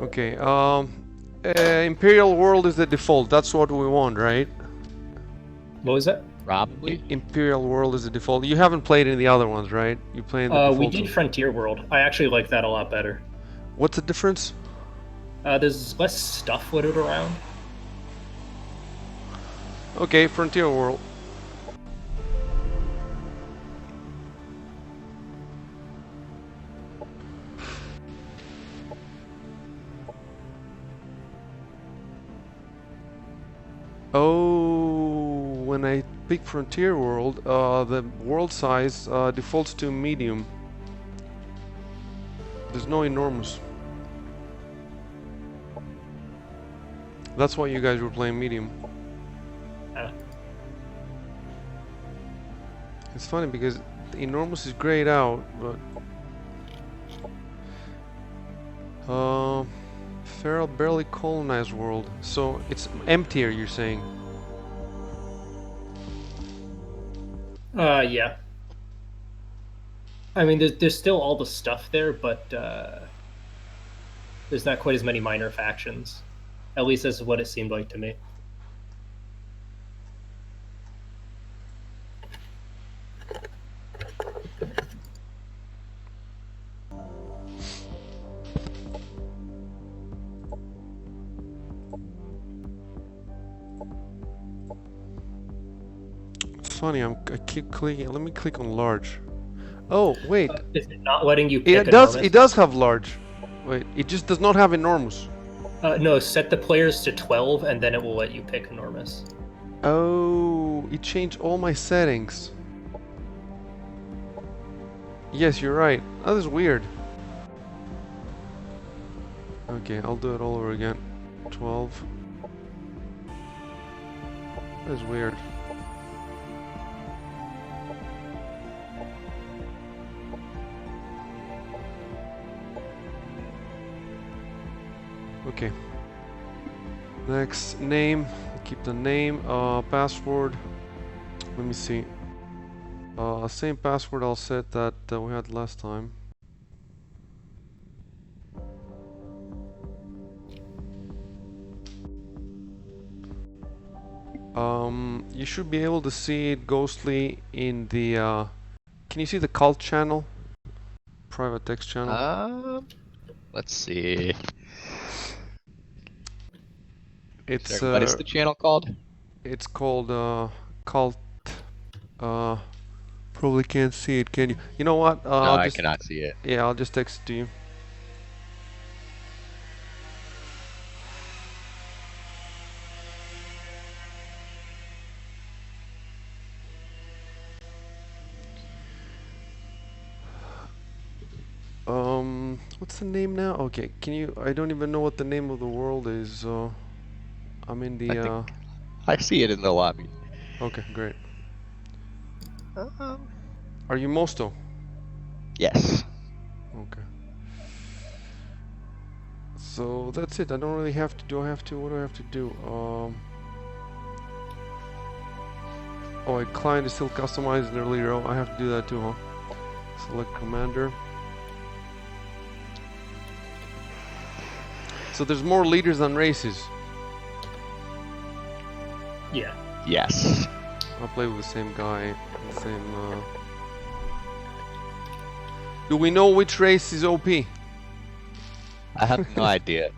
Okay. Imperial world is the default. That's what we want, right? What was that? Probably. Imperial world is the default. You haven't played any of the other ones, right? You play in the We default did one. Frontier World. I actually like that a lot better. What's the difference? There's less stuff littered around. Okay, Frontier world. Oh, when I pick Frontier World, the world size defaults to medium. There's no enormous. That's why you guys were playing medium. It's funny because the enormous is grayed out, but feral barely colonized world. So it's emptier, you're saying? Yeah. I mean, there's still all the stuff there, but there's not quite as many minor factions. At least this is what it seemed like to me. It's funny. I keep clicking. Let me click on large. Oh wait. Is it not letting you pick It does. enormous? It does have large. Wait. It just does not have enormous. No, set the players to 12, and then it will let you pick enormous. Oh, it changed all my settings. Yes, you're right. That is weird. Okay, I'll do it all over again. 12. That is weird. Okay. Next, name. Keep the name. Password. Let me see. Same password I'll set that we had last time. You should be able to see it ghostly in the. Can you see the cult channel? Private text channel. Let's see. It's Sorry, what is the channel called? It's called cult. Probably can't see it, can you? You know what? No, I'll I just cannot see it. yeah, I'll just text it to you. What's the name now? Okay, can you? I don't even know what the name of the world is. I'm in the. I see it in the lobby. Okay, great. Are you Mosto? Yes. Okay. So that's it. I don't really have to. Do I have to? What do I have to do? Oh, a client is still customized in their leader. Oh, I have to do that too, huh? Select commander. So there's more leaders than races. Yeah. Yes. I'll play with the same guy. The same. Do we know which race is OP? I have no idea.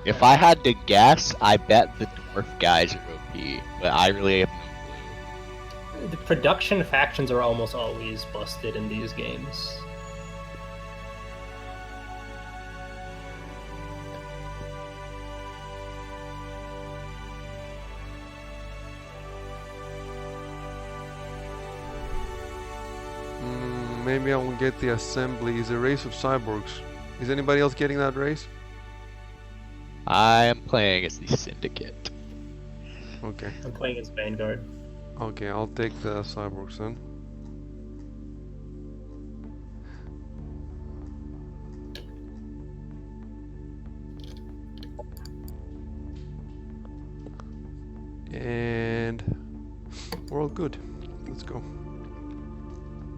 If I had to guess, I bet the dwarf guys are OP, but I really have no clue. The production factions are almost always busted in these games. Maybe I will get the assembly. Is a race of cyborgs. Is anybody else getting that race? I am playing as the Syndicate. Okay. I'm playing as Vanguard. Okay, I'll take the cyborgs then. And we're all good. Let's go.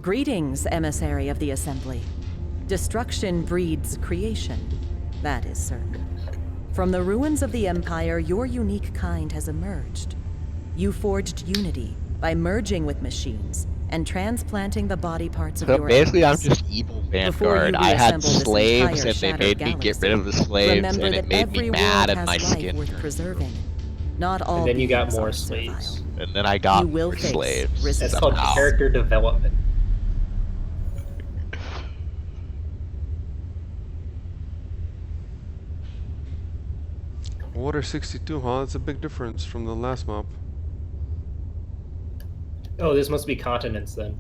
Greetings, emissary of the Assembly. Destruction breeds creation. That is certain. From the ruins of the Empire, your unique kind has emerged. You forged unity by merging with machines and transplanting the body parts of So your basically, I'm enemies. just evil Before you Vanguard. I had reassemble this slaves, entire and they shattered made me get rid galaxy, of the slaves, remember and it that made me every mad, world and has my life skin worth turned preserving. blue. Not all And then you got beings more are servile. slaves. And then I got You will more face slaves resistance. That's called somehow. character development. Water 62, huh? That's a big difference from the last map. Oh, this must be continents then.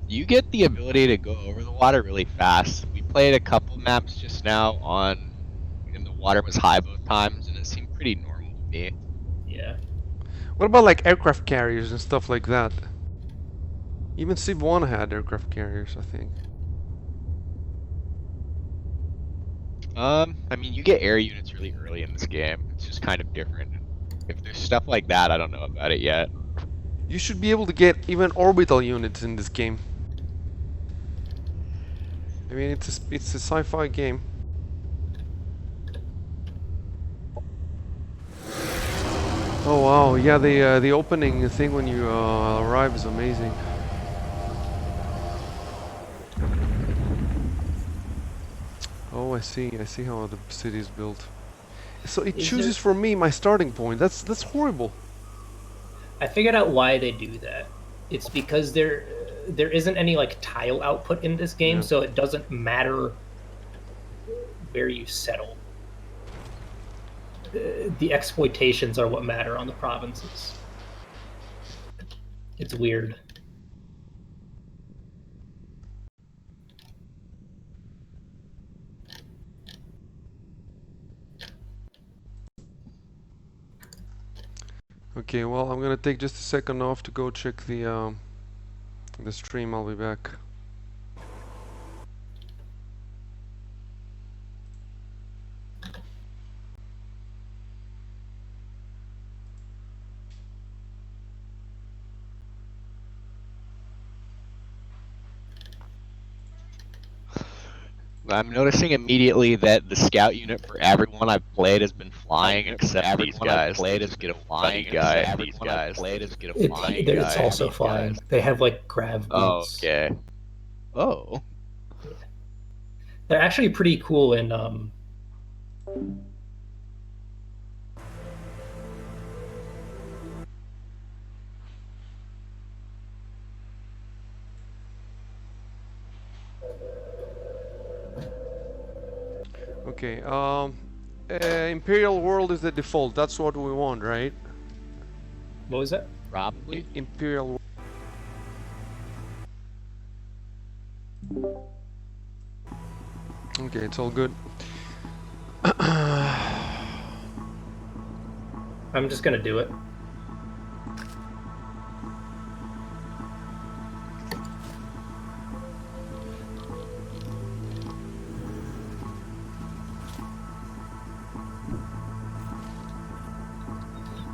You get the ability to go over the water really fast. We played a couple maps just now and the water was high both times, and it seemed pretty normal to me. Yeah. What about like aircraft carriers and stuff like that? Even Civ 1 had aircraft carriers, I think. I mean, you get air units really early in this game. It's just kind of different. If there's stuff like that, I don't know about it yet. You should be able to get even orbital units in this game. I mean, it's a sci-fi game. Oh wow, yeah, the opening thing when you arrive is amazing. Oh, I see how the city is built. So it Is chooses there- for me my starting point. That's horrible. I figured out why they do that. It's because there isn't any like tile output in this game, Yeah. so it doesn't matter where you settle. The exploitations are what matter on the provinces. It's weird. Okay, well, I'm gonna take just a second off to go check the stream. I'll be back. I'm noticing immediately that the scout unit for everyone I've played has been flying, except these guys. They just get a funny guy. It's also flying. They have like grav Oh, boots. okay. Oh. They're actually pretty cool in Okay, Imperial World is the default. That's what we want, right? what was that? Probably. Imperial. Okay, it's all good. I'm just gonna do it.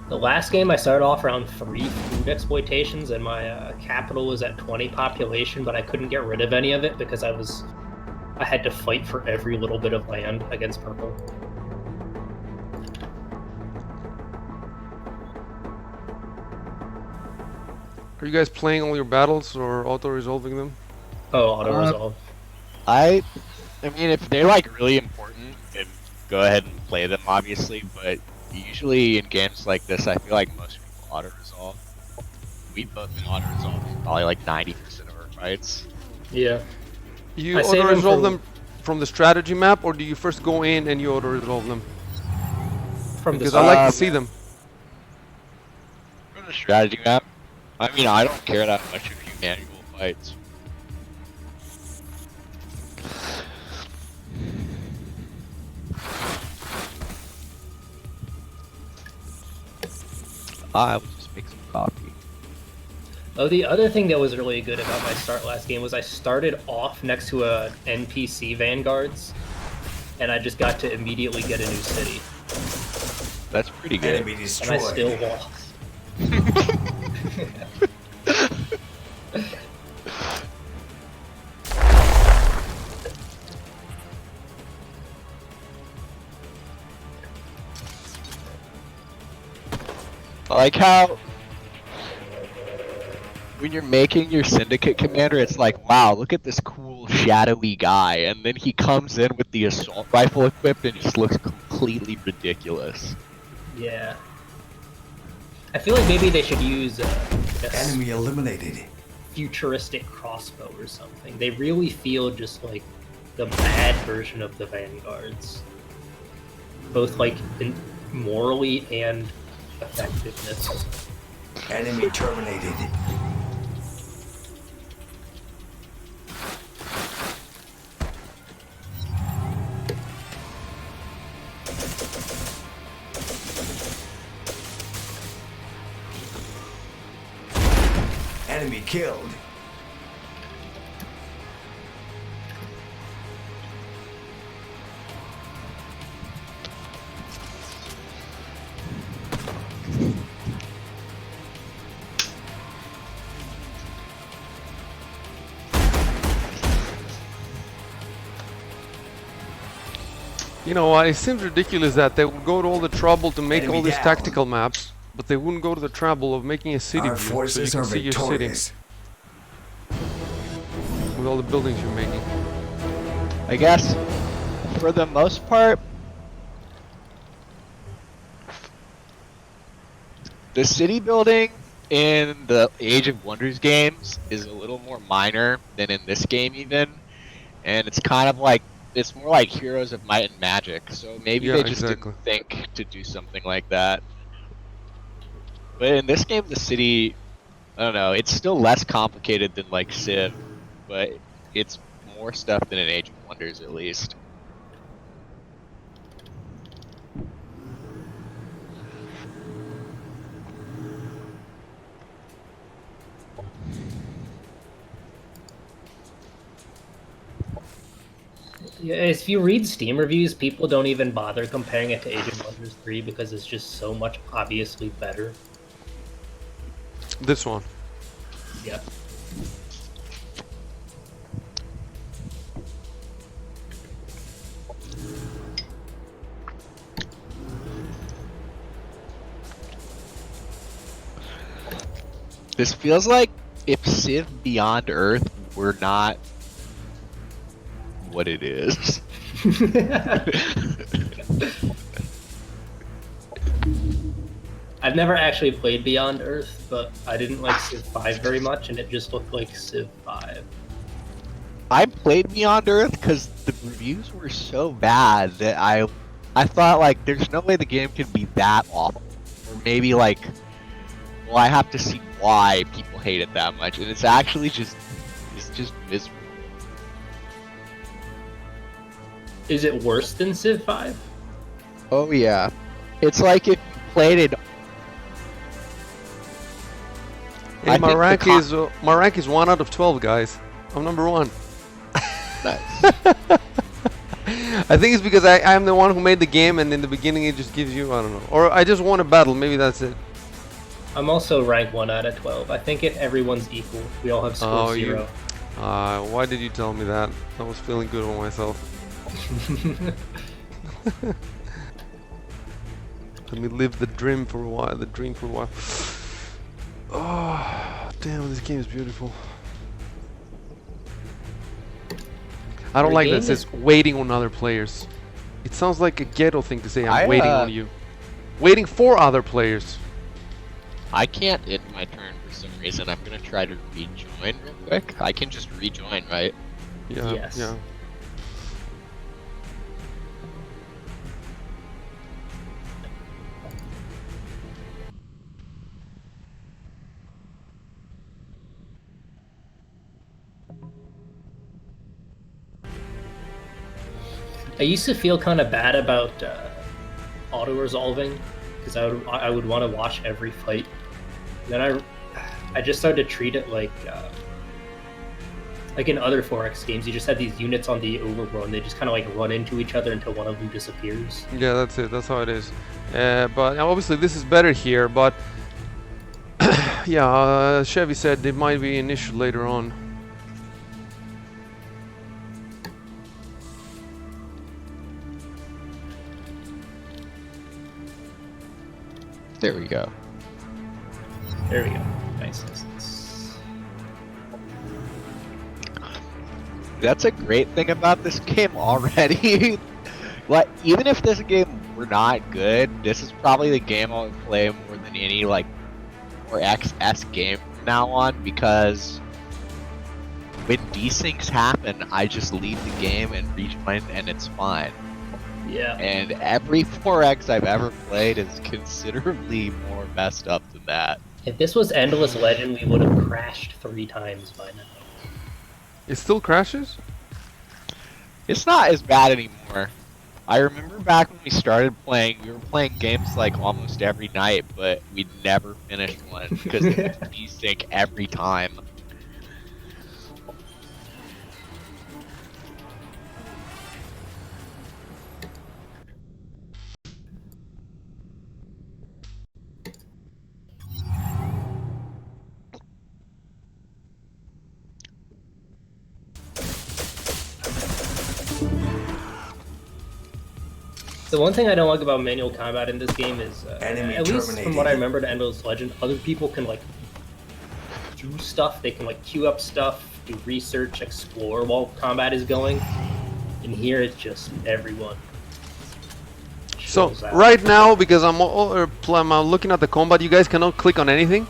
The last game I started off around 3 food exploitations, and my capital was at 20 population, but I couldn't get rid of any of it because I had to fight for every little bit of land against purple. Are you guys playing all your battles or auto-resolving them? Oh, auto resolve. I mean, if they're like really important, then go ahead and play them, obviously. But usually in games like this, I feel like most people auto resolve. We've both been auto resolving probably like 90% of our fights. Yeah. You I save auto-resolve them them from the strategy map, or do you first go in and you auto-resolve them? From Because the I like Um, to see them. For the strategy map, I mean, I don't care that much if you manual fights. I will just make some coffee. Oh, the other thing that was really good about my start last game was I started off next to a NPC vanguards, and I just got to immediately get a new city, That's pretty good. Enemy and I destroyed. still lost. I like how when you're making your syndicate commander, it's like, wow, look at this cool shadowy guy, and then he comes in with the assault rifle equipped and just looks completely ridiculous. Yeah. I feel like maybe they should use Enemy eliminated. futuristic crossbow or something. They really feel just like the bad version of the Vanguards, both like morally and effectiveness. Enemy terminated. Enemy killed. You know what? It seems ridiculous that they would go to all the trouble to make Enemy all these down. tactical maps, but they wouldn't go to the trouble of making a city Our view so you forces can are see your city victorious. with all the buildings you're making. I guess, for the most part, the city building in the Age of Wonders games is a little more minor than in this game even, and it's kind of like, it's more like Heroes of Might and Magic, so maybe Yeah, they just exactly. didn't think to do something like that. But in this game, the city, I don't know, it's still less complicated than like Civ, but it's more stuff than in Age of Wonders at least. Yeah, if you read Steam reviews, people don't even bother comparing it to Age of Wonders 3 because it's just so much obviously better. This one. Yep. This feels like if Civ Beyond Earth were not what it is. I've never actually played Beyond Earth, but I didn't like Civ 5 very much, and it just looked like Civ 5. I played Beyond Earth because the reviews were so bad that I thought like there's no way the game can be that awful, or maybe like, well, I have to see why people hate it that much, and it's actually just miserable. Is it worse than Civ 5? Oh yeah, it's like if you played it. Hey, my rank is 1 out of 12, guys. I'm number 1. Nice. I think it's because I'm the one who made the game, and in the beginning it just gives you, I don't know. Or I just won a battle, maybe that's it. I'm also rank 1 out of 12. I think if everyone's equal, we all have score 0. Why did you tell me that? I was feeling good with myself. Let me live the dream for a while. Oh, damn, this game is beautiful. I don't like that it says waiting on other players. It sounds like a ghetto thing to say, I'm waiting on you. Waiting for other players. I can't end my turn for some reason. I'm gonna try to rejoin real quick. I can just rejoin, right? Yeah, Yes. yeah. I used to feel kind of bad about auto-resolving, because I would want to watch every fight. And then I just started to treat it like in other 4X games, you just have these units on the overworld, and they just kind of like run into each other until one of them disappears. Yeah, that's it. That's how it is. But obviously this is better here, but yeah, Chevy said there might be an issue later on. There we go. There we go. Nice. That's a great thing about this game already. Like, even if this game were not good, this is probably the game I would play more than any, like, 4XS game from now on, because when desyncs happen, I just leave the game and rejoin, and it's fine. Yeah. And every 4X I've ever played is considerably more messed up than that. If this was Endless Legend, we would have crashed 3 times by now. It still crashes? It's not as bad anymore. I remember back when we started playing, we were playing games like almost every night, but we'd never finished one because it would desync every time. The one thing I don't like about manual combat in this game is, Enemy at least from terminated. what I remember to Endless Legend, other people can like do stuff. They can like queue up stuff, do research, explore while combat is going. And here it's just everyone. So shows out. right now, because I'm looking at the combat, you guys cannot click on anything?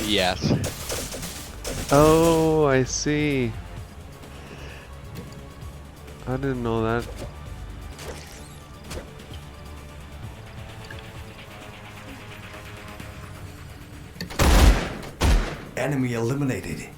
Yes. Oh, I see. I didn't know that. Enemy eliminated.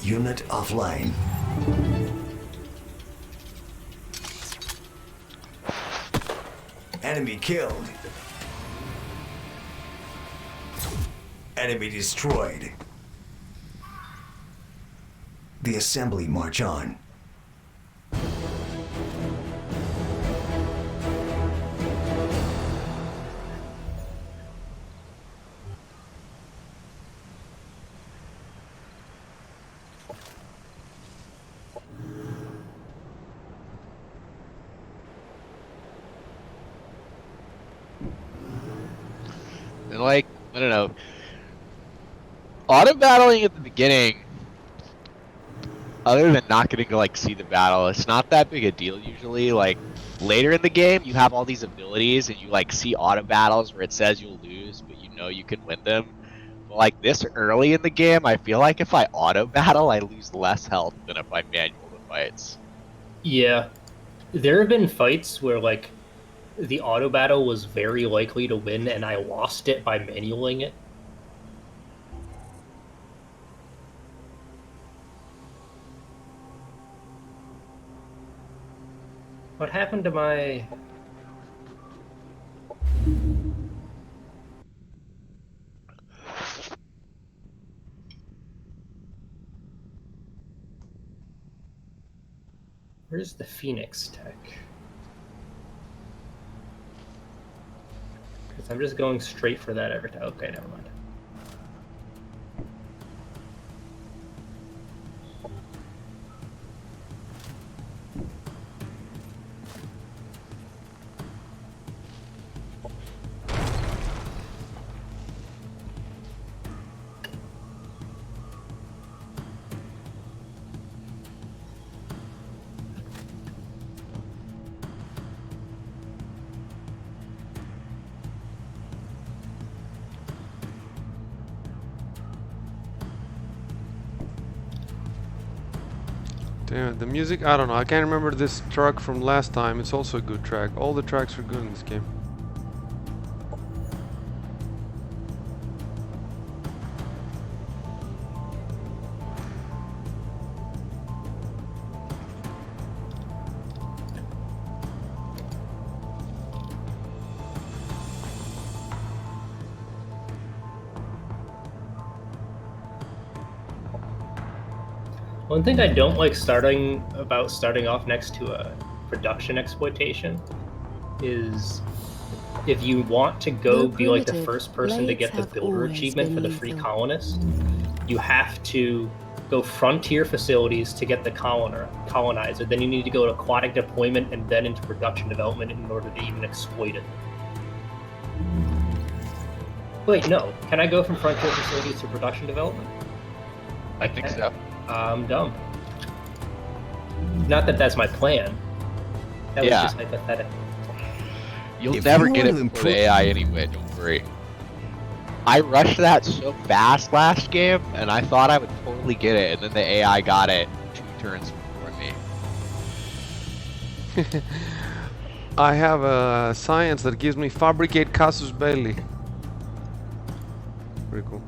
Unit offline. Enemy killed. Enemy destroyed. The assembly march on. And like, I don't know. Auto battling at the beginning, other than not getting to like see the battle, it's not that big a deal usually. Like later in the game, you have all these abilities and you like see auto battles where it says you'll lose, but you know you can win them. But like this early in the game, I feel like if I auto battle, I lose less health than if I manual the fights. Yeah. There have been fights where like the auto battle was very likely to win and I lost it by manualing it. What happened to my... Where's the Phoenix tech? Because I'm just going straight for that every time. Okay, never mind. Damn it, the music, I don't know. I can't remember this track from last time. It's also a good track. All the tracks are good in this game. One thing I don't like starting off next to a production exploitation is if you want to go Though be like the primitive, first person to get blades the have builder always achievement for been the free lethal. colonist, you have to go frontier facilities to get the colonizer. Then you need to go to aquatic deployment and then into production development in order to even exploit it. Wait, no. Can I go from frontier facilities to production development? I think so. I'm dumb. Not that that's my plan. That was Yeah. just hypothetical. You'll If never you get want it to before the improve- AI anyway, don't worry. I rushed that so fast last game, and I thought I would totally get it, and then the AI got it 2 turns before me. I have a science that gives me fabricate casus belli. Pretty cool.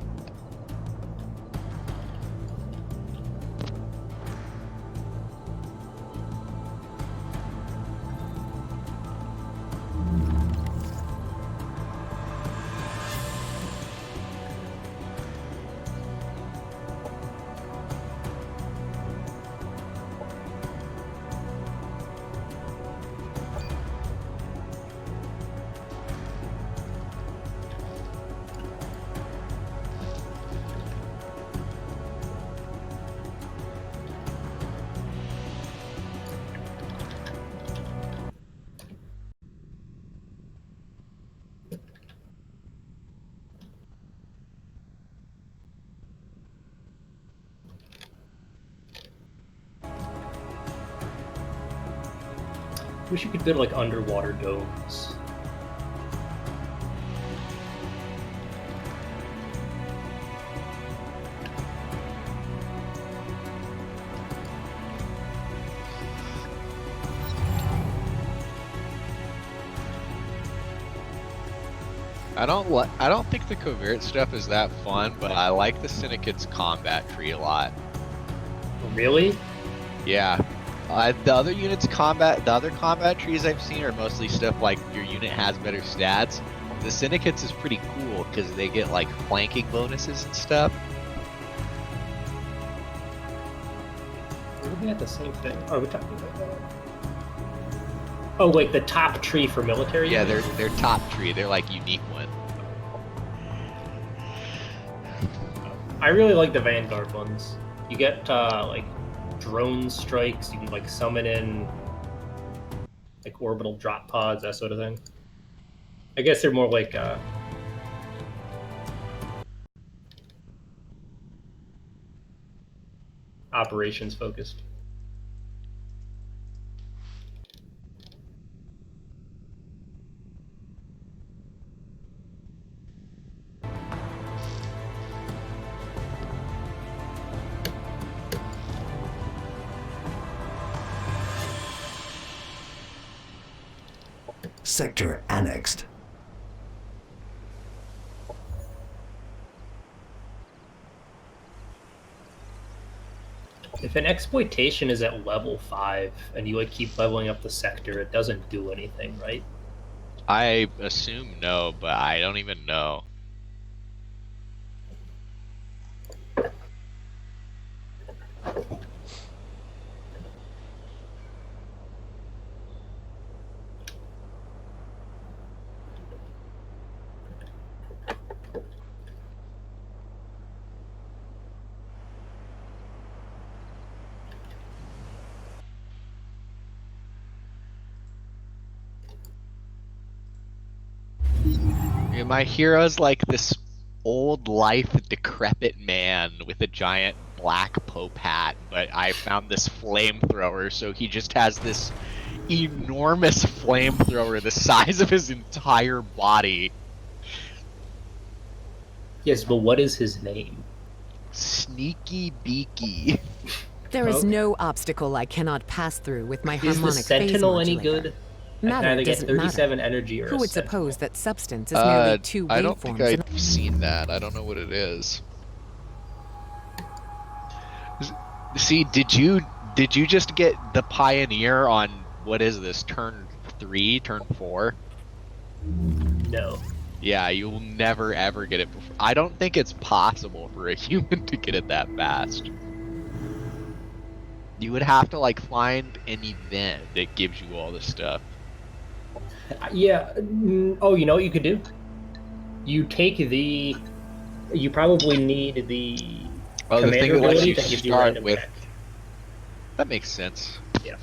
Wish you could build like underwater domes. I don't think the covert stuff is that fun, but I like the Syndicate's combat tree a lot. Really? Yeah. The other combat trees I've seen are mostly stuff like your unit has better stats. The Syndicates is pretty cool because they get like flanking bonuses and stuff. We're looking at the same thing. Are we talking about that? Oh wait, the top tree for military? Yeah, units? they're top tree. They're like unique one. I really like the Vanguard ones. You get like drone strikes. You can like summon in like orbital drop pods, that sort of thing. I guess they're more like operations focused. Sector annexed. If an exploitation is at level 5 and you like keep leveling up the sector, it doesn't do anything, right? I assume no, but I don't even know. Yeah, my hero's like this old life decrepit man with a giant black pope hat, but I found this flamethrower, so he just has this enormous flamethrower the size of his entire body. Yes, but what is his name? Sneaky beaky. There is Okay. no obstacle I cannot pass through with my Is the harmonic phase Sentinel any modulator. good? I can Matter either get doesn't 37 matter. energy or Who a would Sentinel. suppose that substance is merely two I don't think waveforms? I've seen that. I don't know what it is. See, did you just get the Pioneer on what is this, turn 3, turn 4? No. Yeah, you'll never ever get it before. I don't think it's possible for a human to get it that fast. You would have to like find an event that gives you all this stuff. Yeah. Oh, you know what you could do? You take the. You probably need the Oh, the thing commander that lets ability you that gives you start random with. tech. That makes sense. Yeah.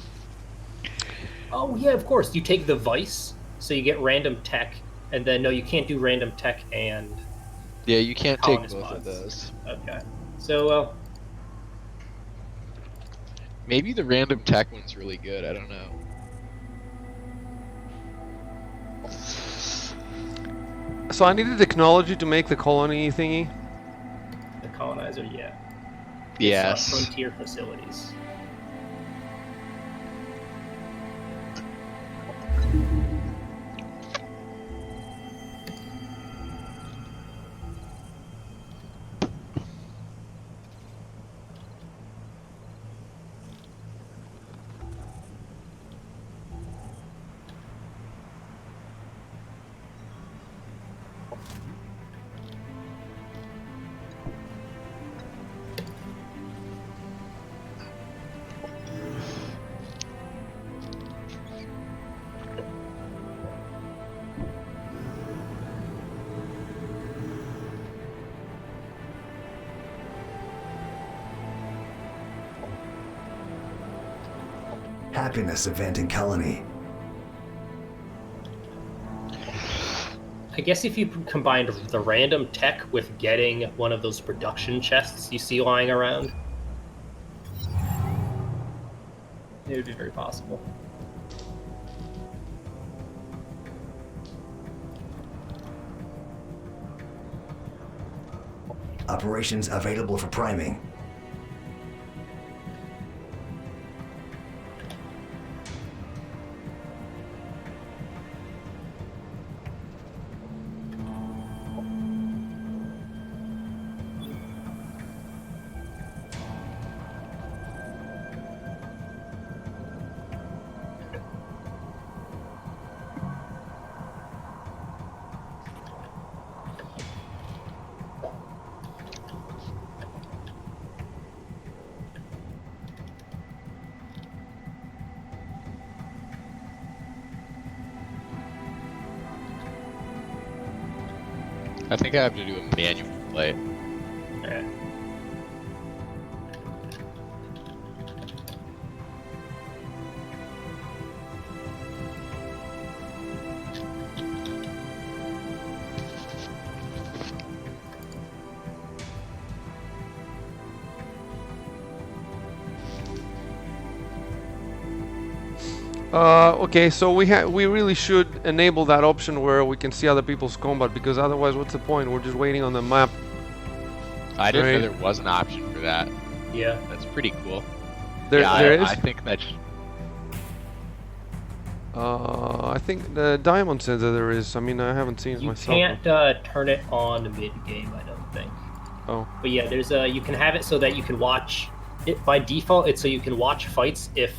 Oh yeah, of course. You take the vice, so you get random tech, and then no, you can't do random tech and Yeah, you can't take colonist both of mods. those. Okay. So Maybe the random tech one's really good. I don't know. So I needed technology to make the colony thingy. the colonizer, yeah. Yes. It's frontier facilities. Happiness event in colony. I guess if you combined the random tech with getting one of those production chests you see lying around, it would be very possible. Operations available for priming. I think I have to do a manual play. Alright. Okay, so we really should enable that option where we can see other people's combat, because otherwise, what's the point? We're just waiting on the map. I didn't know Right. there was an option for that. Yeah. That's pretty cool. There is. I think that's. I think the Diamond said that there is. I mean, I haven't seen it You myself. can't turn it on mid-game, I don't think. Oh. But yeah, there's a you can have it so that you can watch it by default. It's so you can watch fights if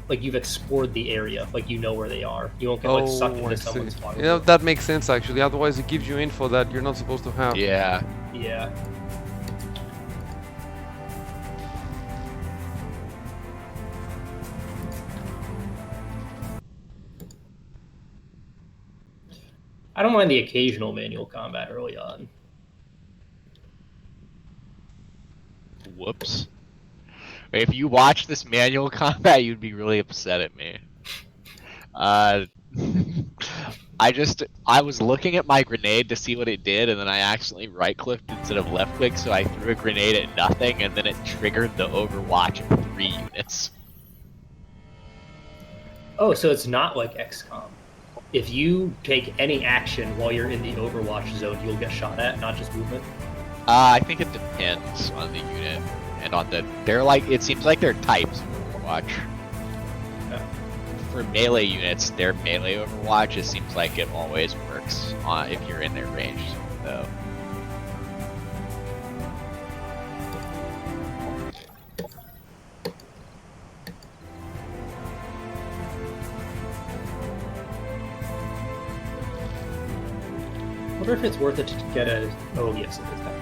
like you've explored the area, like you know where they are. You won't get like sucked I into see. someone's water. Yeah, that makes sense actually. Otherwise, it gives you info that you're not supposed to have. Yeah. Yeah. I don't mind the occasional manual combat early on. Whoops. If you watch this manual combat, you'd be really upset at me. I was looking at my grenade to see what it did, and then I accidentally right-clicked instead of left-click, so I threw a grenade at nothing, and then it triggered the Overwatch of 3 units. Oh, so it's not like XCOM. If you take any action while you're in the Overwatch zone, you'll get shot at, not just movement. I think it depends on the unit and on the. They're like it seems like they're types of Overwatch. Yeah. For melee units, their melee Overwatch, it seems like it always works if you're in their range, though. I wonder if it's worth it to get a. Oh yes, it is that.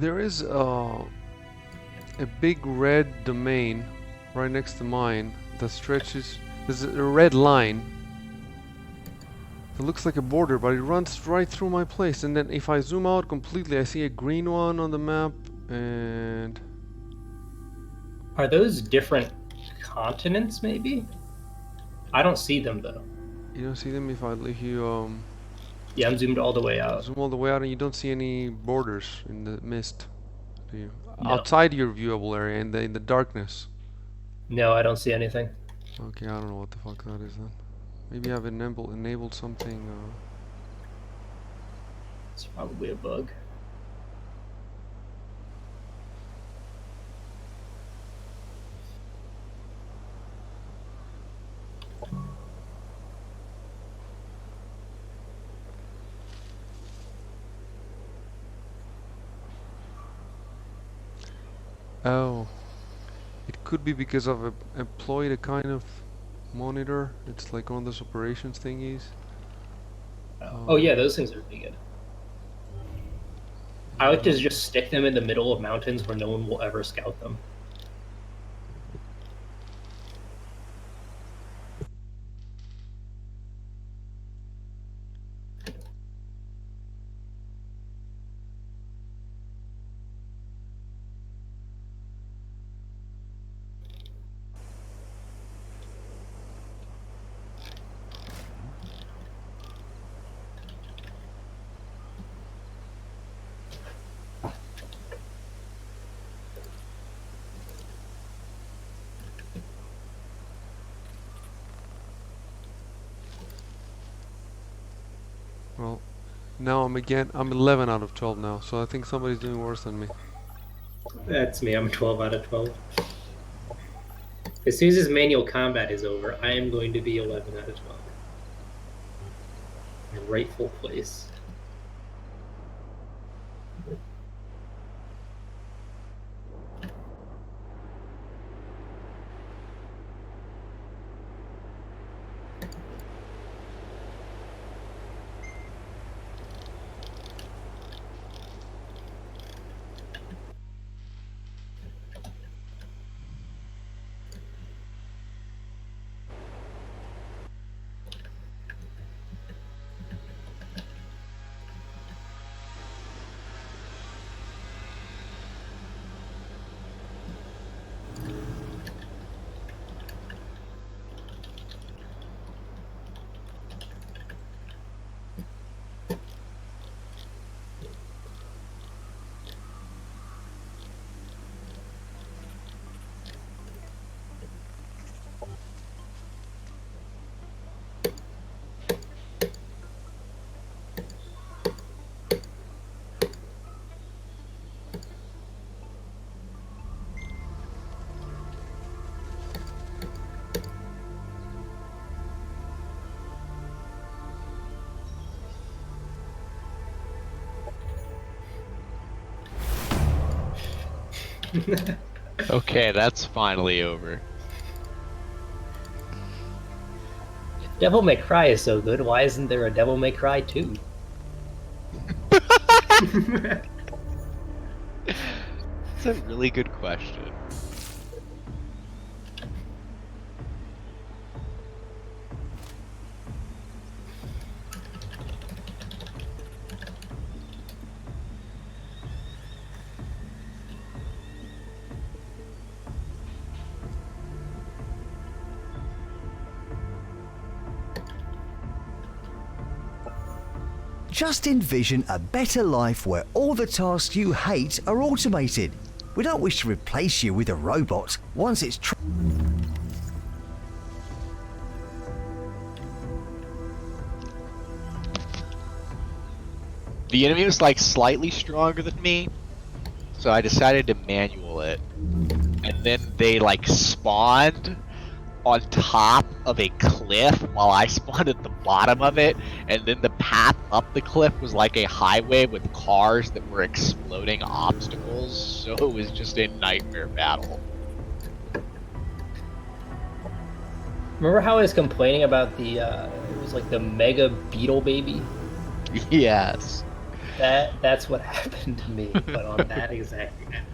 There is a big red domain right next to mine that stretches. There's a red line. It looks like a border, but it runs right through my place. And then if I zoom out completely, I see a green one on the map. And Are those different continents, maybe? I don't see them, though. you don't see them if you Yeah, I'm zoomed all the way out. zoom all the way out, and you don't see any borders in the mist, do you? No. Outside your viewable area, in the darkness. No, I don't see anything. Okay, I don't know what the fuck that is then. Maybe I've enabled something. It's probably a bug. Oh, it could be because I've employed a kind of monitor. It's like one of those operations thingies. Oh yeah, those things are pretty good. I like to just stick them in the middle of mountains where no one will ever scout them. Well, now I'm 11 out of 12 now, so I think somebody's doing worse than me. That's me. I'm 12 out of 12. As soon as this manual combat is over, I am going to be 11 out of 12. My rightful place. Okay, that's finally over. Devil May Cry is so good. Why isn't there a Devil May Cry 2? That's a really good question. Just envision a better life where all the tasks you hate are automated. We don't wish to replace you with a robot once it's The enemy was like slightly stronger than me, so I decided to manual it. And then they like spawned on top of a cliff while I spawned at the bottom of it, and then the path up the cliff was like a highway with cars that were exploding obstacles, so it was just a nightmare battle. Remember how I was complaining about the, it was like the mega beetle baby? Yes. That's what happened to me, but on that exact map.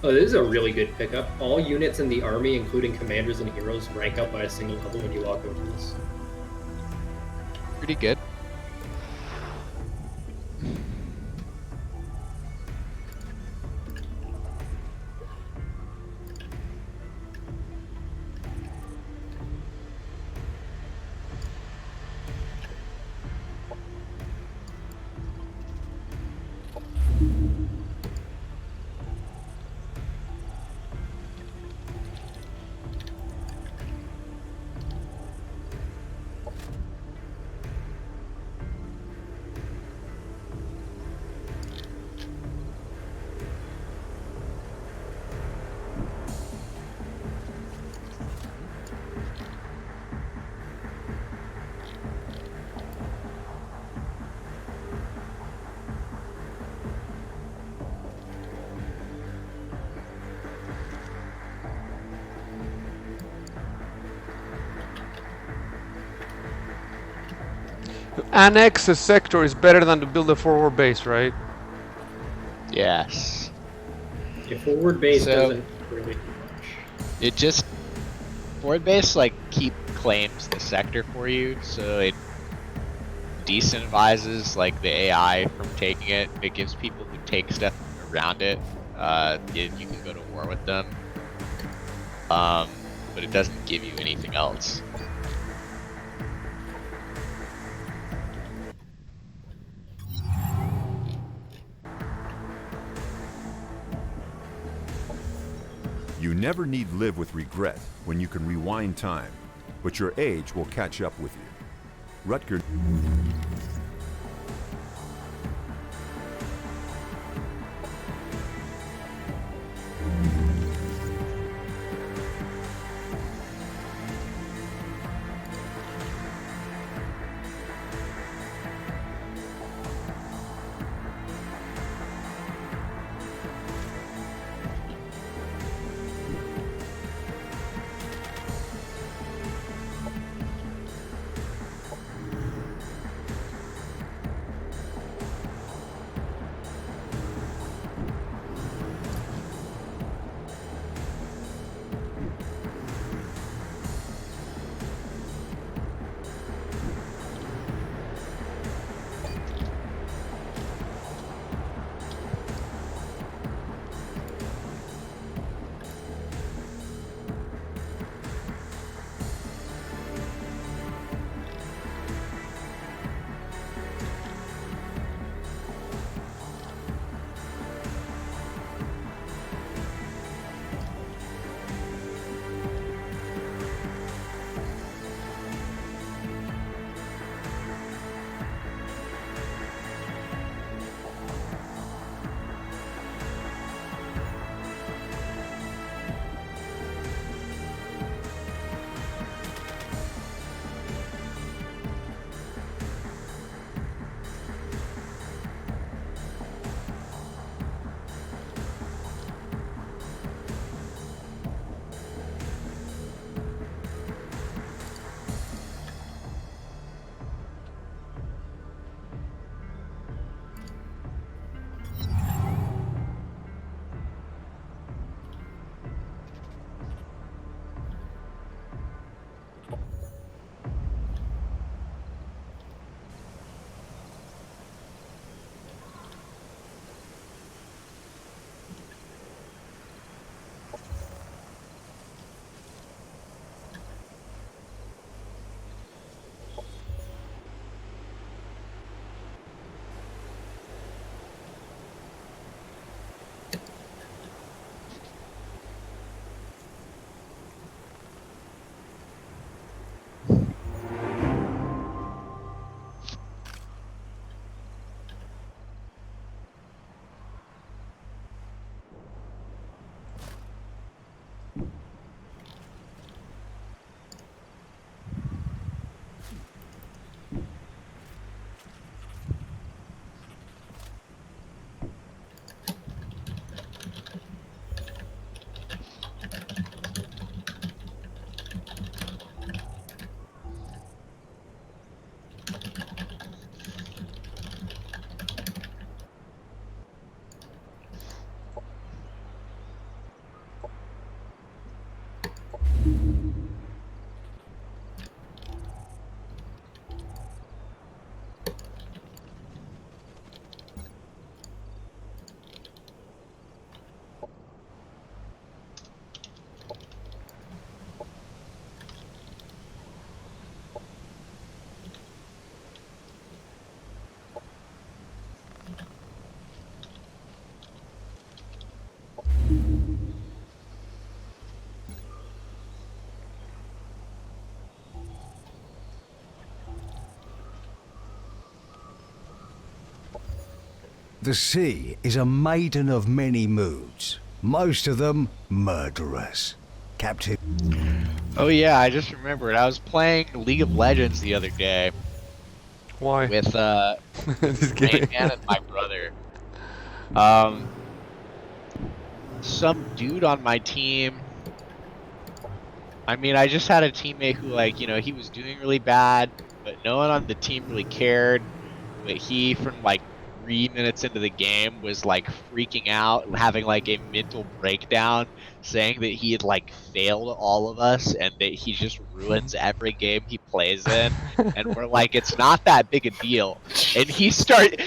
Oh, this is a really good pickup. All units in the army, including commanders and heroes, rank up by a single level when you walk over this. Pretty good. Annex a sector is better than to build a forward base, right? Yes. Your forward base So- doesn't really do much. It just forward base like claims the sector for you, so it decentivizes like the AI from taking it. It gives people who take stuff around it. You can go to war with them. But it doesn't give you anything else. You never need live with regret when you can rewind time, but your age will catch up with you. Rutger. The sea is a maiden of many moods, most of them murderous. Captain. Oh yeah, I just remembered. I was playing League of Legends the other day Why? with Just Rain kidding. Man and my brother. Um, some dude on my team. I mean, I just had a teammate who, like, he was doing really bad, but no one on the team really cared. But he, from like 3 minutes into the game, was like freaking out, having like a mental breakdown, saying that he had like failed all of us and that he just ruins every game he plays in. And we're like, it's not that big a deal. And he starts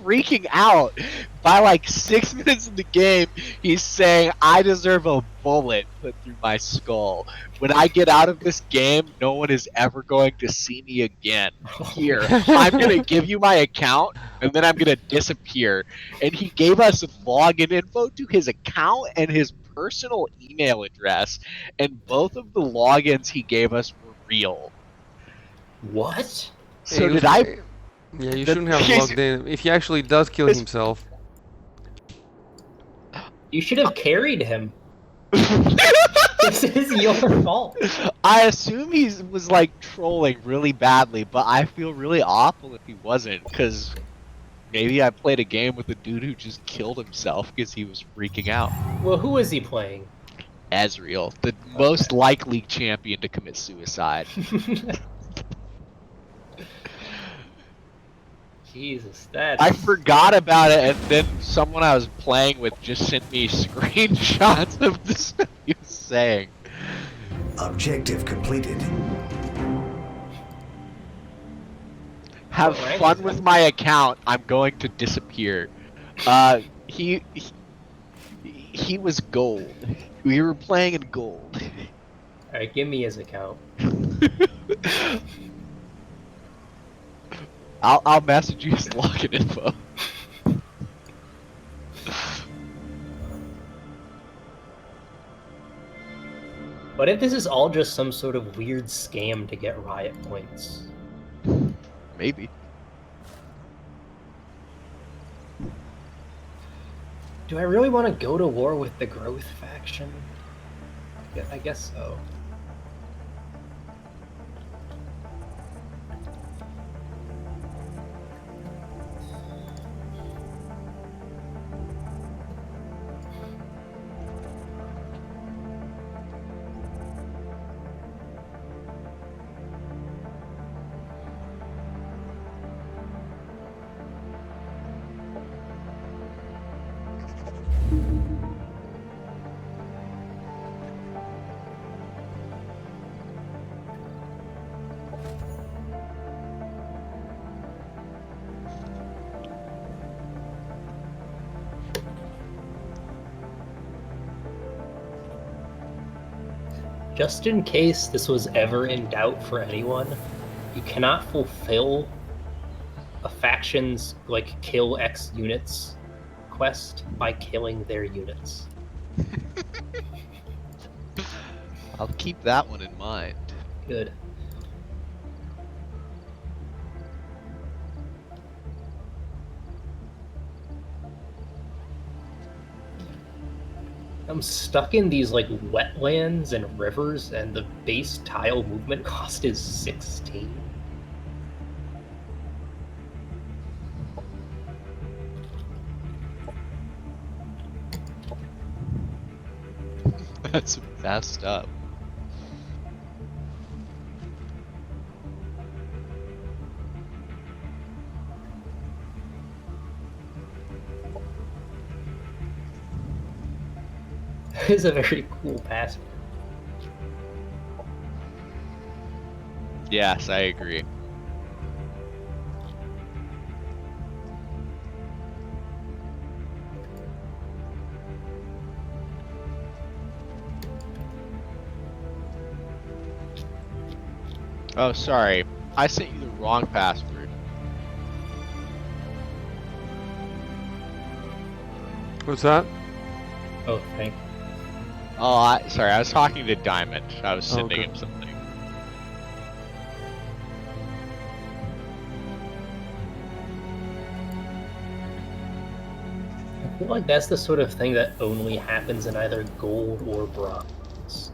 freaking out. By like 6 minutes in the game, he's saying, I deserve a bullet put through my skull. When I get out of this game, no one is ever going to see me again. Here, I'm going to give you my account, and then I'm going to disappear. And he gave us login info to his account and his personal email address, and both of the logins he gave us were real. What? Hey, So did I... yeah, you shouldn't have he's- logged in. If he actually does kill himself. You should have carried him. This is your fault. I assume he was like trolling really badly, but I feel really awful if he wasn't, because maybe I played a game with a dude who just killed himself because he was freaking out. Well, who is he playing? Ezreal, the most likely champion to commit suicide. Jesus, that's... I forgot about it, and then someone I was playing with just sent me screenshots of the stuff he was saying. Objective completed. Have What rank fun is with he? my account. I'm going to disappear. He was gold. We were playing in gold. Alright, give me his account. I'll message you his login info. What if this is all just some sort of weird scam to get riot points? Maybe. Do I really want to go to war with the Growth faction? Yeah, I guess so. Just in case this was ever in doubt for anyone, you cannot fulfill a faction's like kill X units quest by killing their units. I'll keep that one in mind. Good. I'm stuck in these like wetlands and rivers, and the base tile movement cost is 16. That's messed up. It is a very cool password. Yes, I agree. Oh, sorry. I sent you the wrong password. What's that? Oh, thank you. Oh, sorry. I was talking to Diamond. I was sending Okay. him something. feel like that's the sort of thing that only happens in either gold or bronze.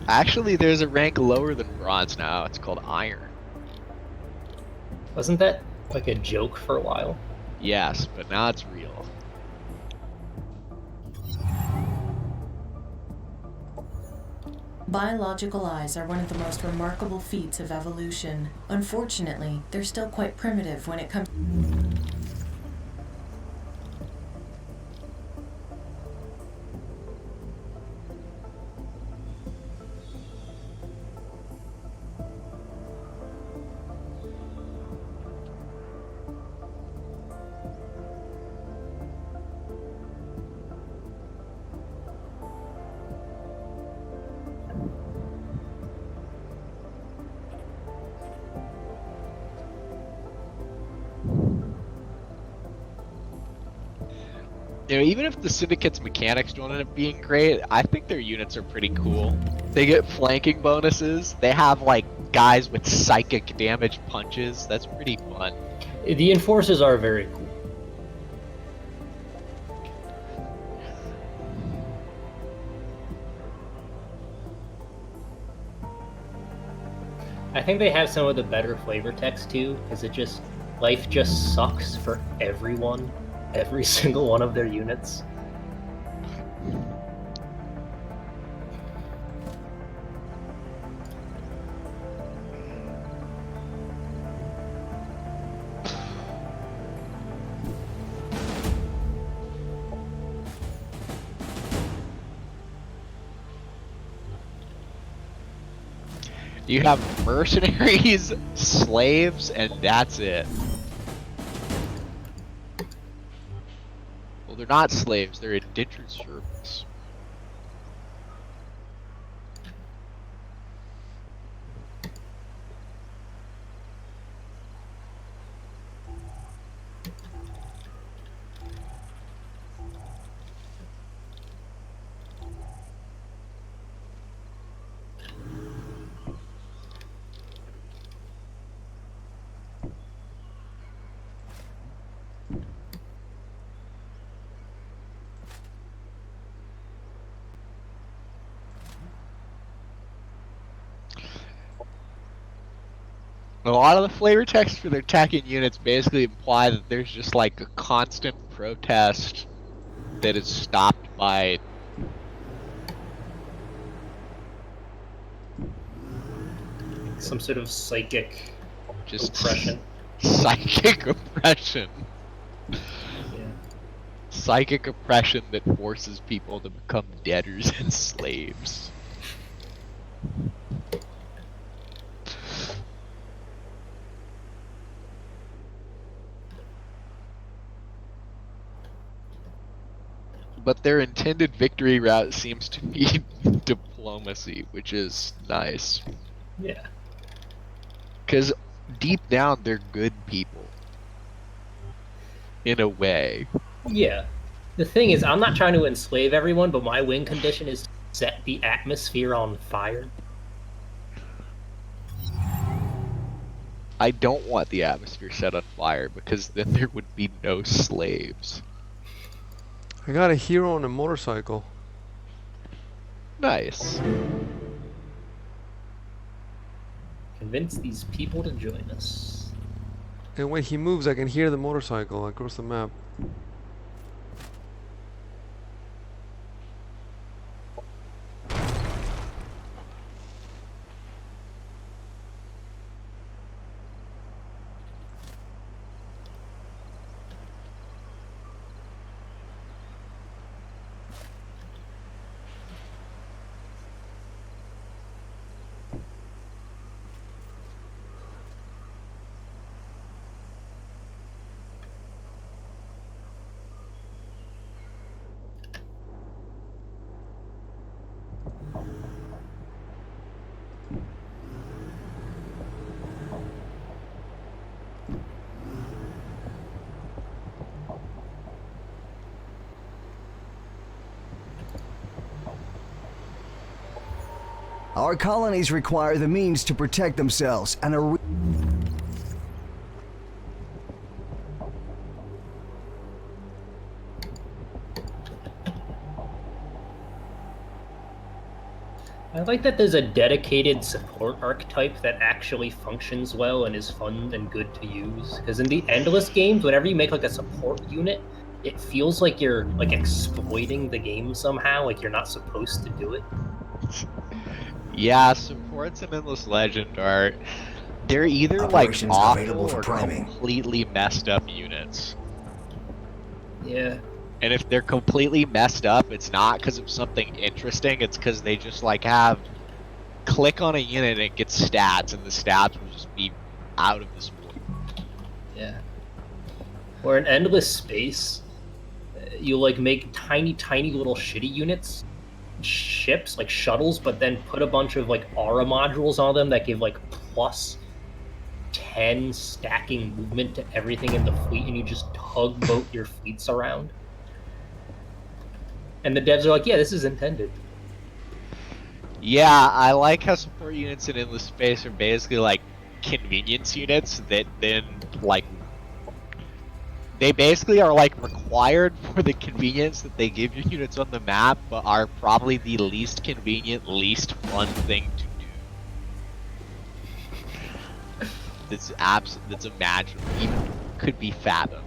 Actually, there's a rank lower than bronze now. It's called iron. Wasn't that like a joke for a while? Yes, but now it's real. Biological eyes are one of the most remarkable feats of evolution. Unfortunately, they're still quite primitive when it comes. You know, even if the Syndicate's mechanics don't end up being great, I think their units are pretty cool. They get flanking bonuses. They have, like, guys with psychic damage punches. That's pretty fun. The enforcers are very cool. I think they have some of the better flavor text too, because life just sucks for everyone, every single one of their units. You have mercenaries, slaves, and that's it. Well, they're not slaves, they're indentured servants. A lot of the flavor text for their attacking units basically imply that there's just like a constant protest that is stopped by Some sort of psychic just oppression. psychic oppression. Yeah. Psychic oppression that forces people to become debtors and slaves. But their intended victory route seems to be diplomacy, which is nice. Yeah. Because deep down, they're good people. In a way. Yeah. The thing is, I'm not trying to enslave everyone, but my win condition is to set the atmosphere on fire. I don't want the atmosphere set on fire, because then there would be no slaves. I got a hero on a motorcycle. Nice. Convince these people to join us. And when he moves, I can hear the motorcycle across the map. Our colonies require the means to protect themselves and are... I like that there's a dedicated support archetype that actually functions well and is fun and good to use. Because in the endless games, whenever you make like a support unit, it feels like you're like exploiting the game somehow, like you're not supposed to do it. Yeah, supports in Endless Legend are... They're either like Operations awful available for or priming. completely messed up units. Yeah. And if they're completely messed up, it's not because of something interesting, it's because they just like have... Click on a unit and it gets stats, and the stats will just be out of this world. Yeah. Or in Endless Space, you like make tiny little shitty units, ships, like shuttles, but then put a bunch of like aura modules on them that give like plus 10 stacking movement to everything in the fleet, and you just tugboat your fleets around. And the devs are like, yeah, this is intended. Yeah, I like how support units in Endless Space are basically like convenience units that then like they basically are like required for the convenience that they give your units on the map, but are probably the least convenient, least fun thing to do. That's imaginable, even could be fathomed.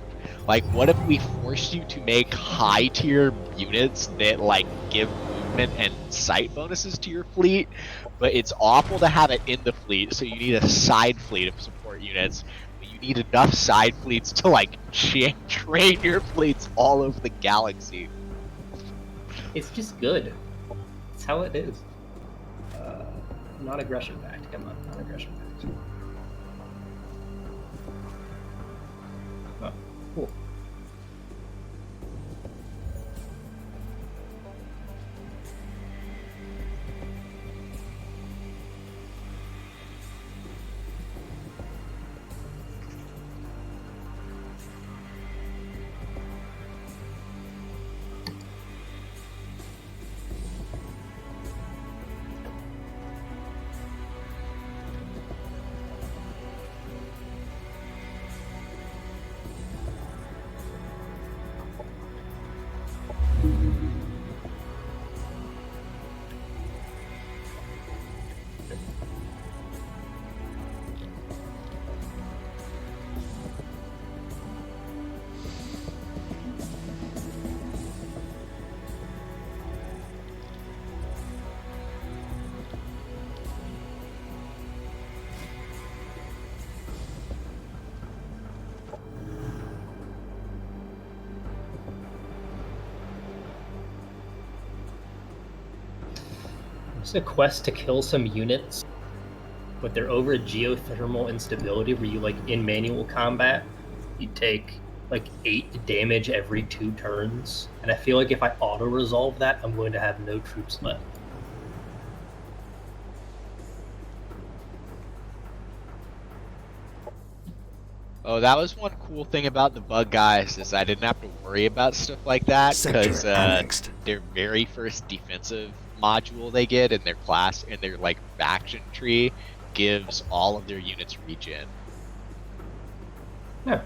Like, what if we forced you to make high tier units that like give movement and sight bonuses to your fleet, but it's awful to have it in the fleet, so you need a side fleet of support units. But you need enough side fleets to like train your fleets all over the galaxy. It's just good. It's how it is. Non-aggression pact. Come on, non-aggression pact. Oh, cool. It's a quest to kill some units, but they're over geothermal instability where you like in manual combat, you take like 8 damage every 2 turns. And I feel like if I auto resolve that, I'm going to have no troops left. Oh, that was one cool thing about the bug guys, is I didn't have to worry about stuff like that, because their very first defensive module they get in their class, in their like faction tree, gives all of their units regen. Yeah.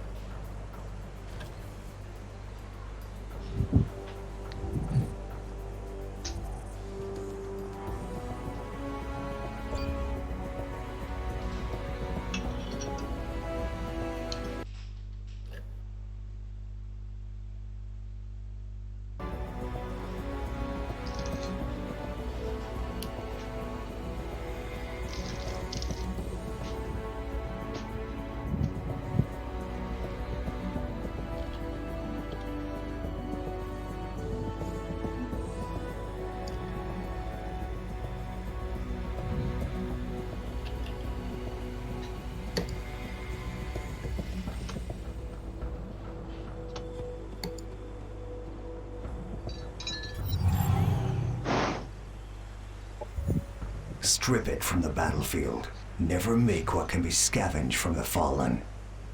Strip it from the battlefield. Never make what can be scavenged from the fallen.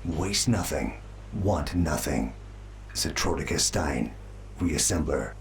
Waste nothing. Want nothing. Zetroticus Stein, Reassembler.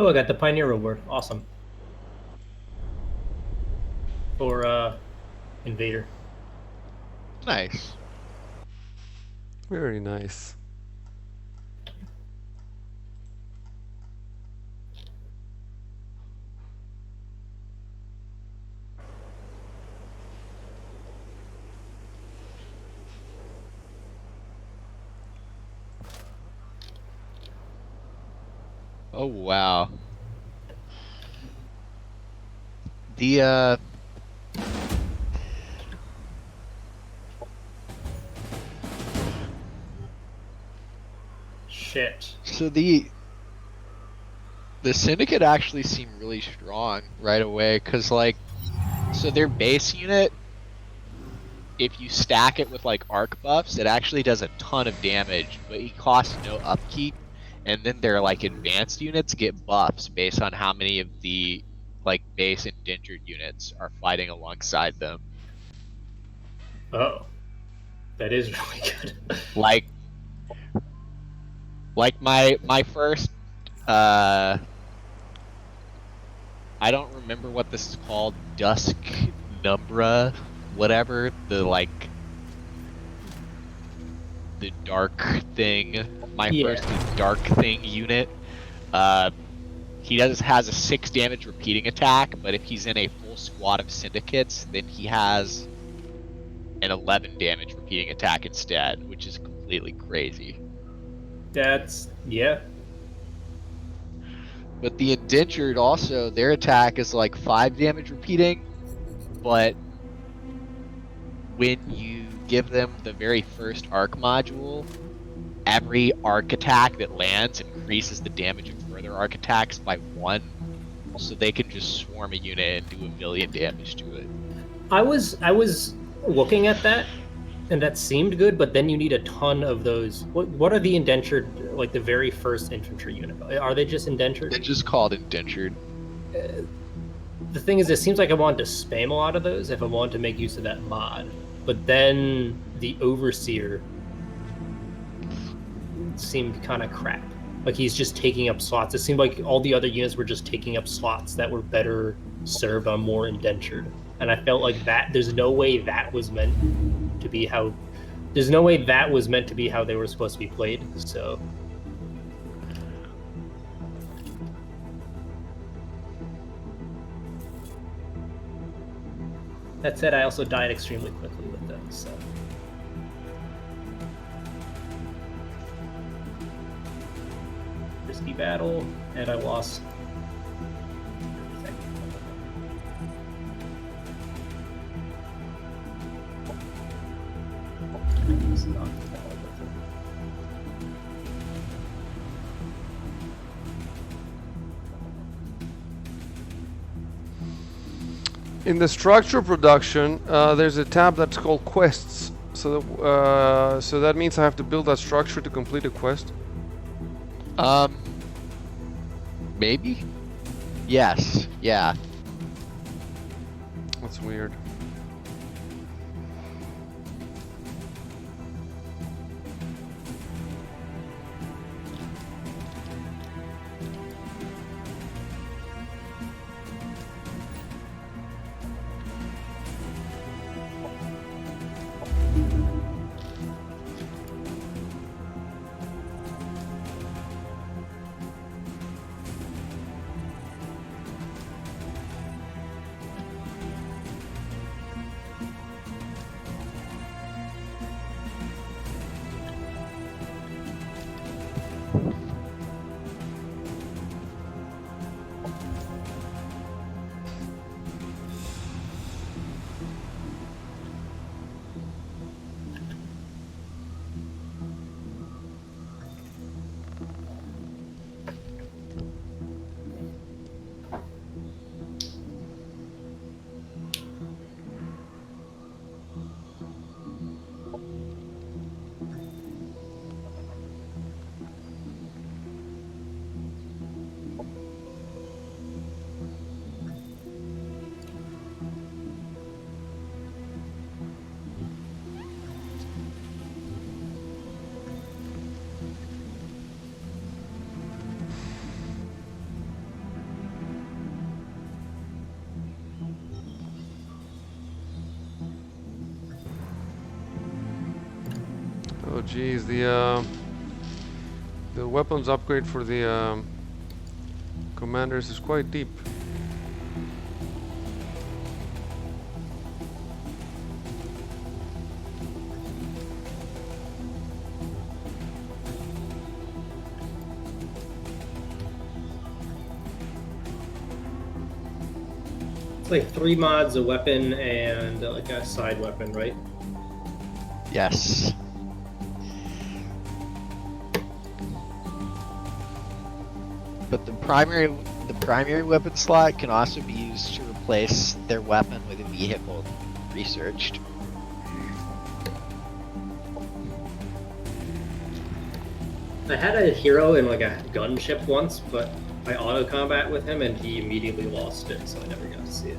Oh, I got the Pioneer Award. Awesome. For Invader. Nice. Very nice. Oh wow. The Shit. so the Syndicate actually seem really strong right away, because like, so their base unit, if you stack it with like arc buffs, it actually does a ton of damage, but it costs no upkeep. And then their like advanced units get buffs based on how many of the like base indentured units are fighting alongside them. Oh, that is really good. Like my first I don't remember what this is called, Dusk Numbra, whatever, the dark thing. My Yeah. first dark thing unit. He has a 6 damage repeating attack, but if he's in a full squad of syndicates, then he has an 11 damage repeating attack instead, which is completely crazy. That's yeah. But the indentured also, their attack is like 5 damage repeating, but when you give them the very first arc module, every arc attack that lands increases the damage of further arc attacks by 1, so they can just swarm a unit and do a million damage to it. I was looking at that, and that seemed good, but then you need a ton of those. What are the indentured, like the very first infantry unit? Are they just indentured? It's just called indentured. The thing is, it seems like I wanted to spam a lot of those if I wanted to make use of that mod. But then the Overseer seemed kind of crap. Like he's just taking up slots. It seemed like all the other units were just taking up slots that were better served on more indentured. And I felt like that there's no way that was meant to be how there's no way that was meant to be how they were supposed to be played. So that said, I also died extremely quickly with them, so risky battle, and I lost. In the structure production, there's a tab that's called quests. So that means I have to build that structure to complete a quest. Maybe? Yes, yeah. That's weird. Geez, the weapons upgrade for the commanders is quite deep. It's like 3 mods, a weapon, and like a side weapon, right? Yes. But the primary weapon slot can also be used to replace their weapon with a vehicle researched. I had a hero in like a gunship once, but I auto combat with him and he immediately lost it, so I never got to see it.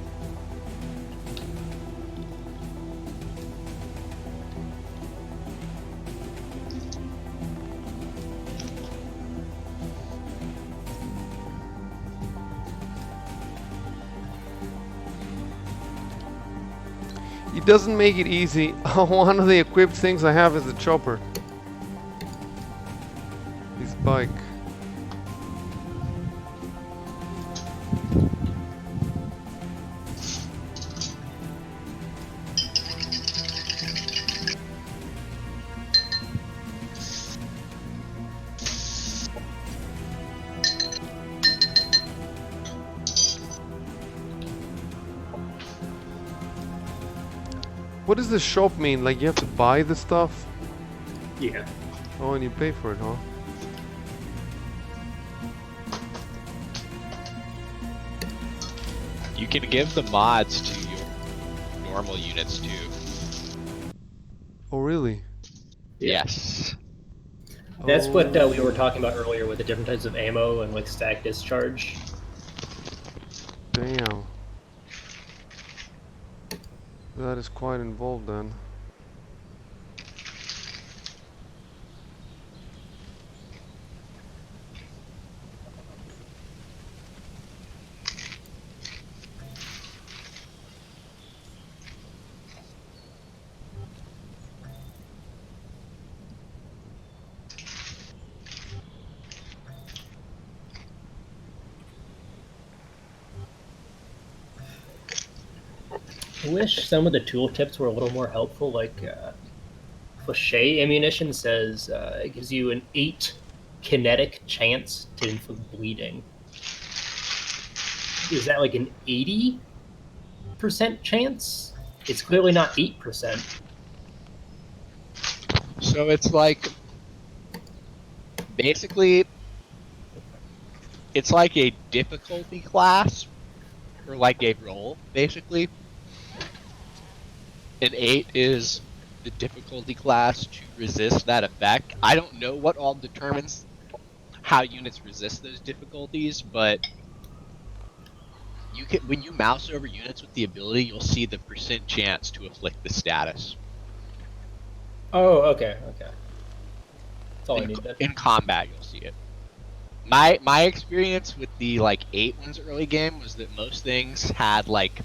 It doesn't make it easy. One of the equipped things I have is the chopper. His bike. What does the shop mean? Like you have to buy the stuff? Yeah. Oh, and you pay for it, huh? You can give the mods to your normal units too. Oh, really? Yeah. Yes. That's what Oh, we were talking about earlier with the different types of ammo and like stack discharge. damn. That is quite involved then. I wish some of the tooltips were a little more helpful. Like Flèche ammunition says it gives you an 8 kinetic chance to inflict bleeding. Is that like an 80% chance? It's clearly not 8%. So it's like basically it's like a difficulty class or like a role basically. An 8 is the difficulty class to resist that effect. I don't know what all determines how units resist those difficulties, but you can, when you mouse over units with the ability, you'll see the percent chance to afflict the status. Oh, okay, okay. That's all I need then. In combat, you'll see it. My experience with the like 8 ones early game was that most things had like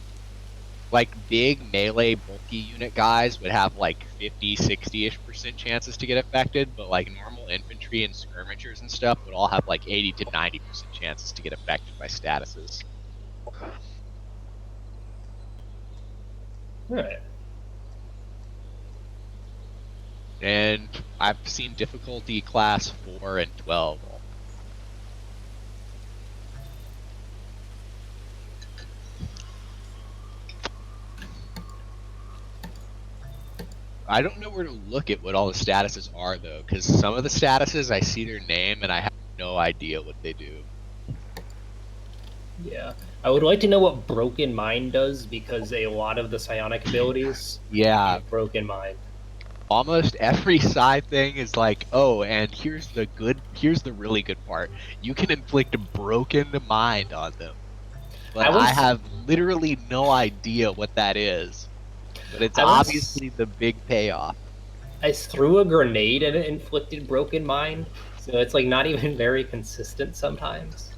big melee bulky unit guys would have like 50-60ish% chances to get affected, but like normal infantry and skirmishers and stuff would all have like 80 to 90% chances to get affected by statuses. All right. And I've seen difficulty class 4 and 12. I don't know where to look at what all the statuses are though, because some of the statuses I see their name and I have no idea what they do. Yeah. I would like to know what Broken Mind does because a lot of the psionic abilities Yeah, Broken Mind. almost every side thing is like, oh, and here's the really good part. You can inflict a broken mind on them. But I have literally no idea what that is. But it's obviously the big payoff. I threw a grenade and it inflicted Broken Mind, so it's like not even very consistent sometimes.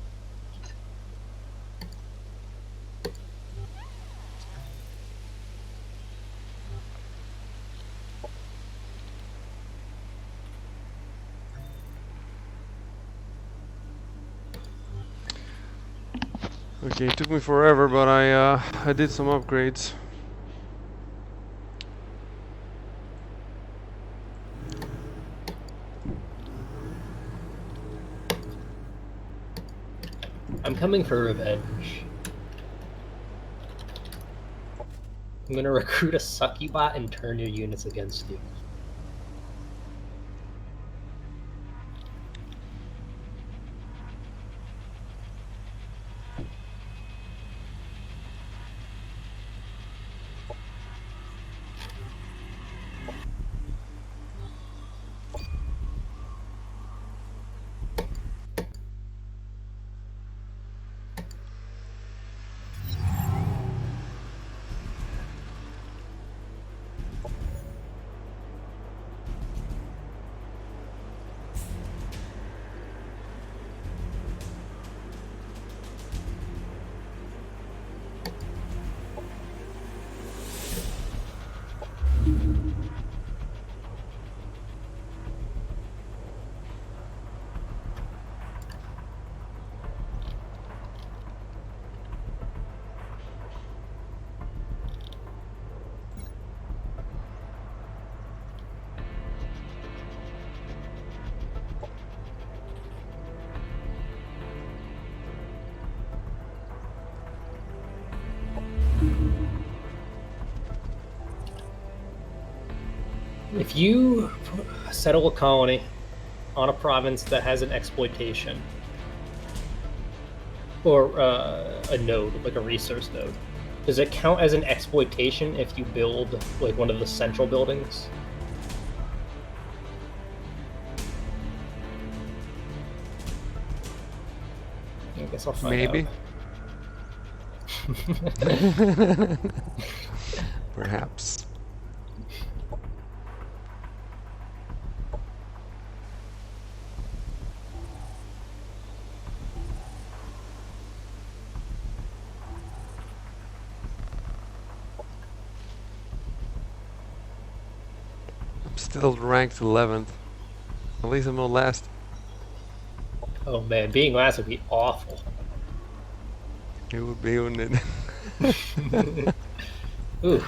Okay, it took me forever, but I did some upgrades. I'm coming for revenge. I'm gonna recruit a succubot and turn your units against you. If you settle a colony on a province that has an exploitation, or a node, like a resource node, does it count as an exploitation if you build like one of the central buildings? I guess I'll find Maybe. out. Perhaps. I'm still ranked 11th. At least I'm not last. Oh man, being last would be awful. It would be, wouldn't it? Ooh.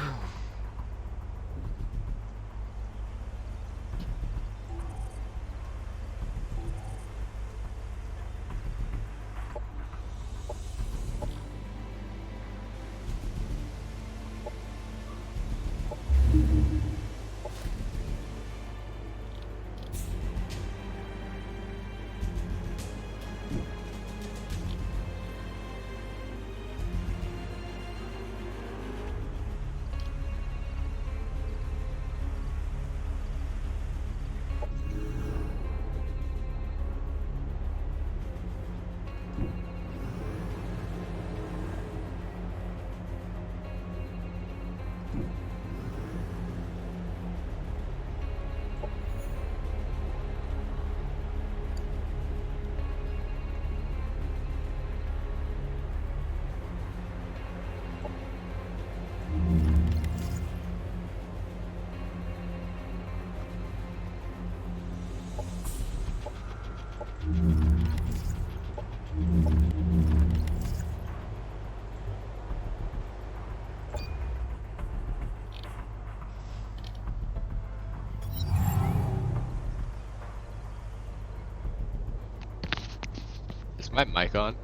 Is my mic on?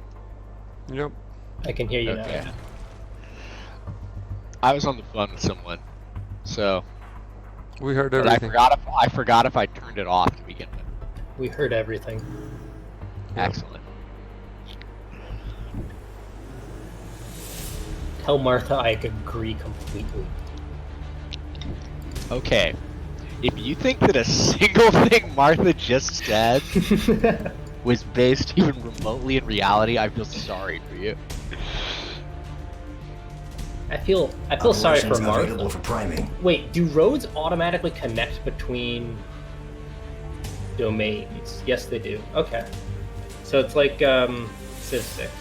Yep. I can hear you Okay. now. I was on the phone with someone, so We heard but everything. I forgot if I turned it off to begin with. We heard everything. Excellent. Tell Martha I agree completely. Okay. If you think that a single thing Martha just said was based even remotely in reality, I feel sorry for you. I feel sorry for Operations available Martha. for priming. Wait, do roads automatically connect between domains? Yes, they do. Okay. So it's like Civ 6.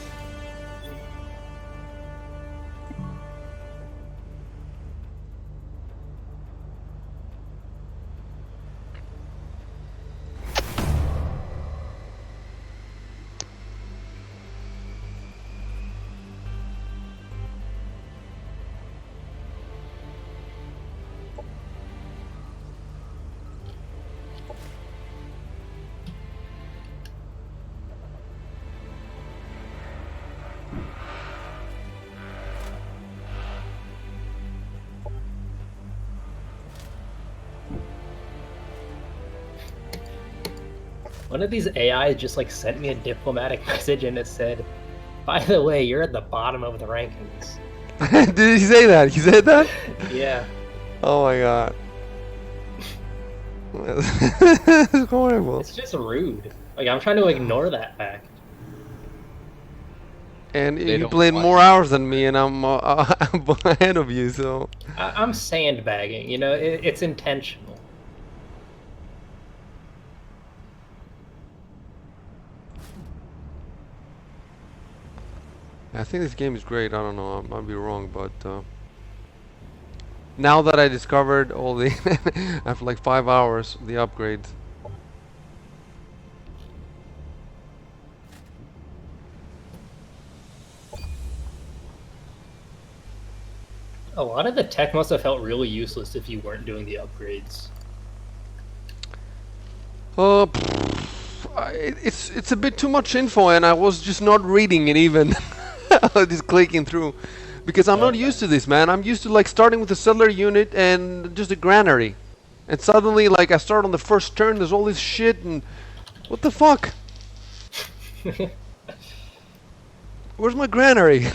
One of these AIs just like sent me a diplomatic message and it said, "By the way, you're at the bottom of the rankings." Did he say that? He said that? Yeah. Oh my god. It's horrible. It's just rude. Like, I'm trying to ignore that fact. And They you don't played want more you. hours than me, and I'm ahead of you. So I'm sandbagging, you know, it's intentional. I think this game is great. I don't know. I might be wrong, but now that I discovered all the after like 5 hours the upgrades. A lot of the tech must have felt really useless if you weren't doing the upgrades. It's a bit too much info, and I was just not reading it even. I was just clicking through, because I'm not Okay. used to this, man. I'm used to like starting with a settler unit and just a granary, and suddenly like I start on the first turn. There's all this shit, and what the fuck? Where's my granary?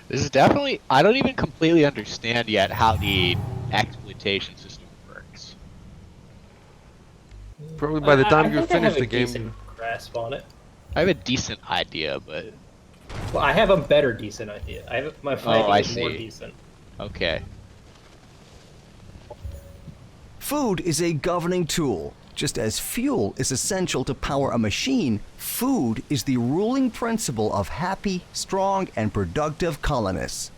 This is definitely. I don't even completely understand yet how the exploitation system works. Probably by the I time you think I finish have a the game. decent grasp on it. I have a decent idea, but Well, I have a better decent idea. My Oh, I idea is more see. decent. okay. Food is a governing tool. Just as fuel is essential to power a machine, food is the ruling principle of happy, strong, and productive colonists.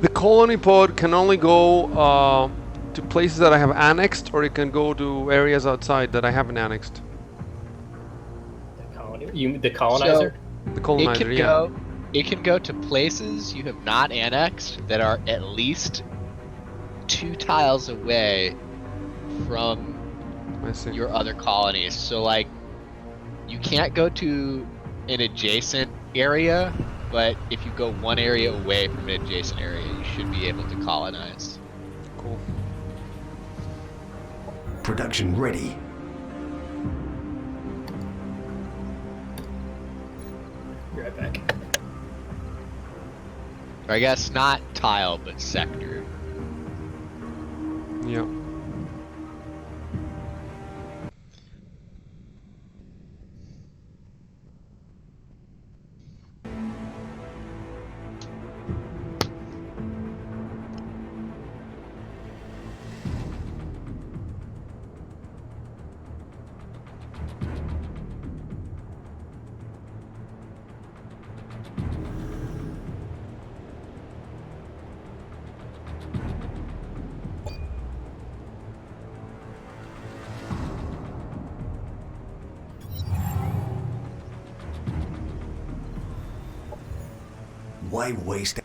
The colony pod can only go to places that I have annexed, or it can go to areas outside that I haven't annexed. The colonizer? The colonizer, yeah. It can go to places you have not annexed that are at least 2 tiles away from I see. your other colonies. So like, you can't go to an adjacent area, but if you go 1 area away from an adjacent area, you should be able to colonize. Cool. Production ready. Be right back. Or I guess not tile, but sector. Yeah. Why waste?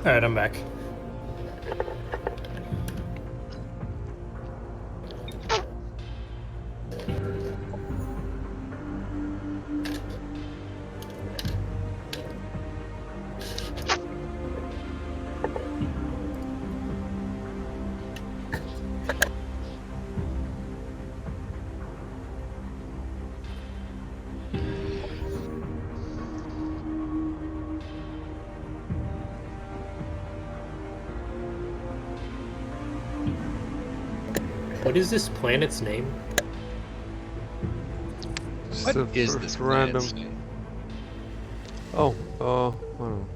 Alright, I'm back. What is this planet's name? Just What a is first this random. planet's name? Oh, I don't know.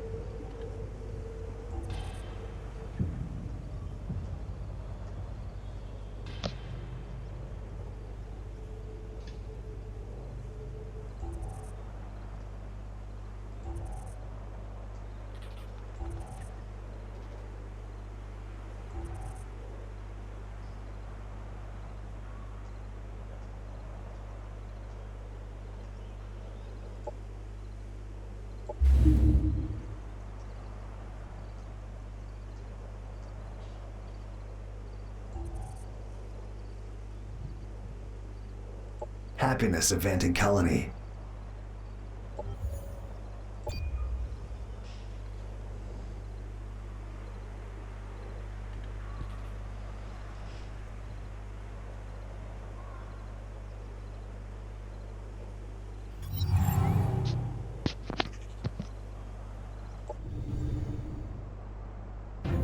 Happiness event in colony.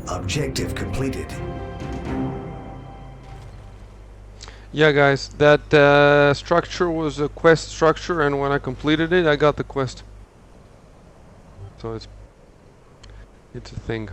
Objective completed. Yeah, guys, that structure was a quest structure, and when I completed it, I got the quest. So it's a thing.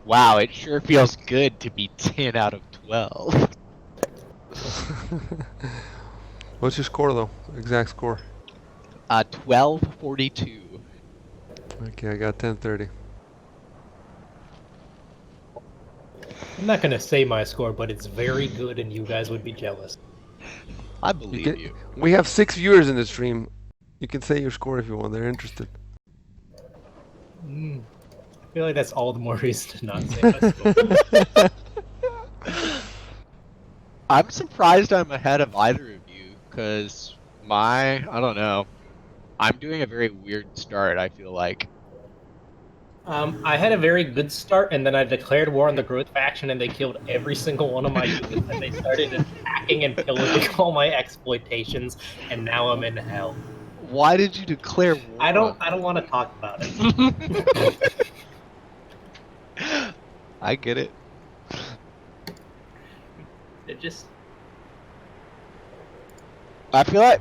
Wow, it sure feels good to be 10 out of 12. What's your score, though? Exact score. 1242. Okay, I got 1030. I'm not gonna say my score, but it's very good and you guys would be jealous. I You believe can. you. We have 6 viewers in the stream. You can say your score if you want. They're interested. I feel like that's all the more reason to not say my score. I'm surprised I'm ahead of either of you, because I don't know. I'm doing a very weird start, I feel like. I had a very good start, and then I declared war on the growth faction, and they killed every single one of my units, and they started attacking and pillaging all my exploitations, and now I'm in hell. Why did you declare war? I don't want to talk about it. I get it. It just I feel like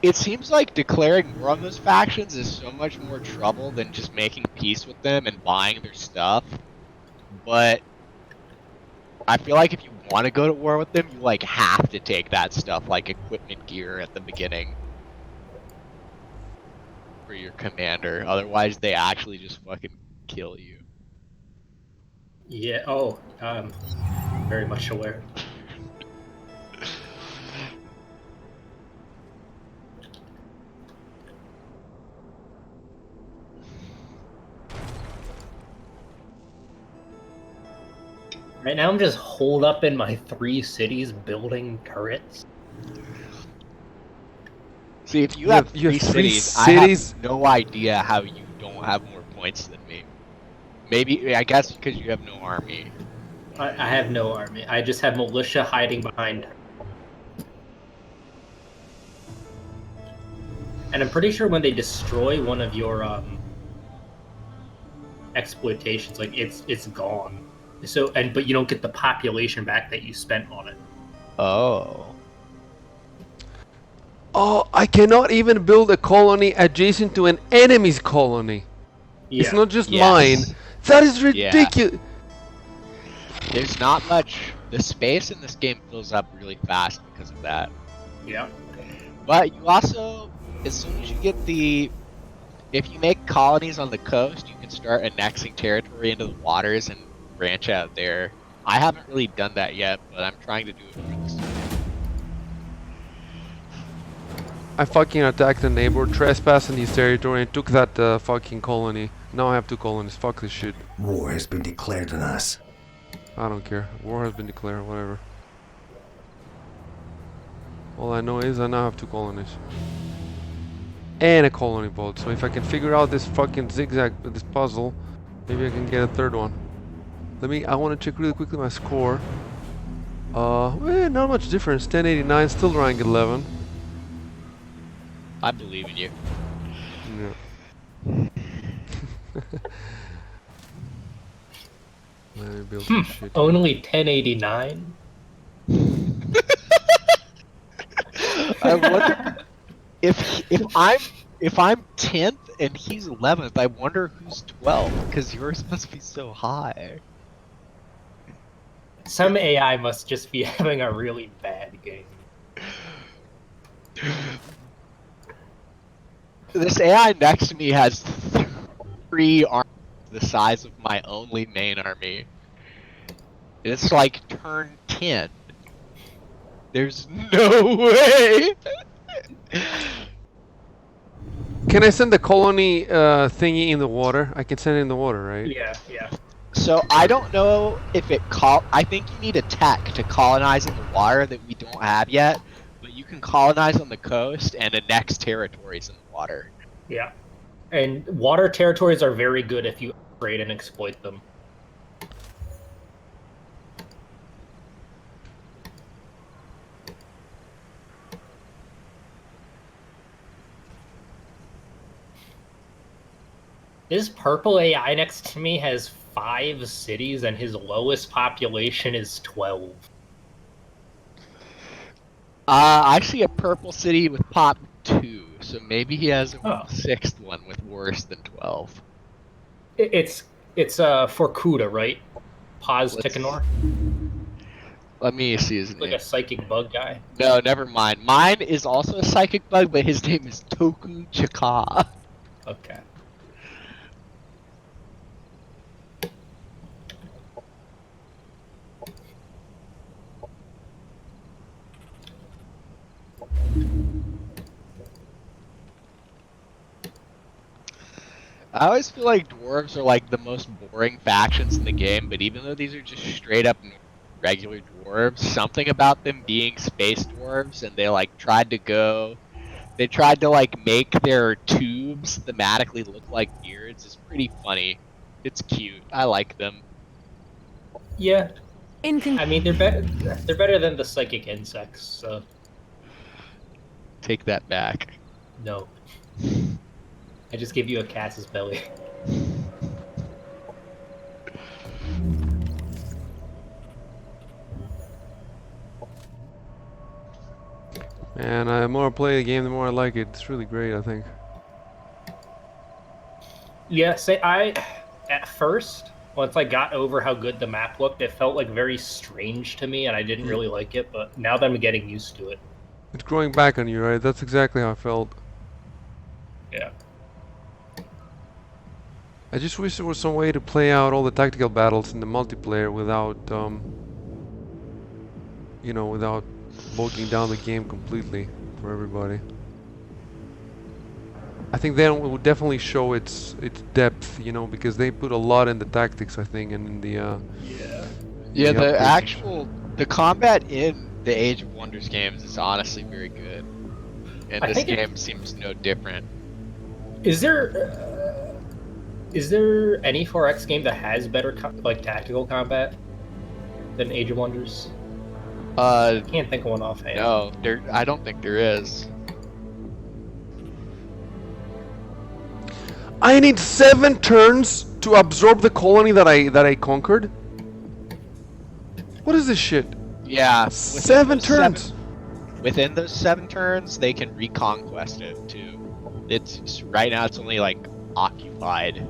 it seems like declaring war on those factions is so much more trouble than just making peace with them and buying their stuff. But I feel like if you want to go to war with them, you like have to take that stuff, like equipment gear at the beginning for your commander. Otherwise, they actually just fucking kill you. yeah. Oh, very much aware. Right now, I'm just holed up in my 3 cities building turrets. See, if you have You have 3 three cities, cities? I have no idea how you don't have more points than me. Maybe, I guess because you have no army. I have no army. I just have militia hiding behind. And I'm pretty sure when they destroy one of your exploitations, like it's gone. So but you don't get the population back that you spent on it. Oh. Oh, I cannot even build a colony adjacent to an enemy's colony. Yeah. It's not just Yes. mine. That is Yeah. ridiculous. There's not much. The space in this game fills up really fast because of that. Yeah. But you also, as soon as you get if you make colonies on the coast, you can start annexing territory into the waters and branch out there. I haven't really done that yet, but I'm trying to do it really soon. I fucking attacked a neighbor, trespassed in his territory, and took that fucking colony. Now I have 2 colonies. Fuck this shit. War has been declared on us. I don't care. War has been declared. Whatever. All I know is I now have 2 colonies. And a colony boat. So if I can figure out this fucking zigzag, this puzzle, maybe I can get a 3rd one. I want to check really quickly my score. Not much difference. 1089, still rank 11. I believe in you. Yeah. Let me build some shit. Only 1089. I wonder if I'm 10th and he's 11th. I wonder who's 12th because yours must be so high. Some AI must just be having a really bad game. This AI next to me has 3 armies the size of my only main army. It's like turn 10. There's no way! Can I send the colony thingy in the water? I can send it in the water, right? Yeah, yeah. So I don't know if I think you need a tech to colonize in the water that we don't have yet, but you can colonize on the coast and annex territories in the water. Yeah. And water territories are very good if you upgrade and exploit them. This purple AI next to me has 5 cities and his lowest population is 12. I see a purple city with pop 2, so maybe he has a Oh. 6th one with worse than 12. It's for Kuda, right? Paz Tikanor? Let me see his Like name. a psychic bug guy. No, never mind. Mine is also a psychic bug, but his name is Toku Chika. Okay. I always feel like dwarves are like the most boring factions in the game, but even though these are just straight up regular dwarves, something about them being space dwarves and they tried to like make their tubes thematically look like beards is pretty funny. It's cute. I like them. Yeah. In I mean, they're better than the psychic insects, so Take that back. no. I just gave you a cat's belly. And the more I play the game, the more I like it. It's really great, I think. Yeah, at first, once I got over how good the map looked, it felt like very strange to me and I didn't really like it, but now that I'm getting used to it. It's growing back on you, right? That's exactly how I felt. Yeah. I just wish there was some way to play out all the tactical battles in the multiplayer without, without bogging down the game completely for everybody. I think then it would definitely show its depth, because they put a lot in the tactics, I think, and in the Yeah, the the combat in the Age of Wonders games is honestly very good, and I this think game seems no different. Is there any 4X game that has better tactical combat than Age of Wonders? I can't think of one offhand. No, I don't think there is. I need 7 turns to absorb the colony that I conquered? What is this shit? Yeah. 7 turns. Within those 7 turns, they can reconquest it too. It's right now. It's only like occupied.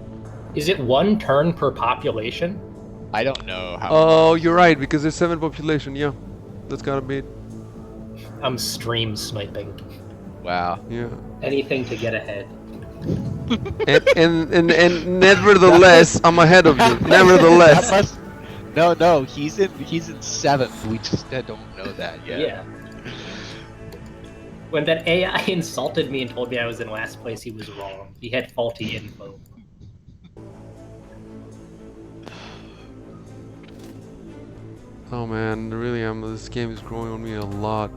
Is it 1 turn per population? I don't know how. Oh, you're right, because there's 7 population. Yeah, that's gotta be it. I'm stream sniping. Wow. Yeah. Anything to get ahead. And nevertheless, I'm ahead of you. Nevertheless. No, he's in 7th. We just don't know that yet. Yeah. When that AI insulted me and told me I was in last place, he was wrong. He had faulty info. Oh man, really, this game is growing on me a lot.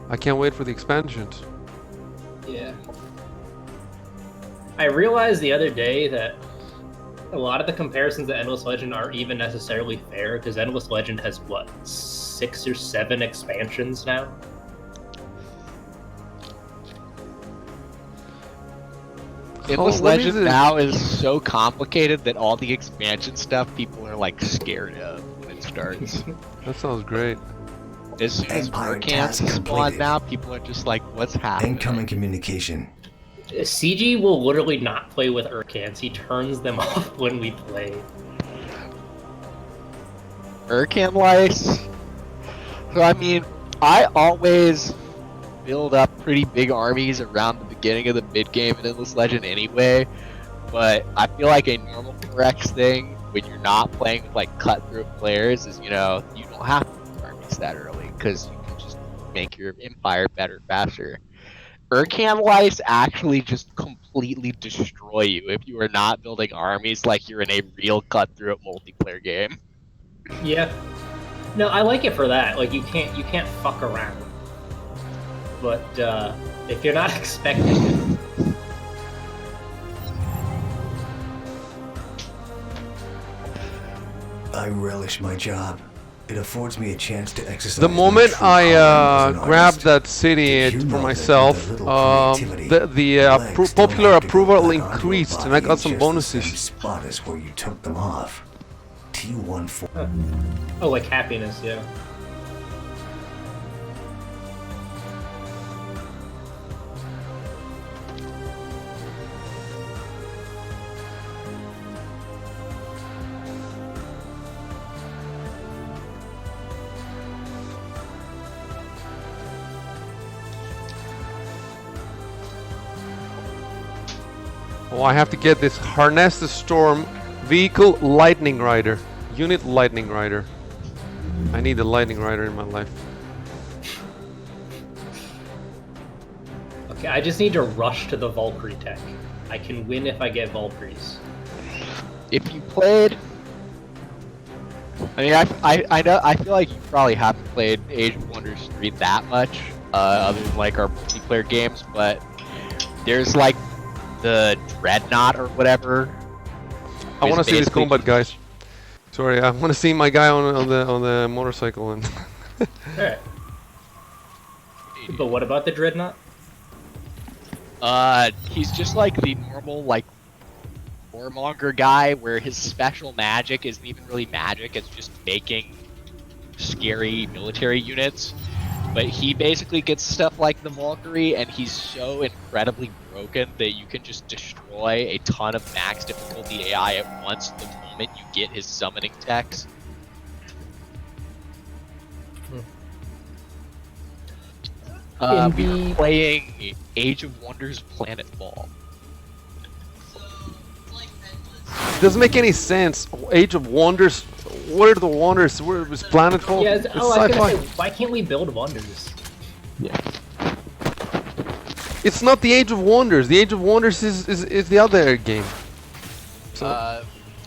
I can't wait for the expansions. Yeah. I realized the other day that a lot of the comparisons to Endless Legend aren't even necessarily fair, because Endless Legend has, what, 6 or 7 expansions now? Endless Legend now is so complicated that all the expansion stuff people are like scared of when it starts. That sounds great. As soon as Empire Mercants task spawn completed. now, people are just like, what's happening? Incoming communication. CG will literally not play with Urkans. He turns them off when we play. Urkan lice. So I mean, I always build up pretty big armies around the beginning of the mid game in Endless Legend anyway, but I feel like a normal Forex thing when you're not playing with like cutthroat players is, you know, you don't have to build armies that early because you can just make your empire better faster. Urkan lice actually just completely destroy you if you are not building armies like you're in a real cutthroat multiplayer game. Yeah. No, I like it for that. Like you can't fuck around. But if you're not expecting it, I relish my job. It affords me a chance to exercise. The moment my true calling I as an grabbed artist. that city If you for know that myself, with a little creativity, the legs don't popular have to go approval back onto a increased, and body I got in some just the bonuses. same spot as where you took them off. T14. oh, like happiness, yeah. Oh, I have to get this Harness the Storm Vehicle Lightning Rider. Unit Lightning Rider. I need a Lightning Rider in my life. Okay, I just need to rush to the Valkyrie tech. I can win if I get Valkyries. If you played, I mean, I know, I feel like you probably haven't played Age of Wonders 3 that much, other than like our multiplayer games, but there's like the Dreadnought or whatever. I want to see this basically combat, guys. Sorry, I want to see my guy on the motorcycle and. Alright. But what about the Dreadnought? He's just like the normal like warmonger guy, where his special magic isn't even really magic; it's just making scary military units. But he basically gets stuff like the Valkyrie, and he's so incredibly broken that you can just destroy a ton of max difficulty AI at once the moment you get his summoning techs. We were playing Age of Wonders Planetfall. Doesn't make any sense. Age of Wonders. What are the wonders? Where is Planetfall? Yeah, It's I was gonna sci-fi. say, why can't we build wonders? It's not the Age of Wonders. The Age of Wonders is the other game. So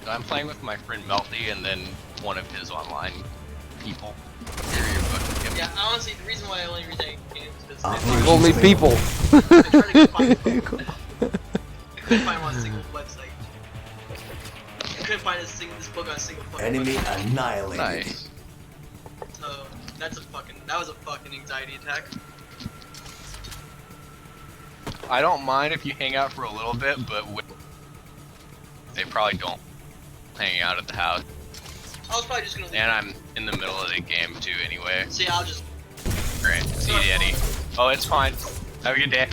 I'm playing with my friend Melty and then one of his online people. Yeah, honestly, the reason why I only read that game is because only people. I couldn't find one single website. I couldn't find this book on a single fucking Enemy website. annihilated. Nice. So that was a fucking anxiety attack. I don't mind if you hang out for a little bit, but They probably don't hang out at the house. I was probably just gonna leave. And I'm in the middle of the game too anyway. See, I'll just. Great. See you, Danny. Oh, it's fine. Have a good day.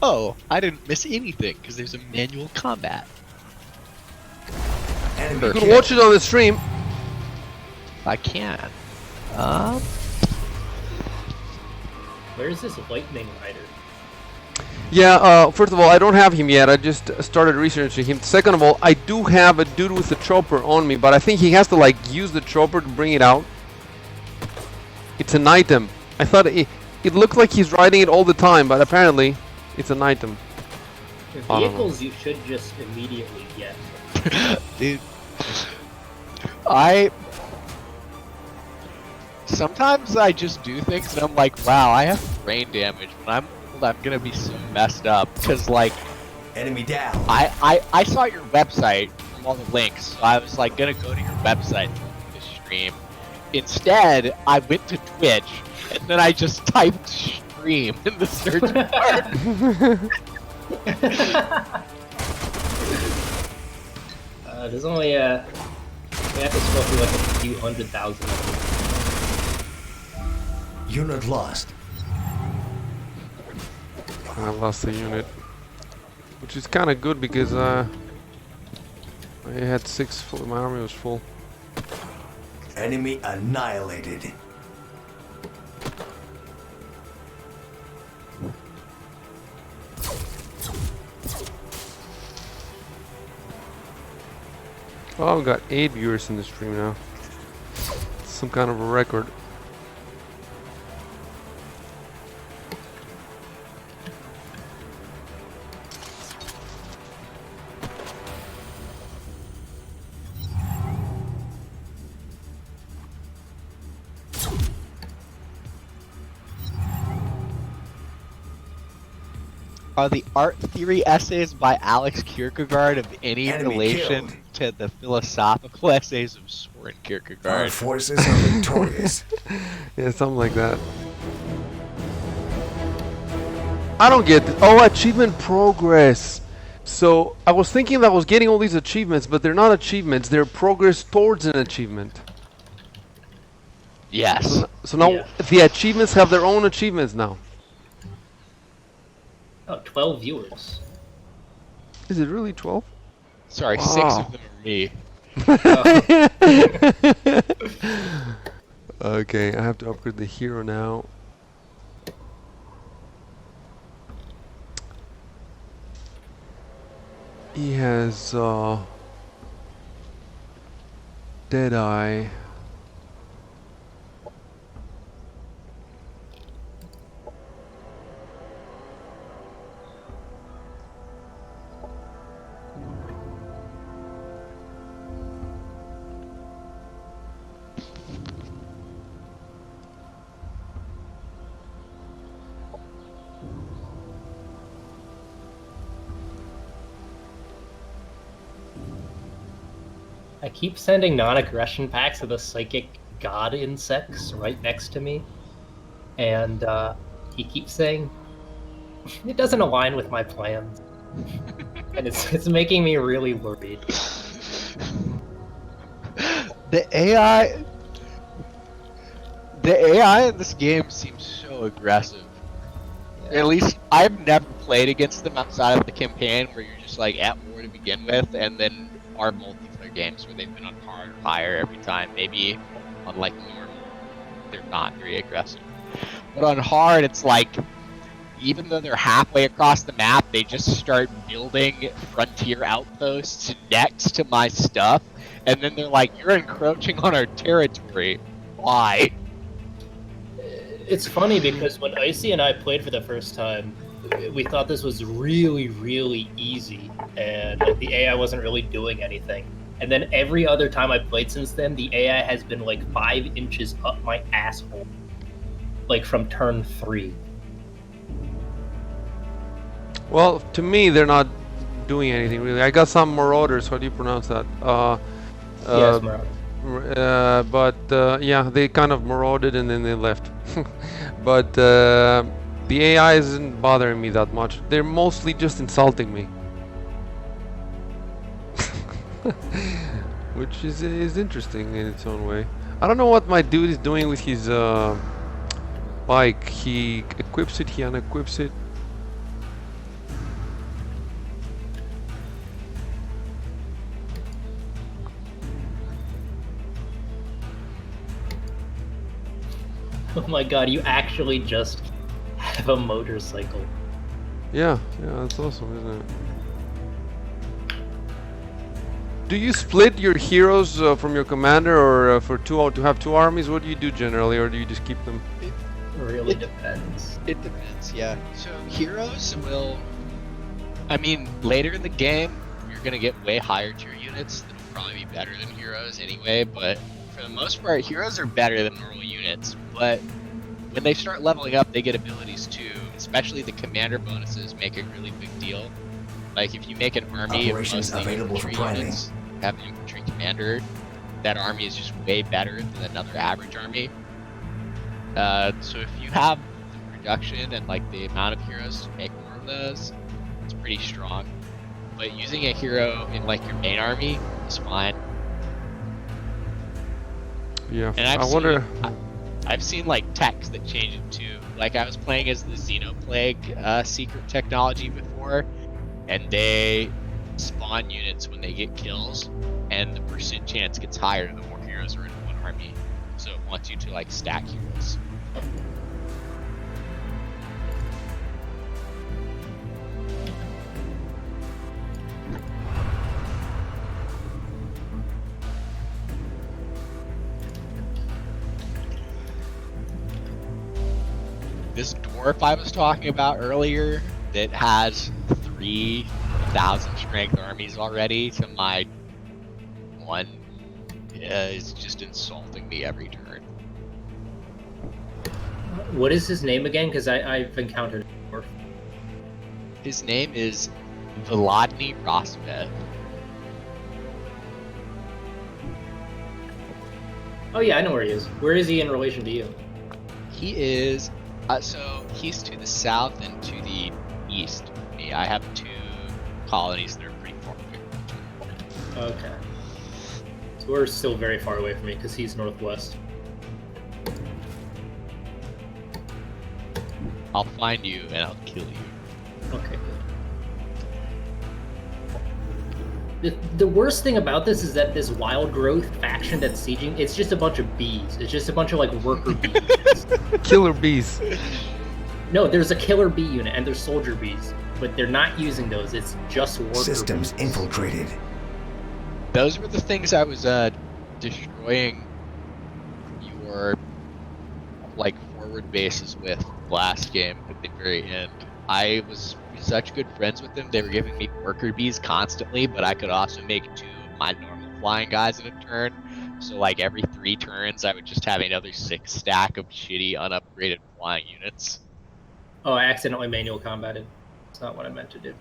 Oh, I didn't miss anything because there's a manual combat. Enemy You can watch it on the stream. I can. Where's this lightning rider? Yeah, first of all, I don't have him yet. I just started researching him. Second of all, I do have a dude with a chopper on me, but I think he has to like use the chopper to bring it out. It's an item. I thought it looked like he's riding it all the time, but apparently it's an item. The I don't know. vehicles you should just immediately get. Dude, sometimes I just do things and I'm like, wow, I have brain damage. When I'm old, I'm gonna be so messed up because like Enemy down. I saw your website from all the links, so I was like gonna go to your website to stream. Instead, I went to Twitch and then I just typed stream in the search bar. There's only we have to scroll through like a few 100,000 of them. Unit lost. I lost the unit, which is kind of good because I had 6 full. My army was full. Enemy annihilated. Oh, I've got 8 viewers in the stream now. Some kind of a record. Are the art theory essays by Alex Kierkegaard of any Enemy relation killed. to the philosophical essays of Soren Our Kierkegaard? forces are victorious. Yeah, something like that. I don't get this. Oh, achievement progress. So I was thinking that I was getting all these achievements, but they're not achievements. They're progress towards an achievement. Yes. So now Yeah. the achievements have their own achievements now. Oh, 12 viewers. Is it really 12? Sorry, Wow. 6 of them are me. Okay, I have to upgrade the hero now. He has Deadeye. I keep sending non-aggression packs of the psychic god insects right next to me, and he keeps saying it doesn't align with my plans, and it's making me really worried. The AI in this game seems so aggressive. At least I've never played against them outside of the campaign where you're just like at war to begin with, and then our multiplayer games where they've been on hard or higher every time. Maybe on like normal, they're not very aggressive. But on hard, it's like even though they're halfway across the map, they just start building frontier outposts next to my stuff, and then they're like, "You're encroaching on our territory. Why?" It's funny because when Icy and I played for the first time, we thought this was really, really easy, and like, the AI wasn't really doing anything. And then every other time I played since then, the AI has been like 5 inches up my asshole, like from turn 3. Well, to me, they're not doing anything really. I got some marauders. How do you pronounce that? Yes, Mark. But yeah, they kind of marauded and then they left. But the AI isn't bothering me that much. They're mostly just insulting me. Which is interesting in its own way. I don't know what my dude is doing with his bike. He equips it, he unequips it. Oh my god, you actually just have a motorcycle. Yeah, that's awesome, isn't it? Do you split your heroes from your commander, or to have two armies? What do you do generally, or do you just keep them? It really depends. It depends, yeah. So heroes will, I mean, later in the game, you're gonna get way higher tier units that'll probably be better than heroes anyway. But for the most part, heroes are better than normal units. But when they start leveling up, they get abilities too. Especially the commander bonuses make a really big deal. Like if you make an army Operations of mostly available for infantry planning. units, have an infantry commander, that army is just way better than another average army. So if you have the production and like the amount of heroes to make more of those, it's pretty strong. But using a hero in like your main army is fine. Yeah, And I wonder. I've seen like techs that change it too. Like I was playing as the Xenoplague secret technology before, and they spawn units when they get kills, and the percent chance gets higher the more heroes are in one army. So it wants you to like stack heroes. This dwarf I was talking about earlier that has 3,000 strength armies already to my one is just insulting me every turn. What is his name again? Because I've encountered him before. His name is Volodny Rosvet. Oh yeah, I know where he is. Where is he in relation to you? He is so he's to the south and to the east of me. I have 2 colonies that are pretty far away. Okay. So we're still very far away from me because he's northwest. I'll find you and I'll kill you. Okay, good. The worst thing about this is that this wild growth faction that's sieging, it's just a bunch of bees. It's just a bunch of like worker bees. Killer bees. No, there's a killer bee unit and there's soldier bees, but they're not using those. It's just worker Systems bees. infiltrated. Those were the things I was destroying your like forward bases with last game at the very end. I was such good friends with them. They were giving me worker bees constantly, but I could also make 2 of my normal flying guys in a turn. So like every 3 turns, I would just have another 6 stack of shitty unupgraded flying units. Oh, I accidentally manual combated. That's not what I meant to do.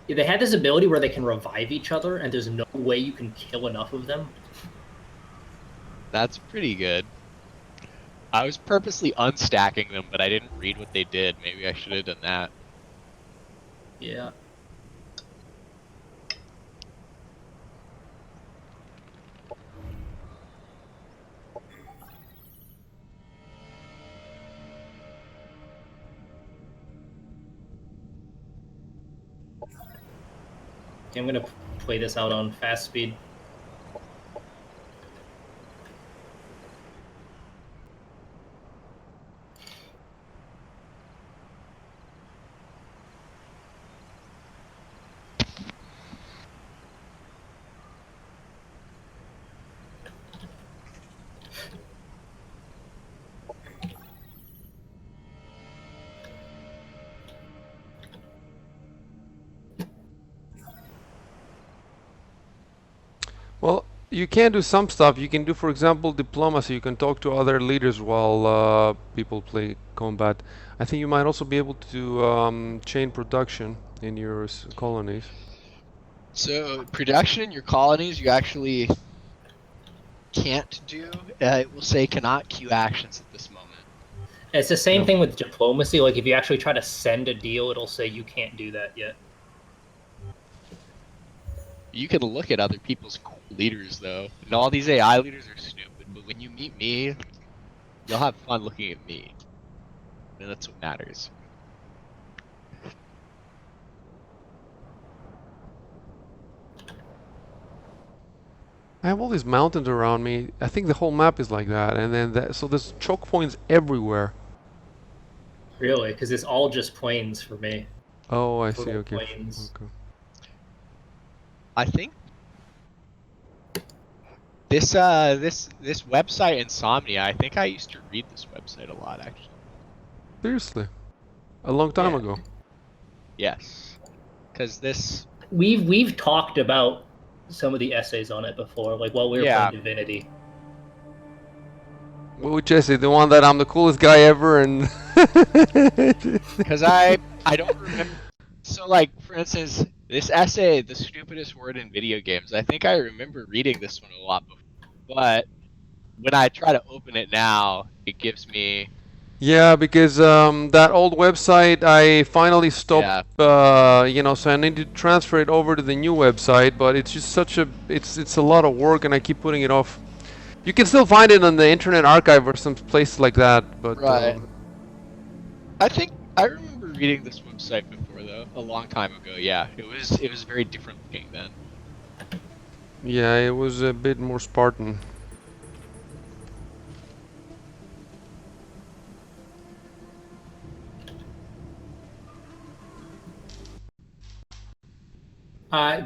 Yeah, they had this ability where they can revive each other, and there's no way you can kill enough of them. That's pretty good. I was purposely unstacking them, but I didn't read what they did. Maybe I should have done that. Yeah. I'm gonna play this out on fast speed. Well, you can do some stuff. You can do, for example, diplomacy. You can talk to other leaders while people play combat. I think you might also be able to chain production in your colonies. So production in your colonies, you actually can't do, it will say cannot queue actions at this moment. It's the same thing with diplomacy. Like if you actually try to send a deal, it'll say you can't do that yet. You can look at other people's cool leaders though, and all these AI leaders are stupid, but when you meet me, you'll have fun looking at me. And that's what matters. I have all these mountains around me. I think the whole map is like that, and then so there's choke points everywhere. Really, because it's all just plains for me. Oh, I see. Total Okay. plains. Okay. I think this website Insomnia, I think I used to read this website a lot actually. Seriously, a long time ago. Yes, because this. We've talked about some of the essays on it before, like while we were playing Divinity. Well, Jesse, the one that I'm the coolest guy ever, and because I don't remember. So like for instance, this essay, the stupidest word in video games. I think I remember reading this one a lot before, but when I try to open it now, it gives me. Yeah, because that old website, I finally stopped. You know, so I need to transfer it over to the new website, but it's just such a it's a lot of work, and I keep putting it off. You can still find it on the Internet Archive or some place like that, but right. I think I remember reading this website before though, a long time ago. Yeah, it was very different looking then. Yeah, it was a bit more Spartan.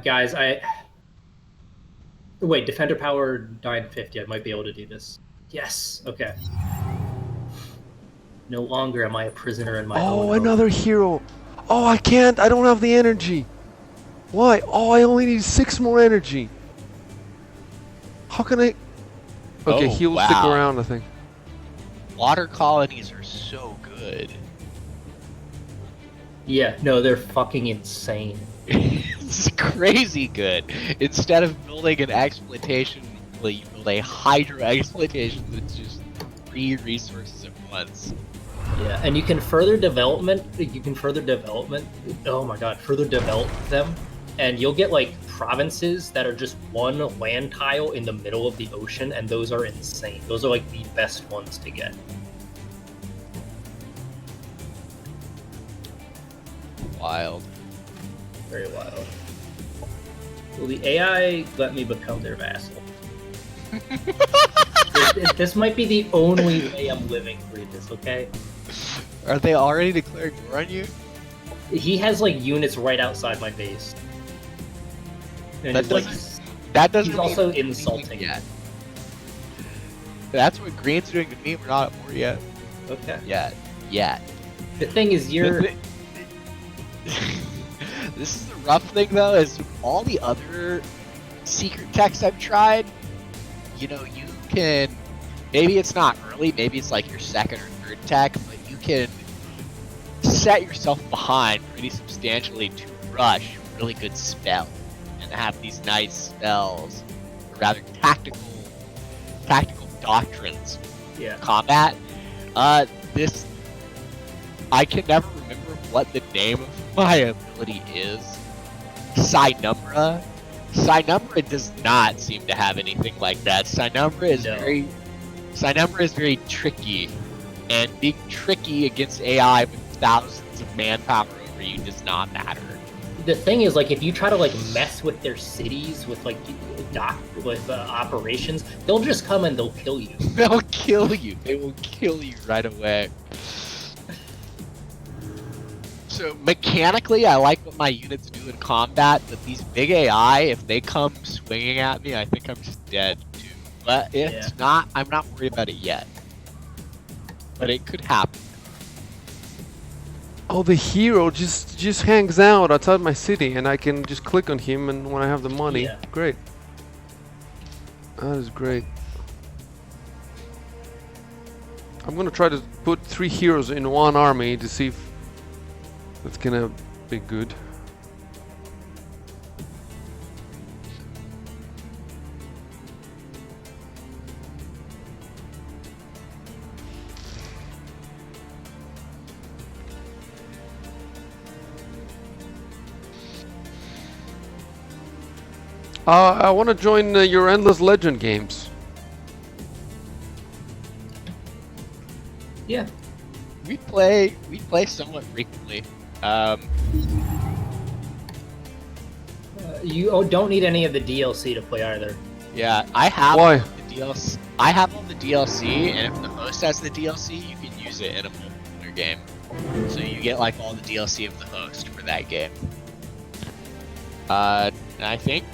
Guys, wait, Defender Power 950. I might be able to do this. Yes. Okay. No longer am I a prisoner in my own home. Oh, another hero. Oh, I can't. I don't have the energy. Why? Oh, I only need 6 more energy. How can I? Okay, he'll stick around, I think. Water colonies are so good. Yeah, no, they're fucking insane. It's crazy good. Instead of building an exploitation, you build a hydro exploitation that's just 3 resources at once. Yeah, and you can further development. Oh my god, further develop them, and you'll get like provinces that are just one land tile in the middle of the ocean, and those are insane. Those are like the best ones to get. Wild. Very wild. Will the AI let me become their vassal? This might be the only way I'm living through this, okay? Are they already declared war on you? He has like units right outside my base. And that doesn't he's also insulting. Yet. That's what Green's doing to me. We're not at war yet. Okay. Yet. The thing is, This is the rough thing though, is all the other secret texts I've tried, you know, you can, maybe it's not early, maybe it's like your second or third tech, but you can set yourself behind pretty substantially to rush really good spells and have these nice spells, or rather tactical doctrines. Yeah. Combat. This, I can never remember what the name of my ability is. Cynumbra. Cynumbra does not seem to have anything like that. Cynumbra is very tricky, and being tricky against AI with thousands of manpower over you does not matter. The thing is, like, if you try to like mess with their cities with like operations, they'll just come and they'll kill you. They'll kill you. They will kill you right away. So mechanically, I like what my units do in combat, but these big AI, if they come swinging at me, I think I'm just dead too. But it's not. I'm not worried about it yet. But it could happen. Oh, the hero just hangs out outside my city, and I can just click on him, and when I have the money, great. That is great. I'm gonna try to put 3 heroes in one army to see if that's gonna be good. I want to join your Endless Legend games. Yeah. We play somewhat frequently. You don't need any of the DLC to play either. Yeah, I have Why? all the DLC. I have all the DLC, and if the host has the DLC, you can use it in a multiplayer game. So you get like all the DLC of the host for that game. And I think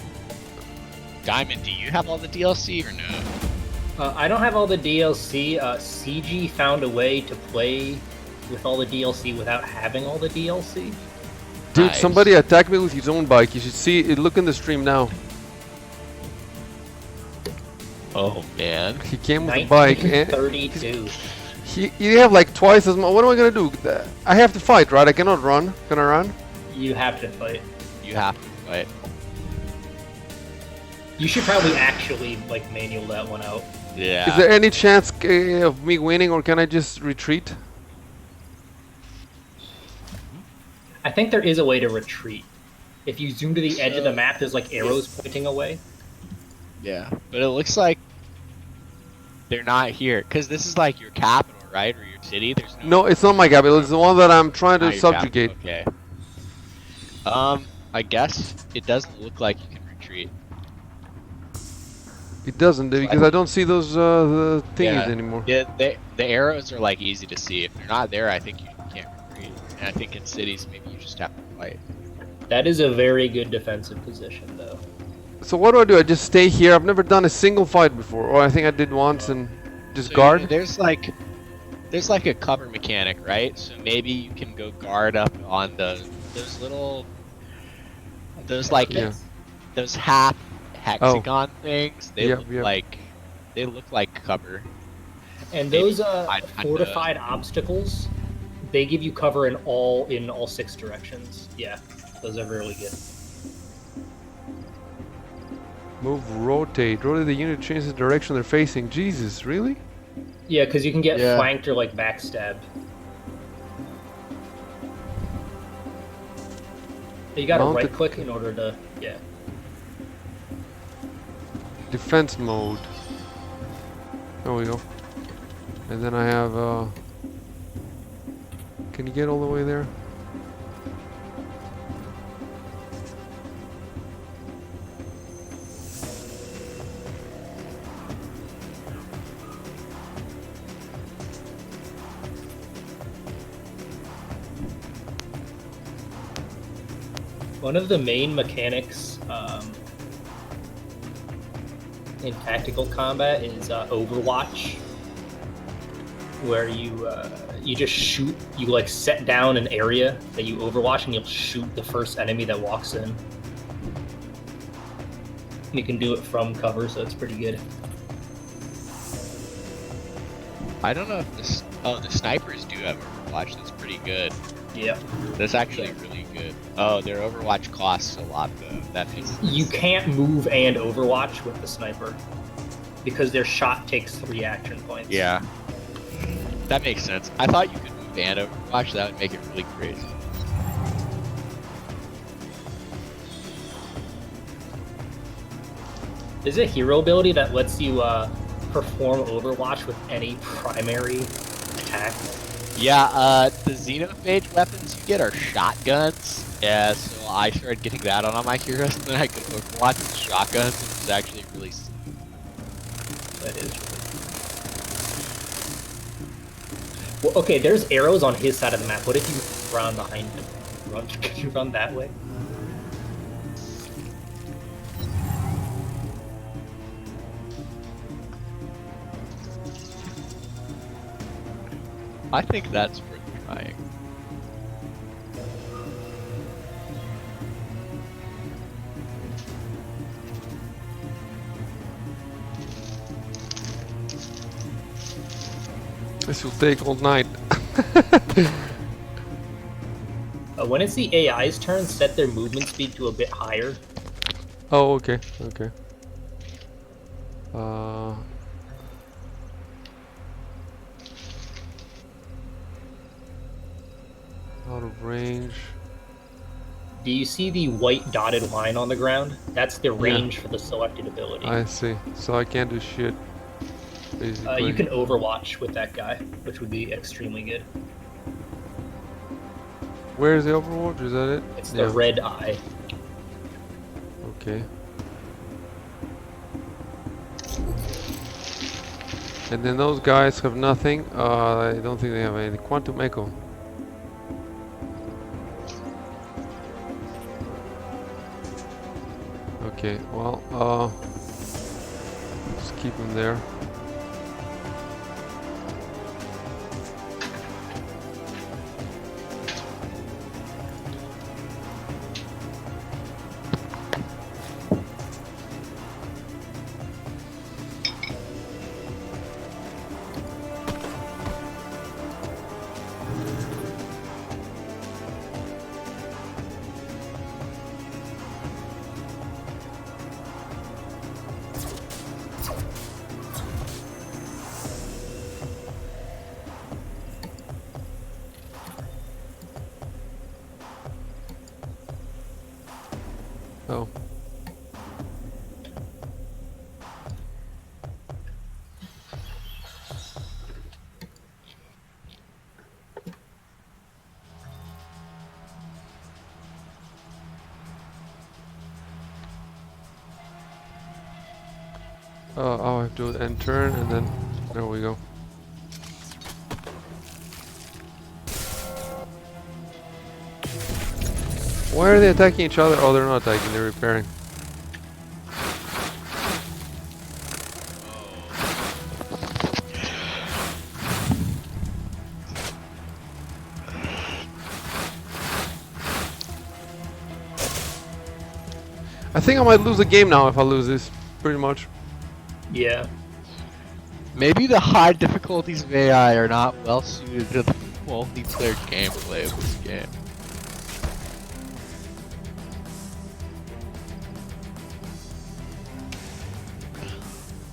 Diamond, do you have all the DLC or no? I don't have all the DLC. CG found a way to play with all the DLC without having all the DLC. Dude, Nice. somebody attacked me with his own bike. You should see it. Look in the stream now. Oh man. He came with a bike and 32. you have like twice as much. What am I gonna do? I have to fight, right? I cannot run. Can I run? You have to fight. You have to fight. You should probably actually like manual that one out. Yeah. Is there any chance of me winning, or can I just retreat? I think there is a way to retreat. If you zoom to the edge of the map, there's like arrows pointing away. Yeah, but it looks like they're not here because this is like your capital, right, or your city. There's No, it's not my capital. It's the one that I'm trying to not your subjugate. capital, okay. I guess it doesn't look like you can retreat. It doesn't, because I don't see those the thingies anymore. Yeah, the arrows are like easy to see. If they're not there, I think you can't retreat. And I think in cities, maybe you just have to fight. That is a very good defensive position, though. So what do? I just stay here? I've never done a single fight before. Or I think I did once and just So, guard. you know, there's like a cover mechanic, right? So maybe you can go guard up on those half hexagon things. They look like cover. And Maybe those I'd fortified obstacles, they give you cover in all 6 directions. Yeah, those are really good. Move, rotate. Rotate the unit, change the direction they're facing. Jesus, really? Yeah, because you can get flanked or like backstabbed. You gotta right click in order to Defense mode. There we go. And then I have can you get all the way there? One of the main mechanics in tactical combat is Overwatch, where you just shoot. You like set down an area that you overwatch, and you'll shoot the first enemy that walks in. You can do it from cover, so it's pretty good. I don't know if this. Oh, the snipers do have Overwatch. That's pretty good. Yep. That's actually really good. Oh, their Overwatch costs a lot though. That makes sense. You can't move and Overwatch with the sniper because their shot takes 3 action points. Yeah. That makes sense. I thought you could move and Overwatch. That would make it really crazy. There's a hero ability that lets you perform Overwatch with any primary attack. Yeah, the Xenophage weapons you get are shotguns. Yeah, so I started getting that on all my heroes, and then I could Overwatch with shotguns, which is actually really sick. That is really... Well, okay, there's arrows on his side of the map. What if you run behind him? Could you run that way? I think that's worth trying. This will take all night. When it's the AI's turn, set their movement speed to a bit higher. Oh, okay, okay. Out of range. Do you see the white dotted line on the ground? That's the range for the selected ability. I see. So I can't do shit. Basically. You can Overwatch with that guy, which would be extremely good. Where's the Overwatch? Is that it? It's the red eye. Okay. And then those guys have nothing. I don't think they have any. Quantum Echo. Okay, well, just keep them there. Oh. Oh, I have to end turn and then there we go. Why are they attacking each other? Oh, they're not attacking, they're repairing. I think I might lose the game now if I lose this, pretty much. Yeah. Maybe the high difficulties of AI are not well suited to the multiplayer gameplay of this game.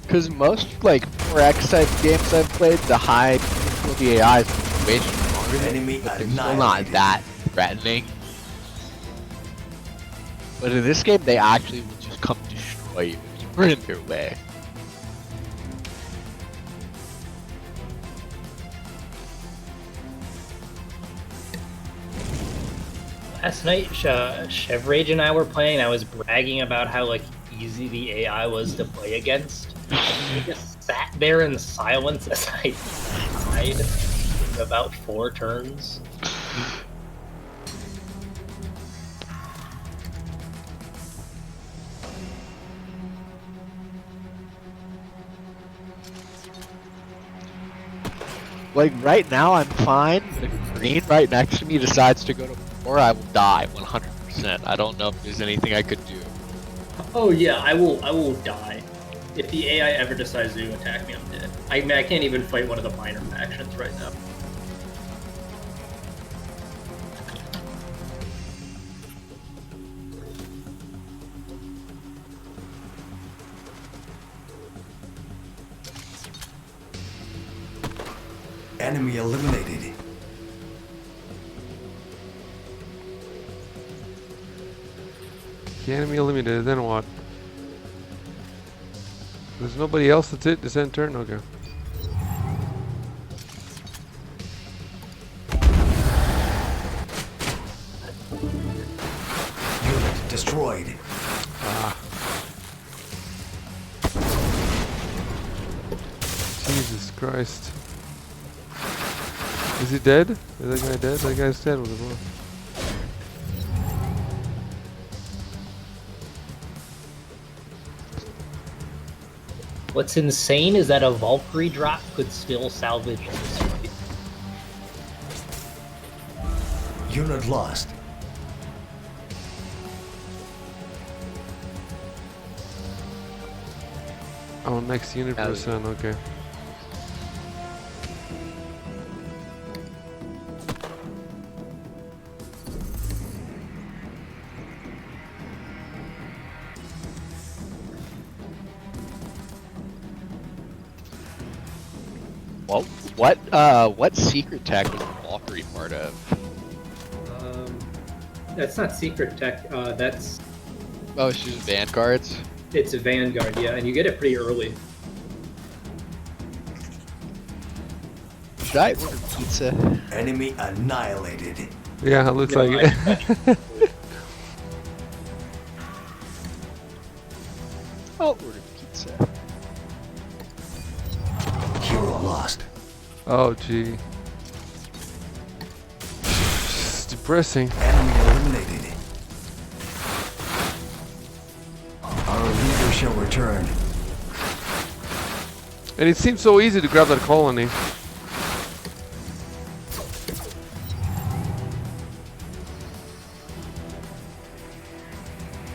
Because most like 4X type games I've played, the high difficulty AI is way stronger than Enemy but they're still not annihilated. that threatening. But in this game, they actually will just come destroy you if you are in their way. Last night, Chevrage and I were playing. I was bragging about how like easy the AI was to play against. I just sat there in silence as I died in about 4 turns. Like right now, I'm fine. If green right next to me decides to go to 4, I will die 100%. I don't know if there's anything I could do. Oh yeah, I will die. If the AI ever decides to attack me, I'm dead. I mean, I can't even fight one of the minor factions right now. Enemy eliminated. The enemy eliminated, then what? There's nobody else, that's it? This end turn? Okay. Unit destroyed. Jesus Christ. Is he dead? Is that guy dead? That guy's dead with a blow. What's insane is that a Valkyrie drop could still salvage this fight. Unit lost. Oh, next unit percent, okay. What secret tech was the Valkyrie part of? That's not secret tech. That's Oh, it's just vanguards. it's a Vanguard, yeah, and you get it pretty early. Should I order pizza? Enemy annihilated. Yeah, it looks No, like it. I'll order pizza. Hero lost. Oh, gee. It's depressing. Enemy eliminated. Our leader shall return. And it seems so easy to grab that colony.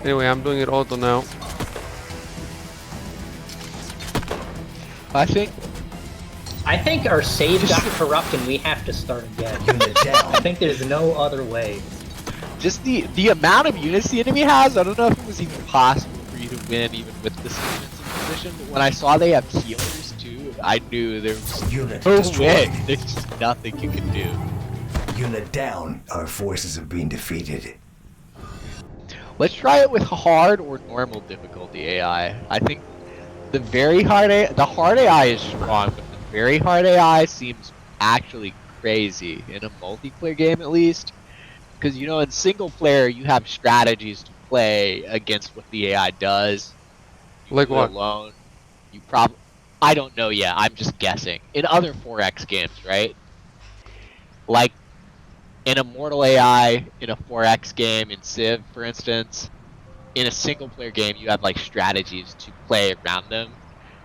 Anyway, I'm doing it auto now. I think our save got corrupt and we have to start again. Unit down. I think there's no other way. just the amount of units the enemy has, I don't know if it was even possible for you to win even with this units in position. But when I saw they have healers too, I knew there was Unit no destroyed. way. There's just nothing you can do. Unit down. Our forces have been defeated. Let's try it with hard or normal difficulty AI. I think the hard AI is strong, but the very hard AI seems actually crazy in a multiplayer game at least. Because you know, in single player you have strategies to play against what the AI does. You Like do it what? Alone. I don't know yet. I'm just guessing. In other 4X games, right? Like in a Mortal AI, in a 4X game, in Civ, for instance, in a single player game, you have like strategies to play around them.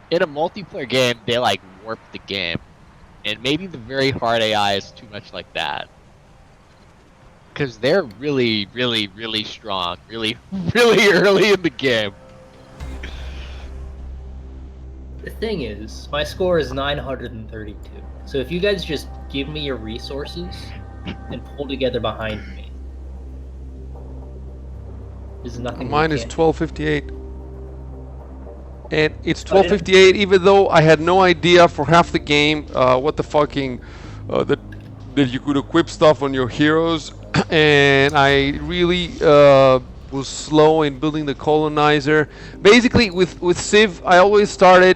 In a multiplayer game, they like warp the game. And maybe the very hard AI is too much like that. Because they're really, really, really strong. Really, really early in the game. The thing is, my score is 932. So if you guys just give me your resources and pull together behind me, there's nothing. Mine we is can't do. 1258. And it's 1258 even though I had no idea for half the game what the fucking that you could equip stuff on your heroes. And I really was slow in building the colonizer. Basically with Civ I always started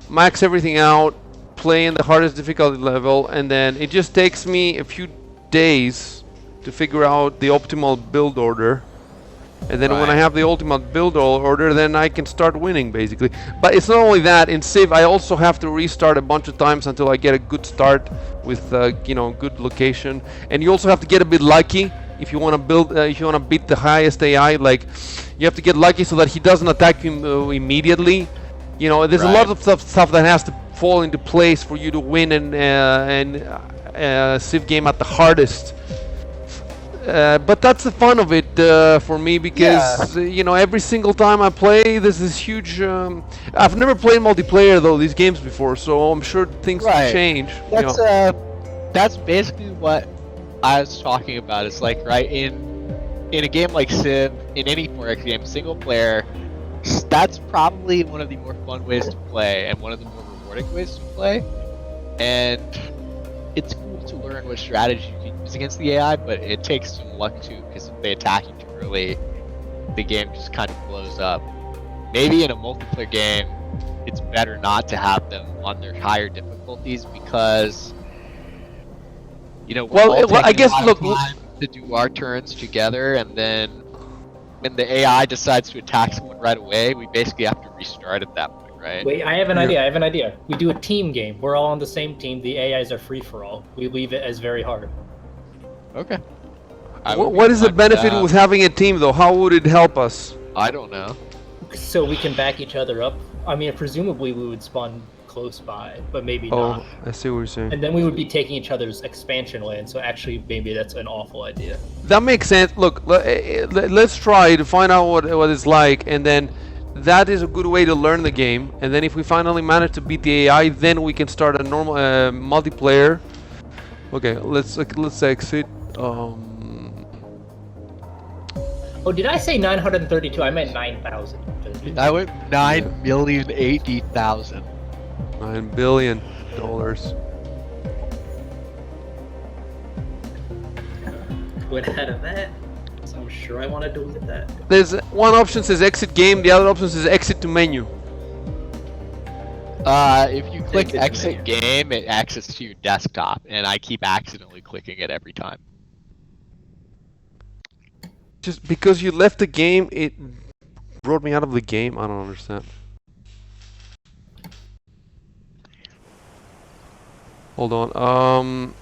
max everything out, play in the hardest difficulty level, and then it just takes me a few days to figure out the optimal build order. And then when I have the ultimate build order, then I can start winning, basically. But it's not only that. In Civ, I also have to restart a bunch of times until I get a good start with, you know, good location. And you also have to get a bit lucky if you want to build, if you want to beat the highest AI. Like, you have to get lucky so that he doesn't attack you immediately. You know, there's a lot of stuff that has to fall into place for you to win a Civ game at the hardest. But that's the fun of it for me because you know, every single time I play there's this huge I've never played multiplayer though these games before, so I'm sure things change. That's that's basically what I was talking about. It's like, right, in a game like Civ, in any 4X game, single player, that's probably one of the more fun ways to play and one of the more rewarding ways to play. And it's cool to learn what strategy you can use against the AI, but it takes some luck too, because if they attack you too early, the game just kind of blows up. Maybe in a multiplayer game, it's better not to have them on their higher difficulties because, you know, we're all I guess taking a lot look, of time to do our turns together, and then when the AI decides to attack someone right away, we basically have to restart at that point, right? Wait, I have an idea. We do a team game. We're all on the same team. The AIs are free for all. We leave it as very hard. Okay. What is the benefit with having a team though? How would it help us? I don't know. So we can back each other up. I mean, presumably we would spawn close by, but maybe not. Oh, I see what you're saying. And then we would be taking each other's expansion land, so actually maybe that's an awful idea. That makes sense. Look, let's try to find out what it's like, and then that is a good way to learn the game. And then if we finally manage to beat the AI, then we can start a normal multiplayer. Okay, let's exit. Oh, did I say 932? I meant 9,000. I went 9,080,000. $9 billion. Went out of that. sure I want to delete that. There's one option says exit game, the other option says exit to menu. If you click Exit exit game, it exits to your desktop, and I keep accidentally clicking it every time. Just because you left the game, it brought me out of the game? I don't understand. Hold on.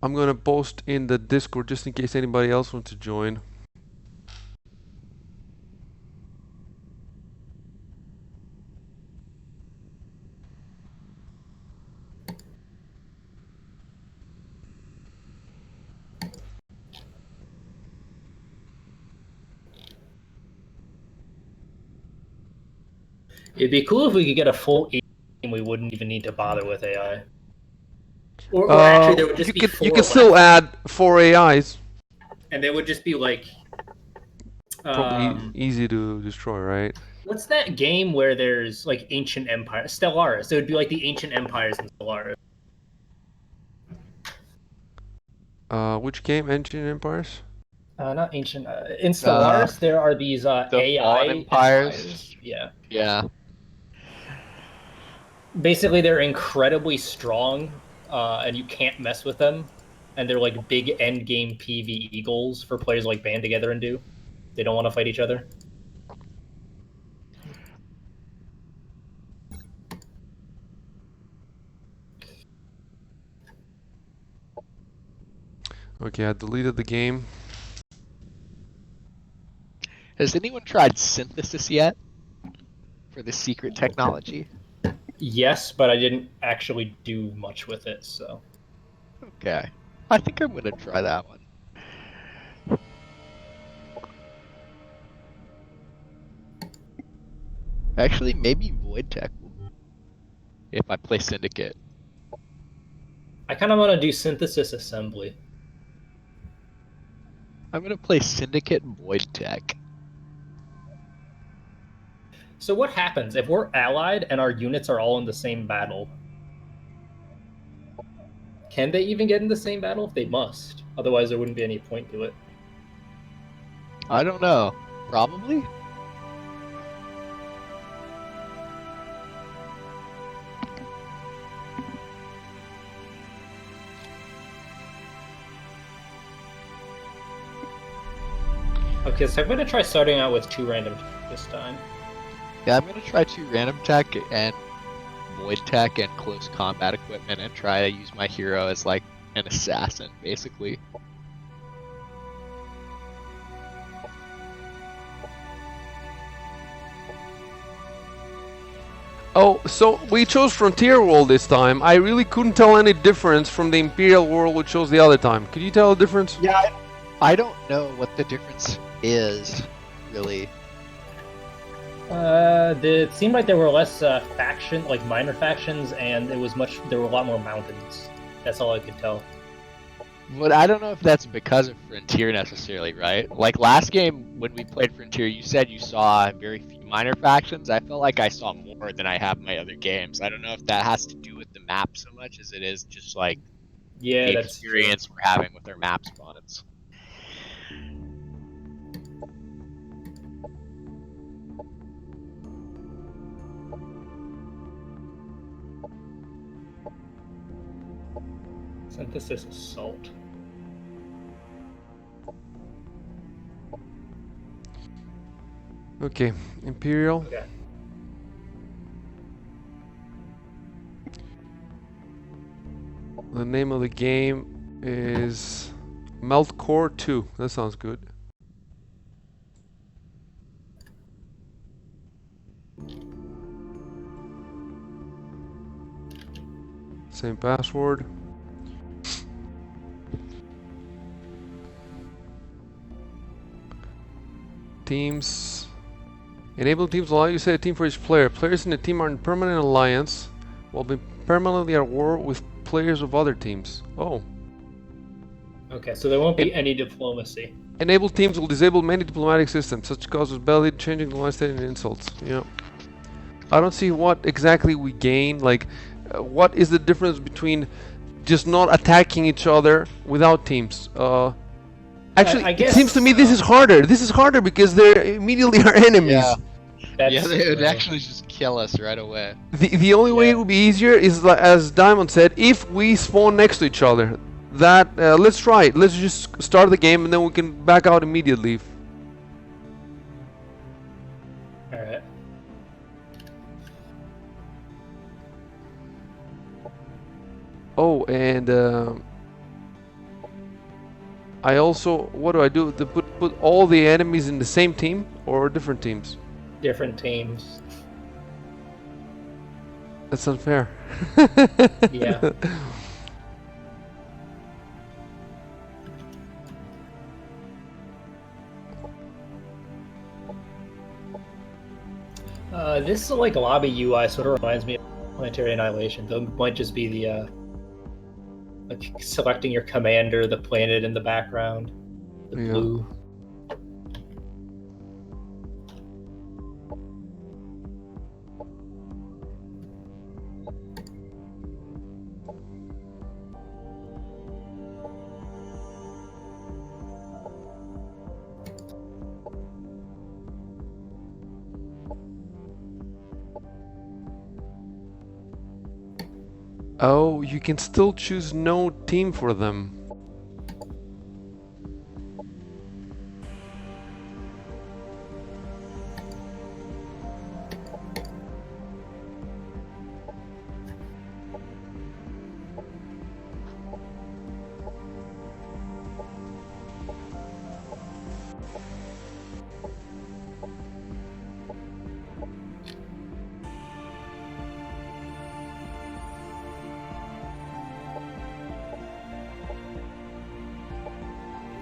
I'm gonna post in the Discord just in case anybody else wants to join. It'd be cool if we could get a full game. We wouldn't even need to bother with AI. Or actually, there would just be you can still add 4 AIs. and they would just be like, Probably easy to destroy, right? what's that game where there's like ancient empires? Stellaris. It would be like the ancient empires in Stellaris. Which game? Ancient Empires? Not ancient. In Stellaris, there are these The AI Fallen Empires. Yeah. Yeah. Basically, they're incredibly strong, and you can't mess with them. And they're like big end game PvE goals for players to like band together and do. They don't want to fight each other. Okay, I deleted the game. Has anyone tried synthesis yet? For the secret technology? Yes, but I didn't actually do much with it, so. Okay. I think I'm gonna try that one. Actually, maybe Void Tech if I play Syndicate. I kind of want to do synthesis assembly. I'm gonna play Syndicate and Void Tech. So what happens if we're allied and our units are all in the same battle? Can they even get in the same battle? They must. Otherwise, there wouldn't be any point to it. I don't know. Probably? Okay, so I'm going to try starting out with 2 random this time. Yeah, I'm gonna try 2 random tech and void tech and close combat equipment and try to use my hero as like an assassin, basically. Oh, so we chose Frontier World this time. I really couldn't tell any difference from the Imperial World we chose the other time. Could you tell the difference? Yeah, I don't know what the difference is, really. It seemed like there were less minor factions, and there were a lot more mountains. That's all I could tell. But I don't know if that's because of Frontier necessarily, right? Like last game when we played Frontier, you said you saw very few minor factions. I felt like I saw more than I have in my other games. I don't know if that has to do with the map so much as it is just like the experience we're having with our map spawns. Synthesis assault. Okay, Imperial. Okay. The name of the game is Melt Core 2. That sounds good. Same password. Teams. Enable teams allow you to set a team for each player. Players in the team are in permanent alliance, while being permanently at war with players of other teams. Oh. Okay, so there won't be any diplomacy. Enable teams will disable many diplomatic systems, such causes belly, changing the line state and insults. Yeah. I don't see what exactly we gain. Like, what is the difference between just not attacking each other without teams? Actually, I it seems to me guess, this is harder. This is harder because they're immediately our enemies. Yeah. That's Yeah, they would true. actually just kill us right away. The only way it would be easier is, as Diamond said, if we spawn next to each other. That let's try it. Let's just start the game and then we can back out immediately. Alright. Oh, and I also, what do I do? To put all the enemies in the same team or different teams? Different teams. That's unfair. Yeah. This like lobby UI sort of reminds me of Planetary Annihilation. Though it might just be the like selecting your commander, the planet in the background, the blue. Oh, you can still choose no team for them.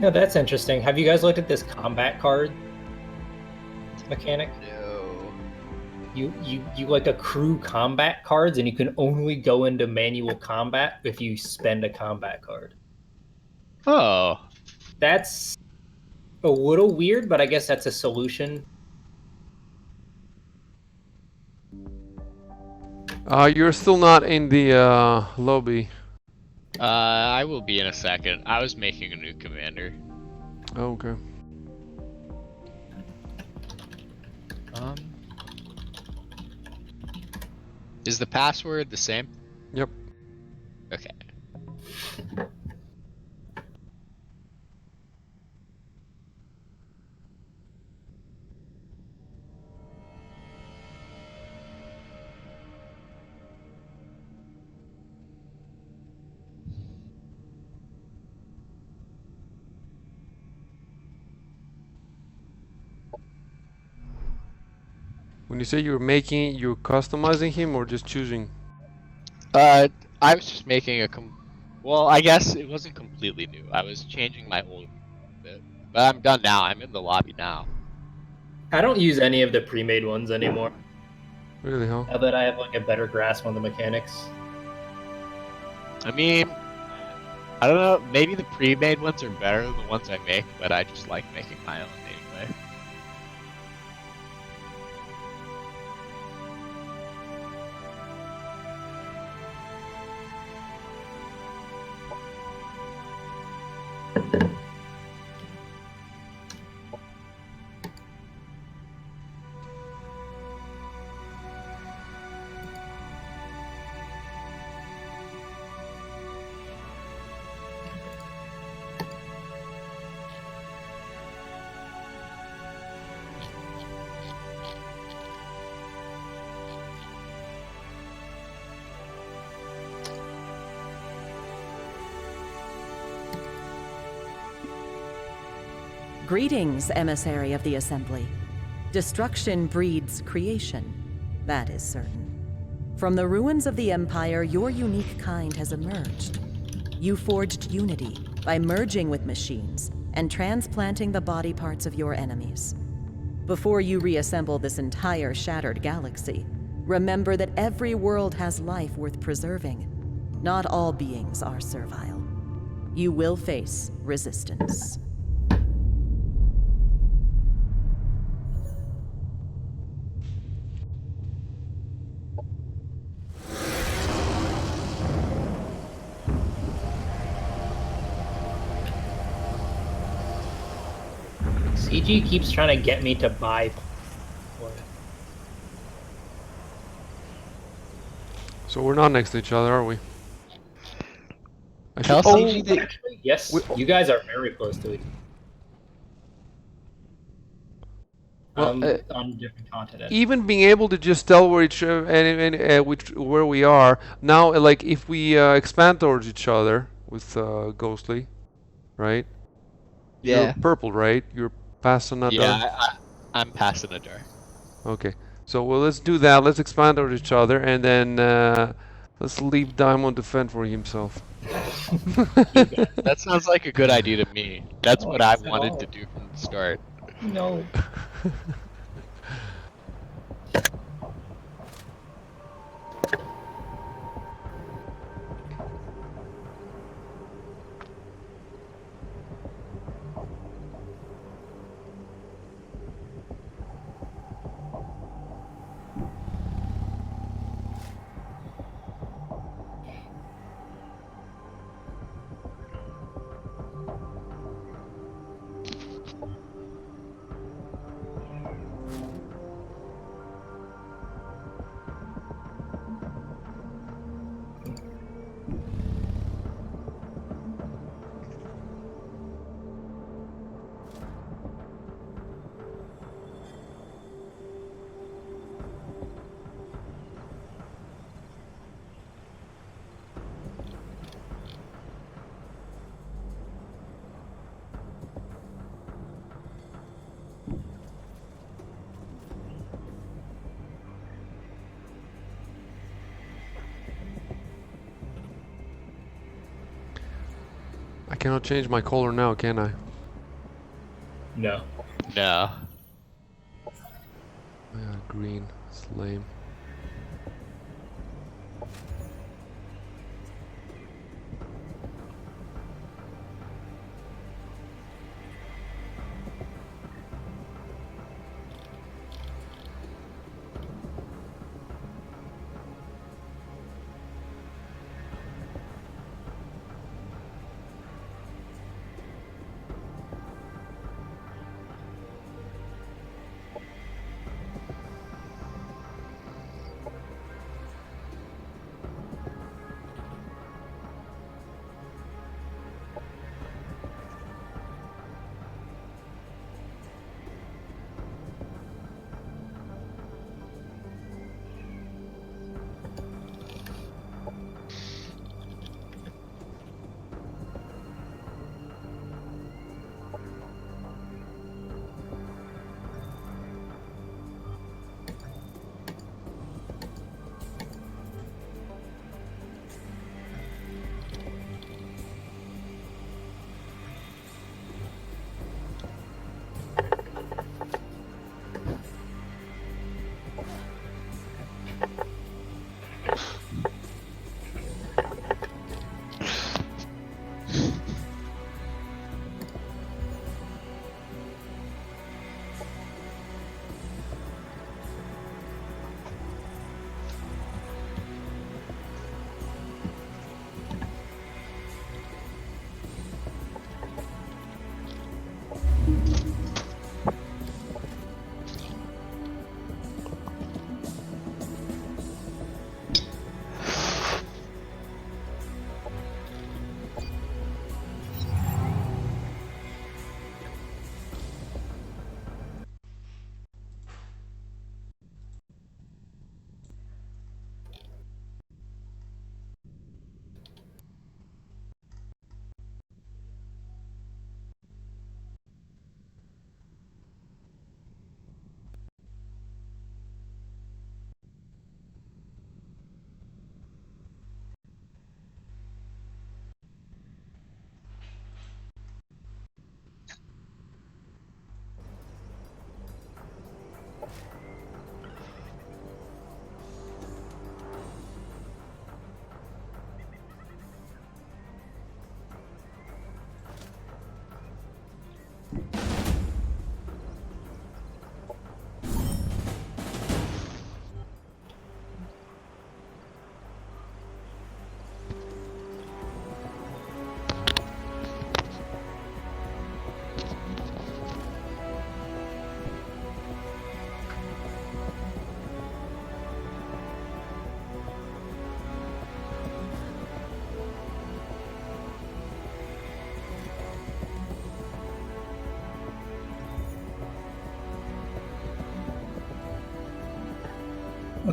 Yeah, that's interesting. Have you guys looked at this combat card mechanic? No. You like accrue combat cards, and you can only go into manual combat if you spend a combat card. Oh. That's a little weird, but I guess that's a solution. You're still not in the lobby. I will be in a second. I was making a new commander. Oh, okay. Is the password the same? Yep. Okay. When you say you're making, you're customizing him or just choosing? I was just making a well, I guess it wasn't completely new. I was changing my old bit. But I'm done now. I'm in the lobby now. I don't use any of the pre-made ones anymore. Really, huh? Now that I have like a better grasp on the mechanics. I mean, I don't know. Maybe the pre-made ones are better than the ones I make, but I just like making my own anyway. Greetings, emissary of the Assembly. Destruction breeds creation, that is certain. From the ruins of the Empire, your unique kind has emerged. You forged unity by merging with machines and transplanting the body parts of your enemies. Before you reassemble this entire shattered galaxy, remember that every world has life worth preserving. Not all beings are servile. You will face resistance. CG keeps trying to get me to buy. So we're not next to each other, are we? Tell Oh, CG that Actually, yes, we- you guys are very close to each well, on a different continent. even being able to just tell where each where we are now, like if we expand towards each other with Ghostly, right? You're Yeah. purple, right? You're past another. Yeah, I'm passing a jar. Okay. So well, let's do that. Let's expand towards each other, and then let's leave Diamond to fend for himself. That sounds like a good idea to me. That's No, what I it's at wanted all. to do from the start. No. I cannot change my color now, can I? No. No. Yeah, green. It's lame.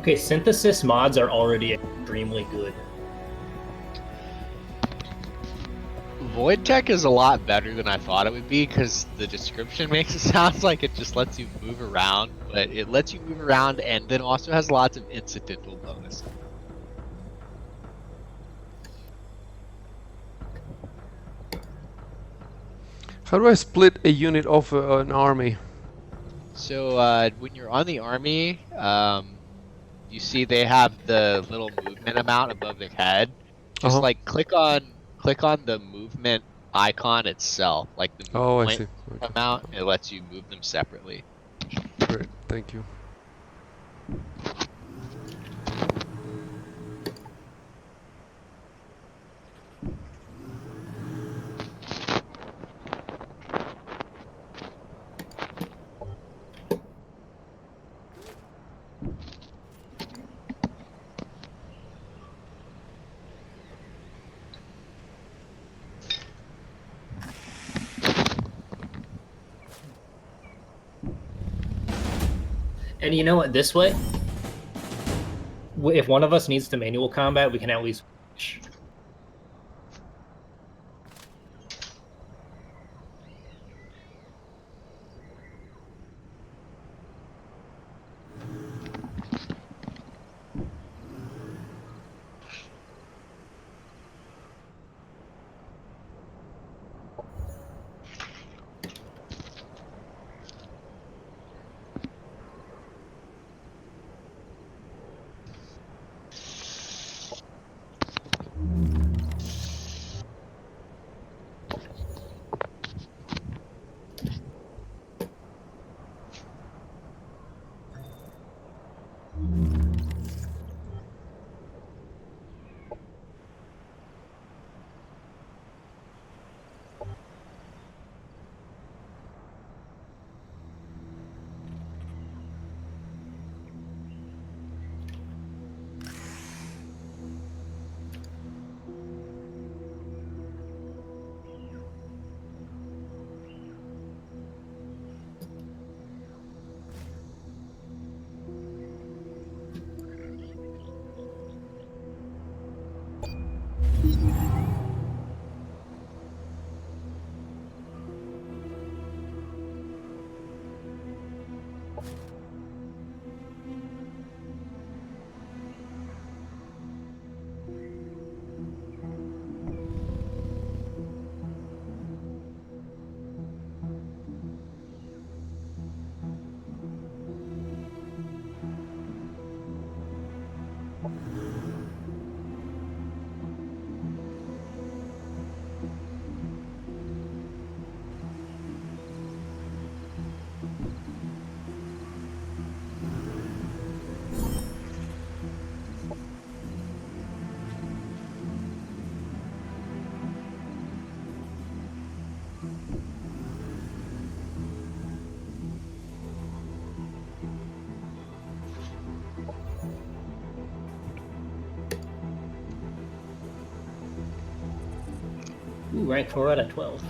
Okay, synthesis mods are already extremely good. Void Tech is a lot better than I thought it would be because the description makes it sound like it just lets you move around, but it lets you move around and then also has lots of incidental bonuses. How do I split a unit off an army? So when you're on the army, you see they have the little movement amount above their head. Just like click on the movement icon itself, like the move Oh, I point see. Okay. amount. It lets you move them separately. Great, thank you. And you know what? This way, if one of us needs to manual combat, we can at least. Ooh, rank 4 out of 12.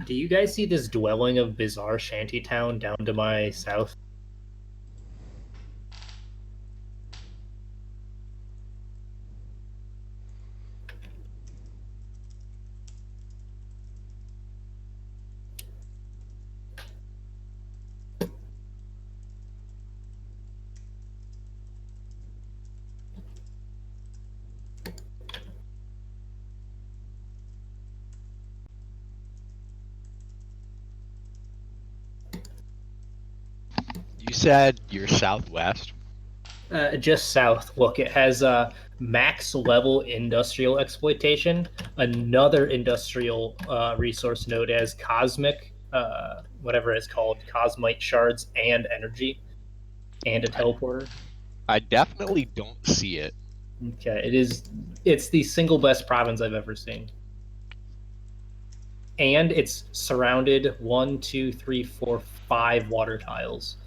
Do you guys see this dwelling of bizarre shantytown down to my south? You said you're southwest. Just south. Look, it has max level industrial exploitation, another industrial resource node as cosmic, whatever it's called, cosmite shards and energy, and a teleporter. I definitely don't see it. Okay, it is. It's the single best province I've ever seen, and it's surrounded 1, 2, 3, 4, 5 water tiles.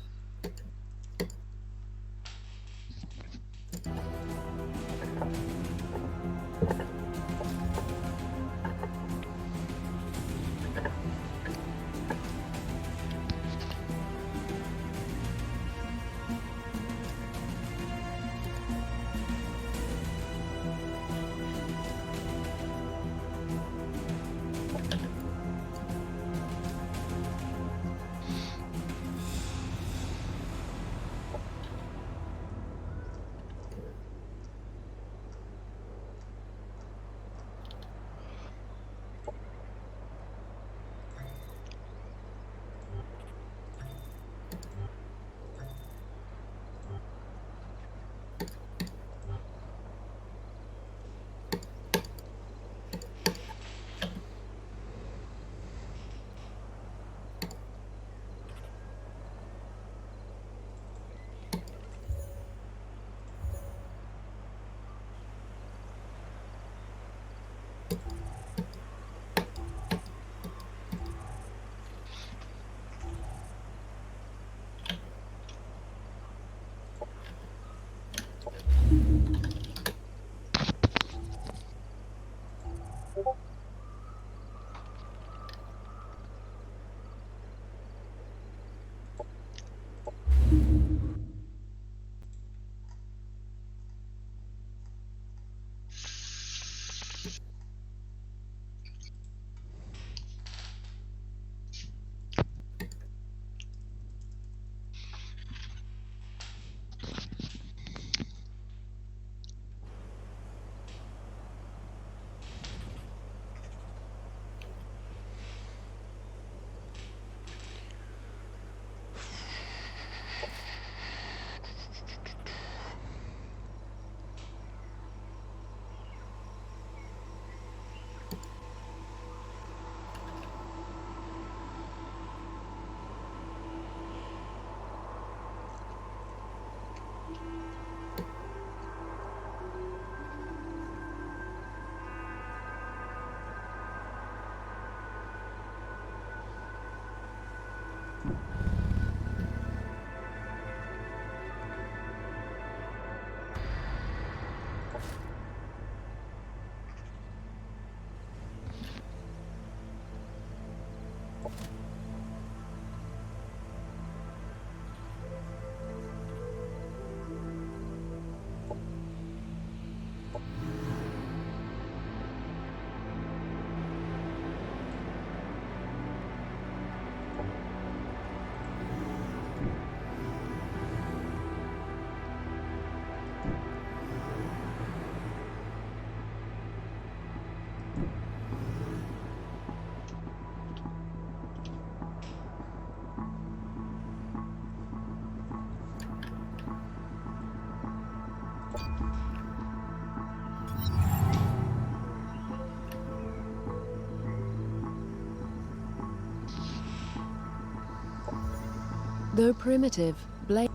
Though primitive, blade.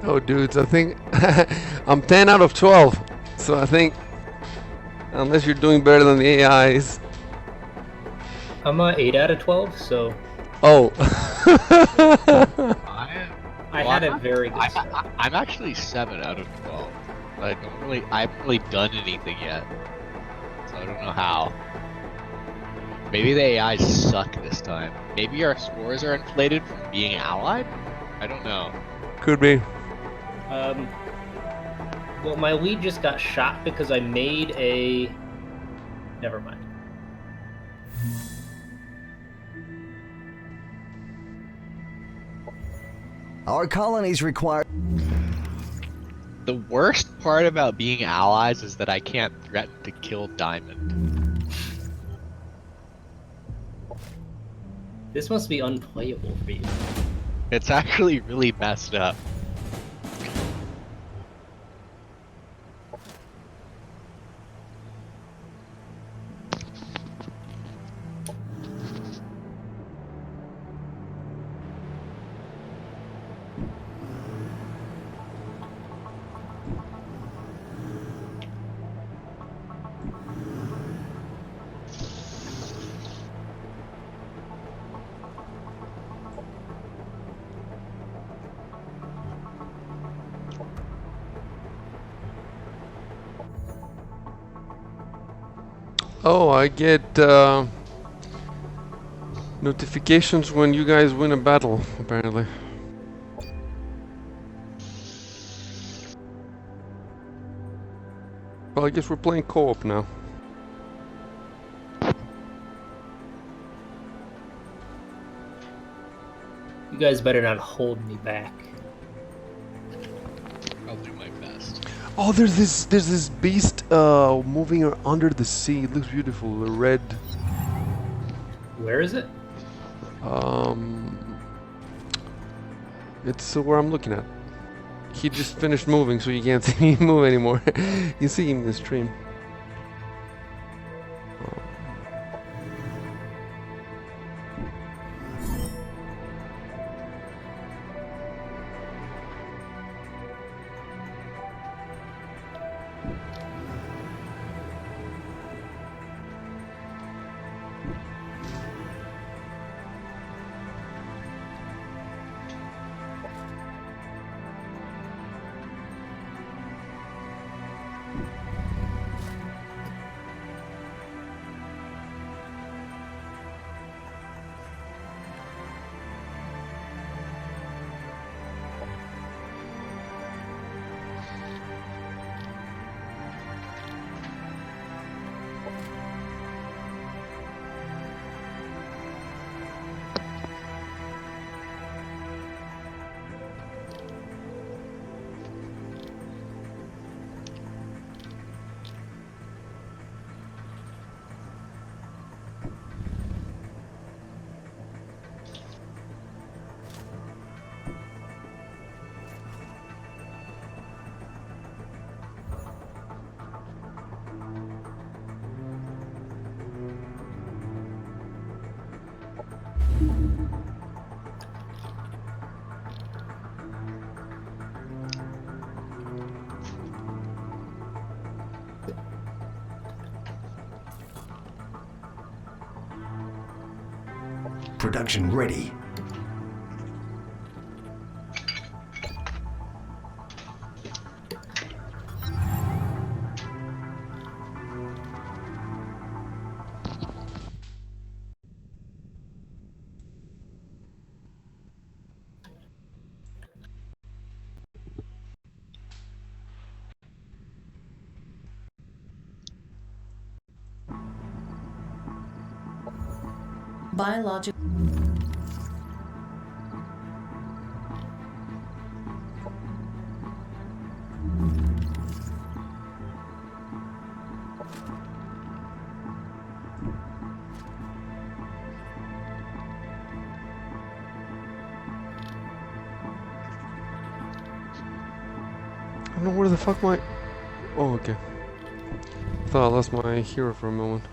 Oh, dudes, I think I'm 10 out of 12. So I think, unless you're doing better than the AIs. I'm 8 out of 12, so Oh. I had a very good start. I'm actually 7 out of 12. I haven't really done anything yet. So I don't know how. Maybe the AIs suck this time. Maybe our scores are inflated from being allied? I don't know. Could be. Well, my lead just got shot because I made a... Never mind. Our colonies require... The worst part about being allies is that I can't threaten to kill Diamond. This must be unplayable for you. It's actually really messed up. Oh, I get notifications when you guys win a battle, apparently. Well, I guess we're playing co-op now. You guys better not hold me back. I'll do my best. Oh, there's this beast moving under the sea. It looks beautiful. The red. Where is it? It's where I'm looking at. He just finished moving, so you can't see me move anymore. You see him in the stream. Production ready. Biological. I don't know where the fuck my... Oh, okay. I thought I lost my hero for a moment.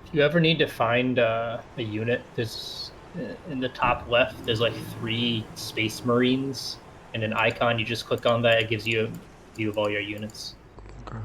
If you ever need to find a unit, there's in the top left. There's like 3 Space Marines and an icon. You just click on that. It gives you a view of all your units. Okay.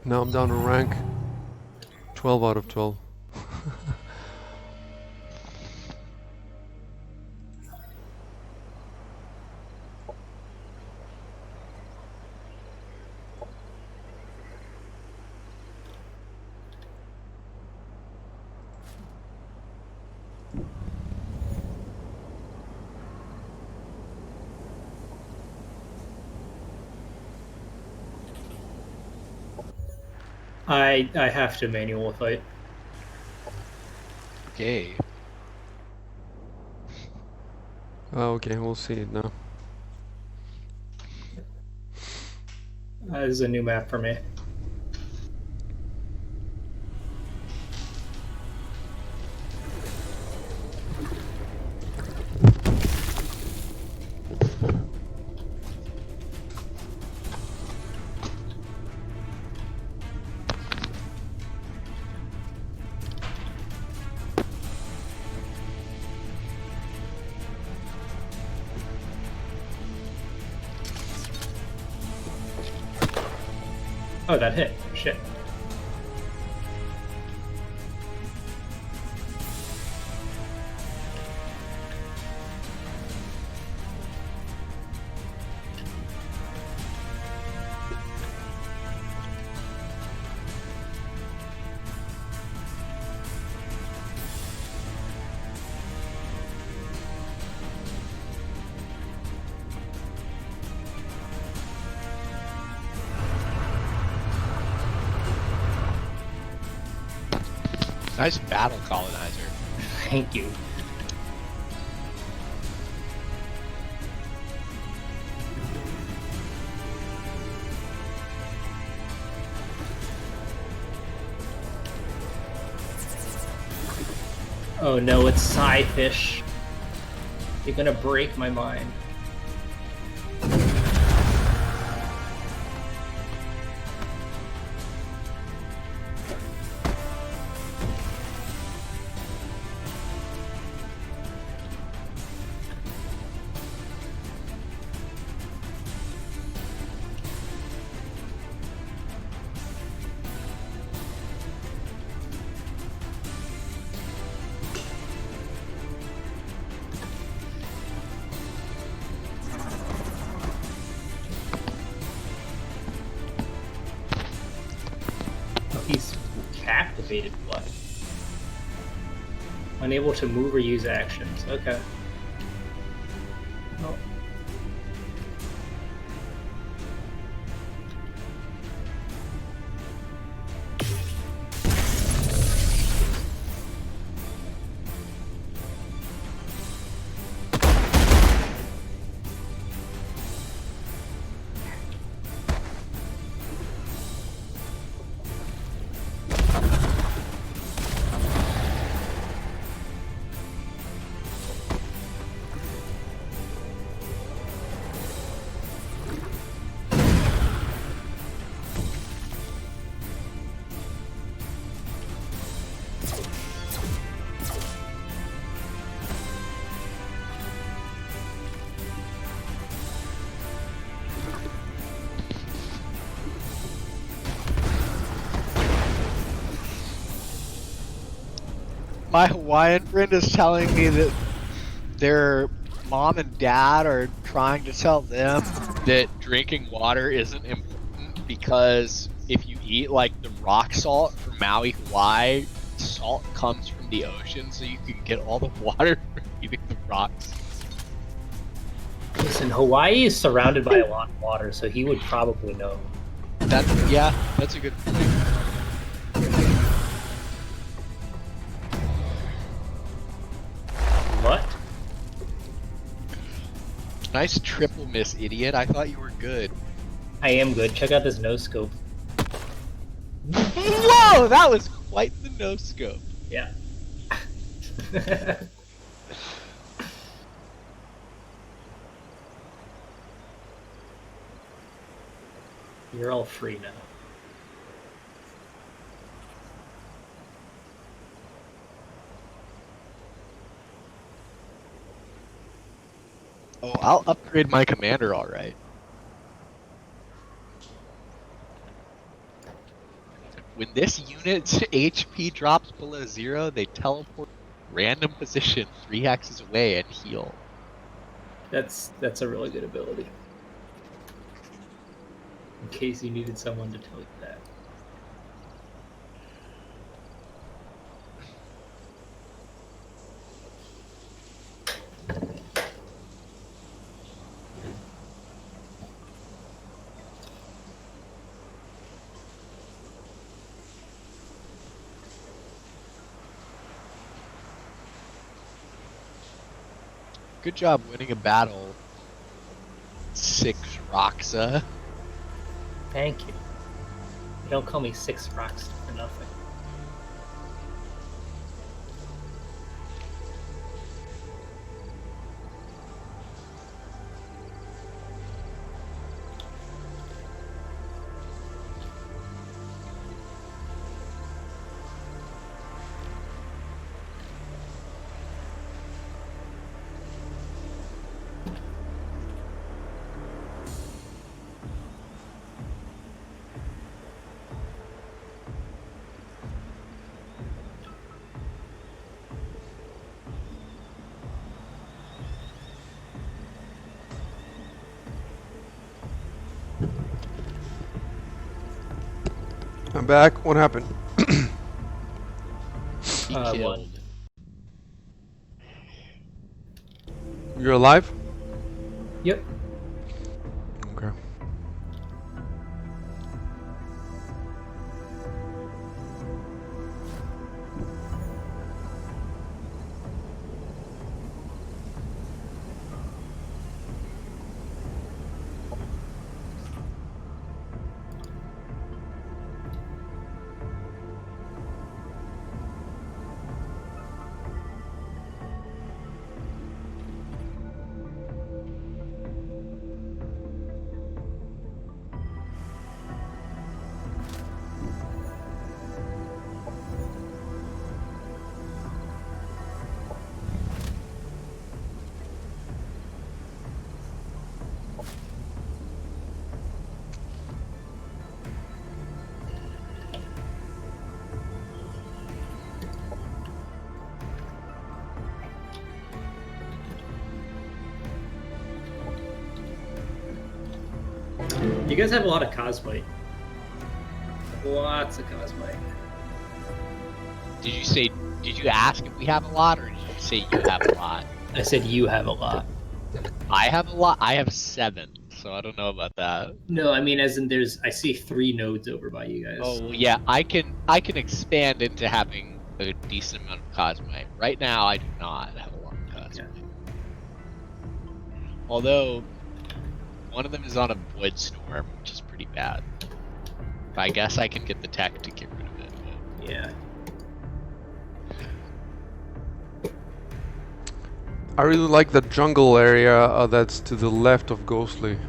Now I'm down to rank 12 out of 12. I have to manual fight. Okay. Okay, we'll see it now. This is a new map for me. Oh, that hit. Shit. Nice battle colonizer. Thank you. Oh no, it's Psyfish. You're gonna break my mind. Activated what? Unable to move or use actions. Okay. Well. My Hawaiian friend is telling me that their mom and dad are trying to tell them that drinking water isn't important because if you eat like the rock salt from Maui, Hawaii, salt comes from the ocean, so you can get all the water from eating the rocks. Listen, Hawaii is surrounded by a lot of water, so he would probably know. That's a good point. What? Nice triple miss, idiot. I thought you were good. I am good. Check out this no scope. Whoa, that was quite the no scope. Yeah. You're all free now. Oh, I'll upgrade my commander, alright. When this unit's HP drops below 0, they teleport random position 3 hexes away and heal. That's a really good ability. In case you needed someone to tell you that. Good job winning a battle, 6 Roxa. Thank you. You don't call me 6 rocks for nothing. I'm back. What happened? He killed. One. You're alive? Yep. Okay. You guys have a lot of cosmite. Lots of cosmite. Did you say? Did you ask if we have a lot, or did you say you have a lot? I said you have a lot. I have a lot. I have 7, so I don't know about that. No, I mean as in I see 3 nodes over by you guys. Oh well, yeah, I can expand into having a decent amount of cosmite. Right now, I do not have a lot of cosmite. Although one of them is on a void storm, which is pretty bad. I guess I can get the tech to get rid of it. But... Yeah. I really like the jungle area that's to the left of Ghostly.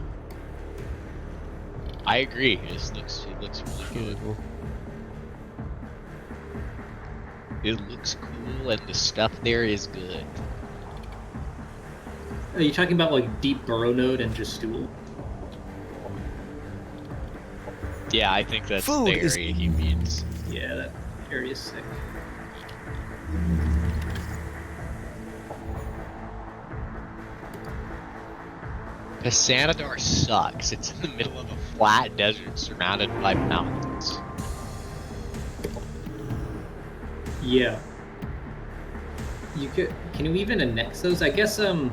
I agree. It looks really good. Cool. It looks cool, and the stuff there is good. Are you talking about like deep burrow node and just stool? Yeah, I think that's Food the is- area he means. Yeah, that area's sick. Pasanadar sucks. It's in the middle of a flat desert surrounded by mountains. Yeah. Can you even annex those? I guess It's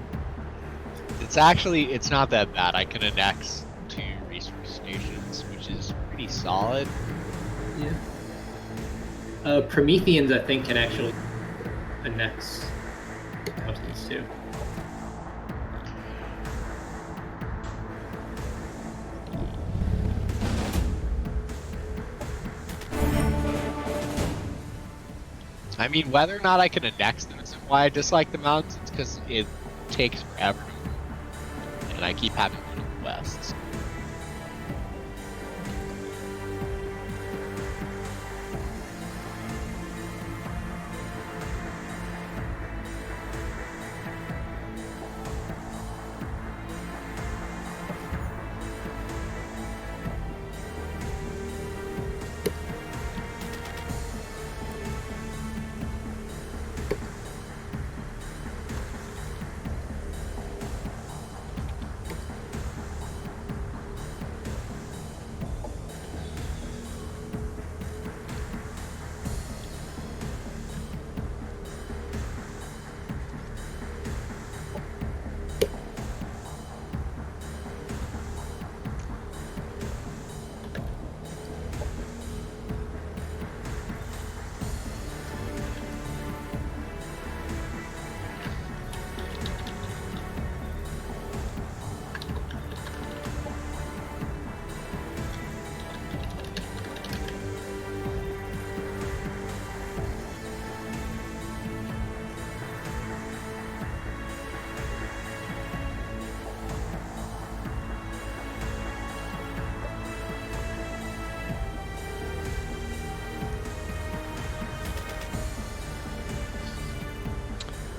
not that bad. I can annex 2 resource stations, which is pretty solid. yeah. Prometheans I think can actually annex mountains too. I mean, whether or not I can annex them isn't why I dislike the mountains, because it takes forever to move. And I keep having to go to the west. So.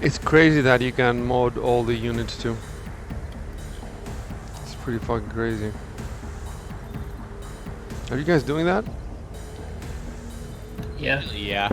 It's crazy that you can mod all the units too. It's pretty fucking crazy. Are you guys doing that? Yeah. Yeah.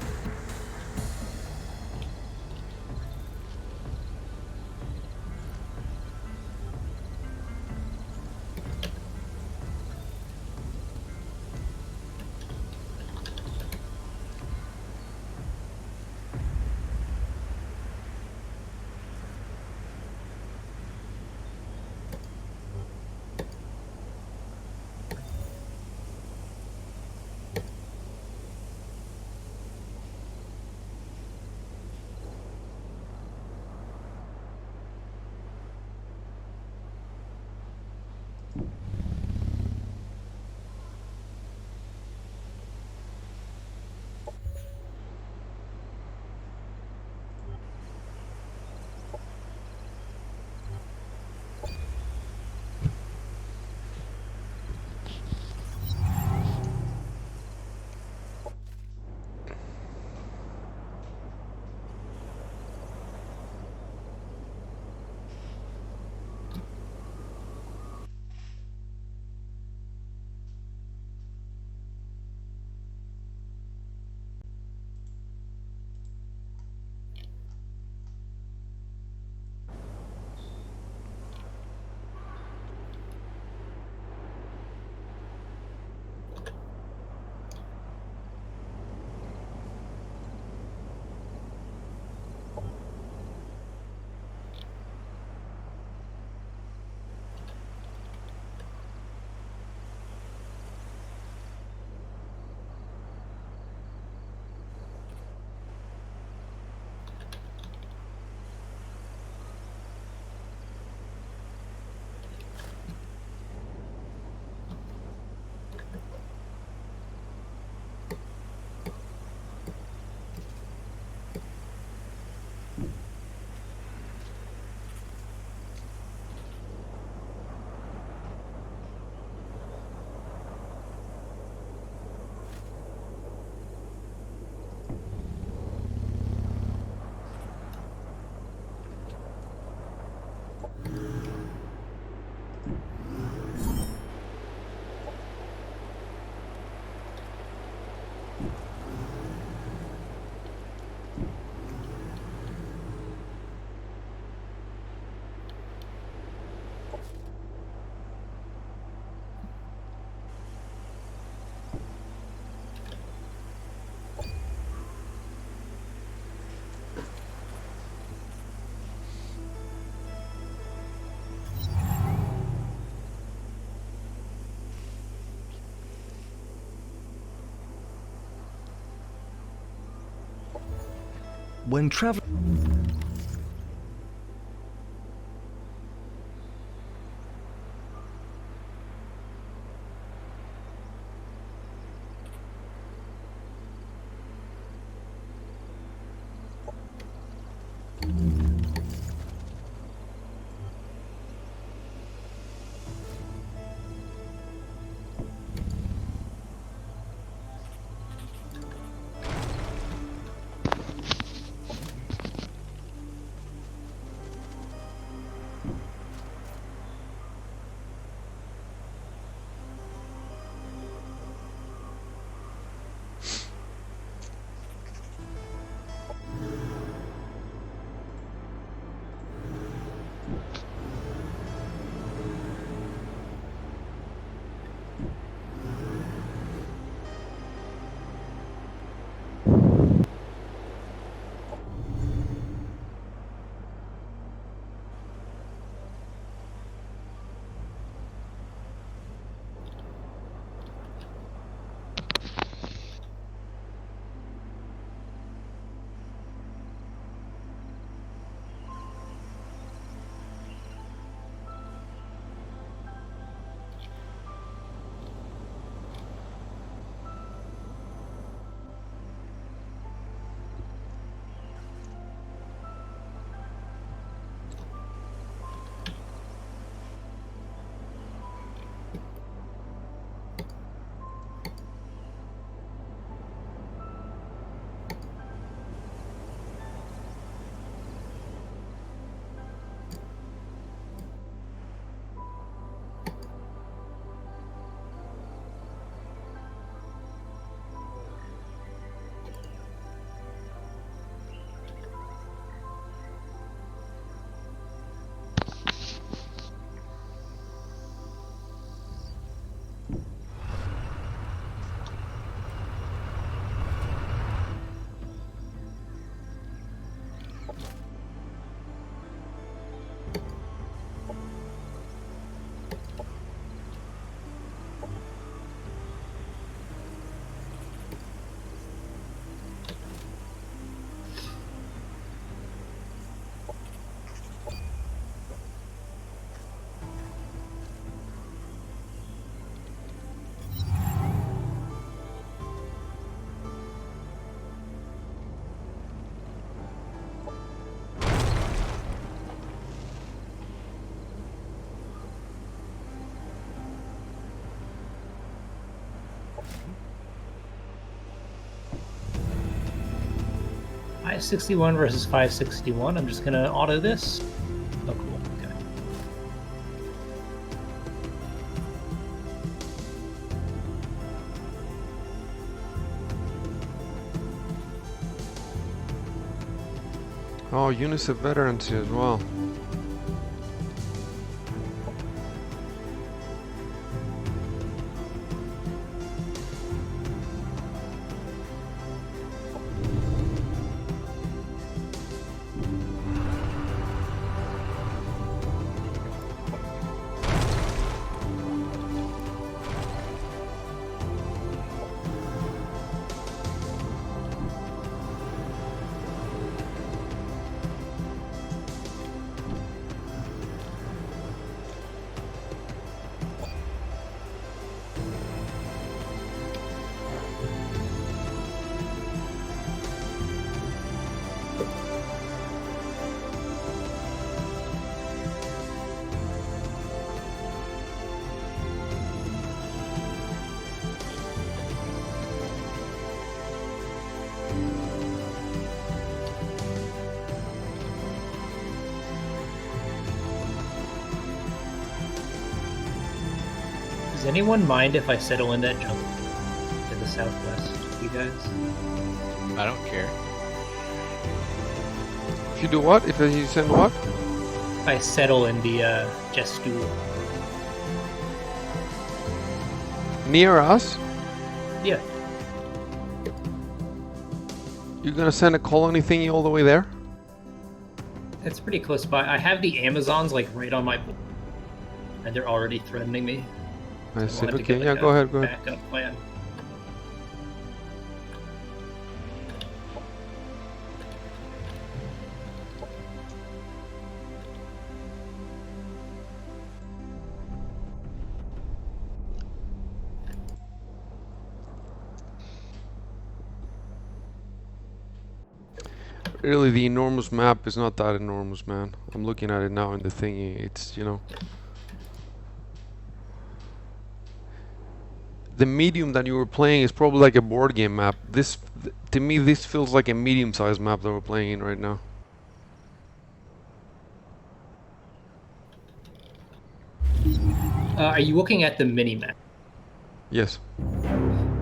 When traveling... .561 versus 561. I'm just gonna auto this. Oh, cool. Okay. Oh, UNICEF veterans as well. Does anyone mind if I settle in that jump to the southwest, you guys? I don't care. If you do what? If you send what? If I settle in the Gestu. Near us? Yeah. You're gonna send a colony thingy all the way there? It's pretty close by. I have the Amazons like right on my board, and they're already threatening me. I see. wanted to Okay, get, yeah, like, go a ahead, go ahead. Backup plan. Really, the enormous map is not that enormous, man. I'm looking at it now in the thingy. It's, you know, the medium that you were playing is probably like a board game map. To me, this feels like a medium-sized map that we're playing in right now. Are you looking at the mini-map? Yes.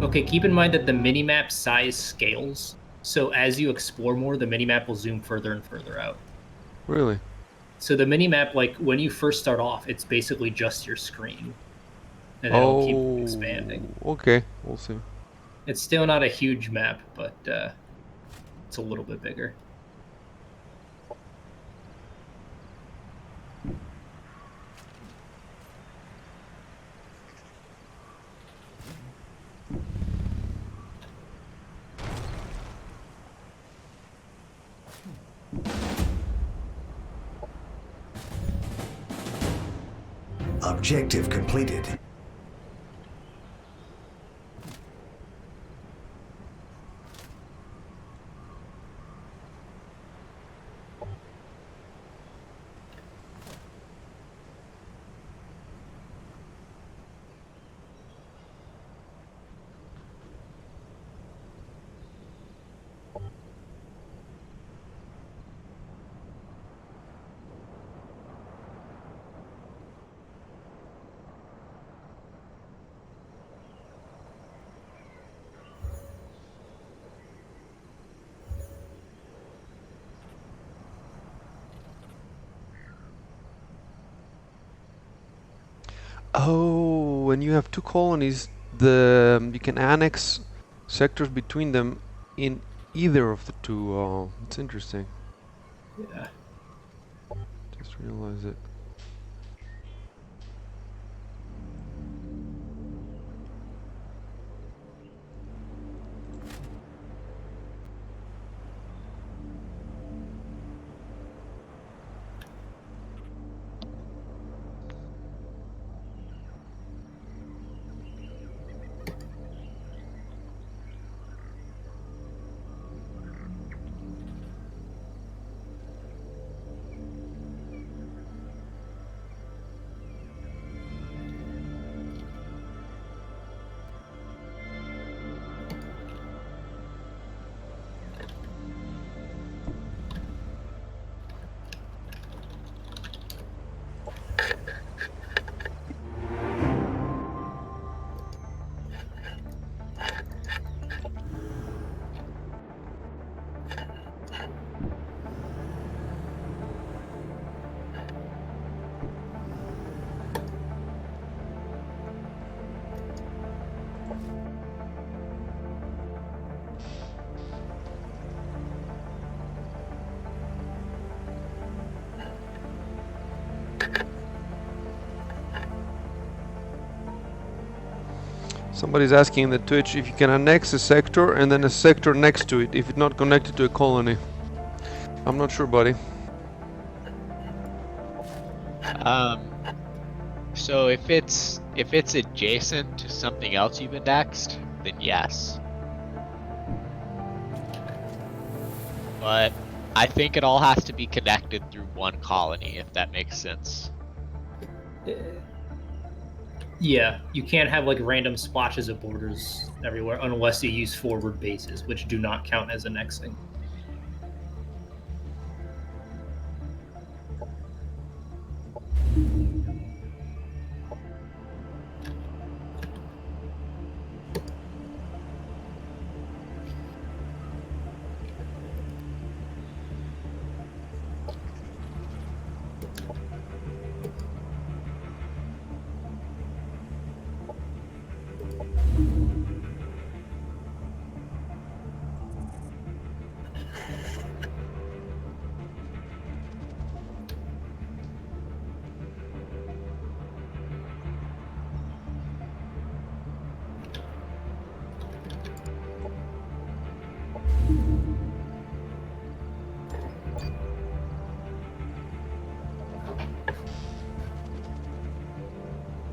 Okay, keep in mind that the mini-map size scales. So as you explore more, the mini-map will zoom further and further out. Really? So the mini-map, like when you first start off, it's basically just your screen. And then it'll keep expanding. Okay, we'll see. It's still not a huge map, but it's a little bit bigger. Objective completed. Oh, when you have two colonies, you can annex sectors between them in either of the two. Oh, it's interesting. Yeah. Just realize it. Somebody's asking in the Twitch if you can annex a sector and then a sector next to it if it's not connected to a colony. I'm not sure, buddy. So if it's adjacent to something else you've indexed, then yes. But I think it all has to be connected through one colony, if that makes sense. Yeah, you can't have like random splotches of borders everywhere unless you use forward bases, which do not count as annexing.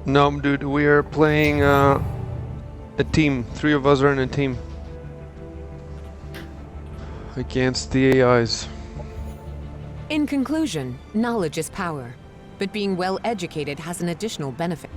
No, dude, we are playing a team. 3 of us are in a team. against the AIs. In conclusion, knowledge is power, but being well educated has an additional benefit.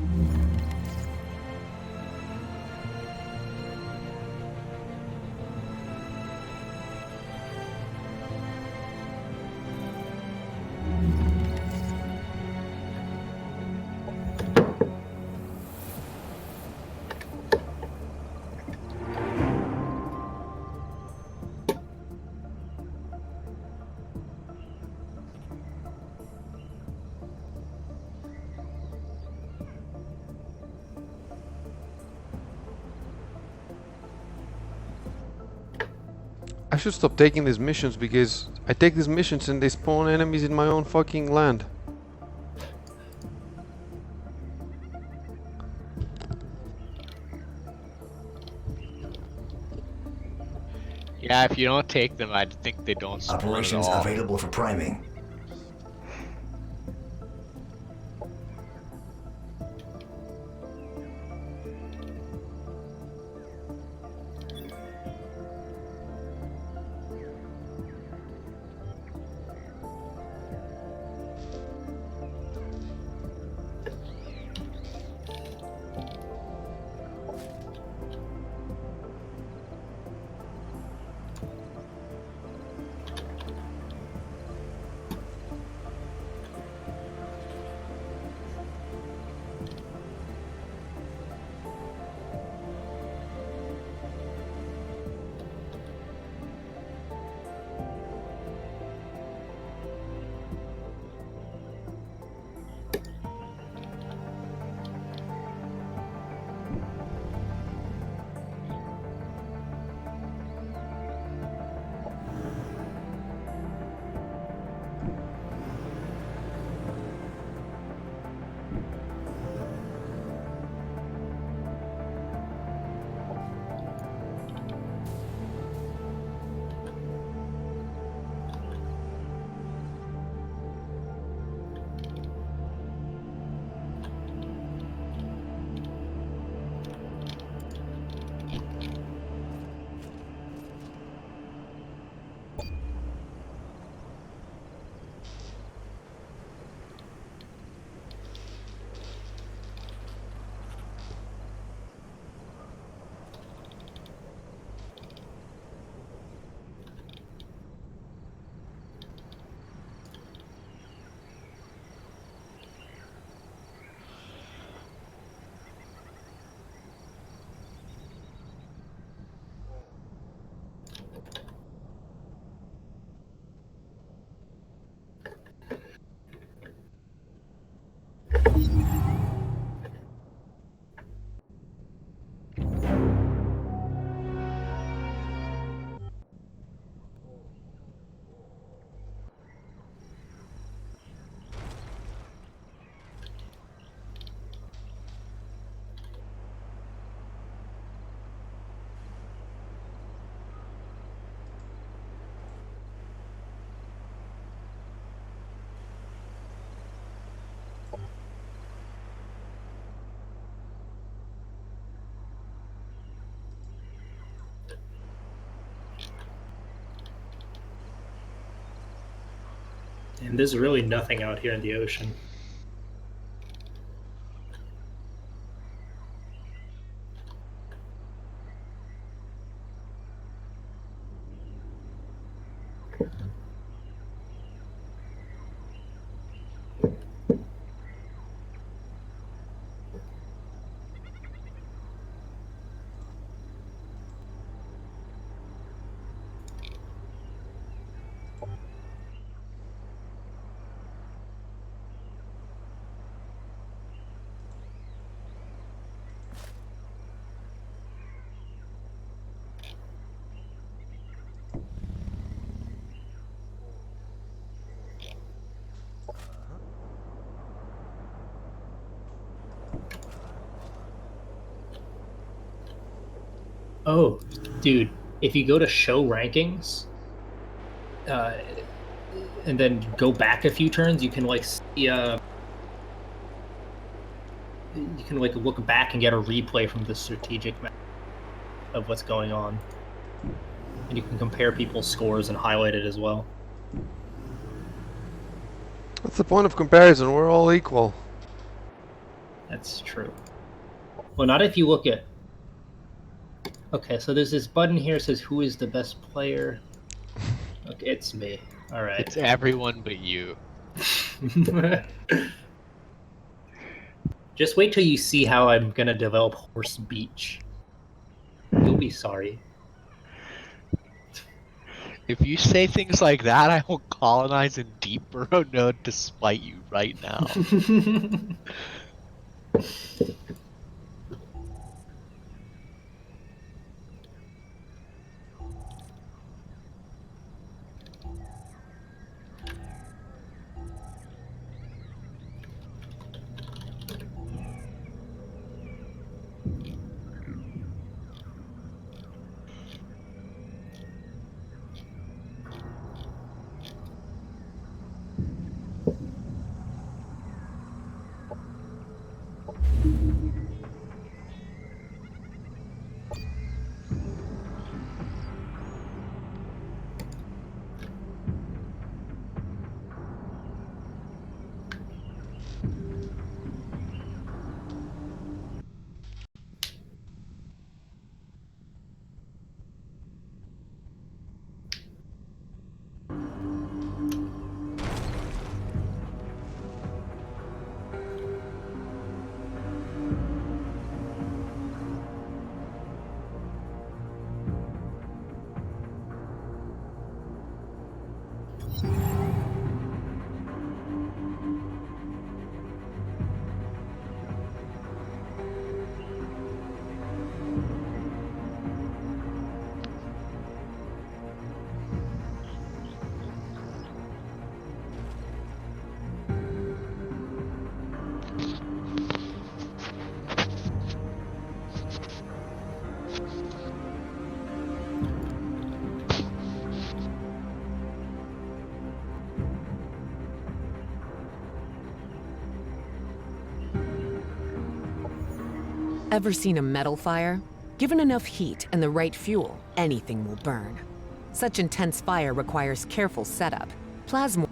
I should stop taking these missions because I take these missions and they spawn enemies in my own fucking land. Yeah, if you don't take them, I think they don't spawn Operations at all. available for priming. And there's really nothing out here in the ocean. Oh, dude, if you go to show rankings, and then go back a few turns, you can like see, you can like look back and get a replay from the strategic map of what's going on. And you can compare people's scores and highlight it as well. What's the point of comparison? We're all equal. That's true. Well, not if you look at... Okay, so there's this button here that says who is the best player. Okay, it's me. Alright. It's everyone but you. Just wait till you see how I'm gonna develop Horse Beach. You'll be sorry. If you say things like that, I will colonize in Deep Burrow Node to spite you right now. Ever seen a metal fire? Given enough heat and the right fuel, anything will burn. Such intense fire requires careful setup. Plasma...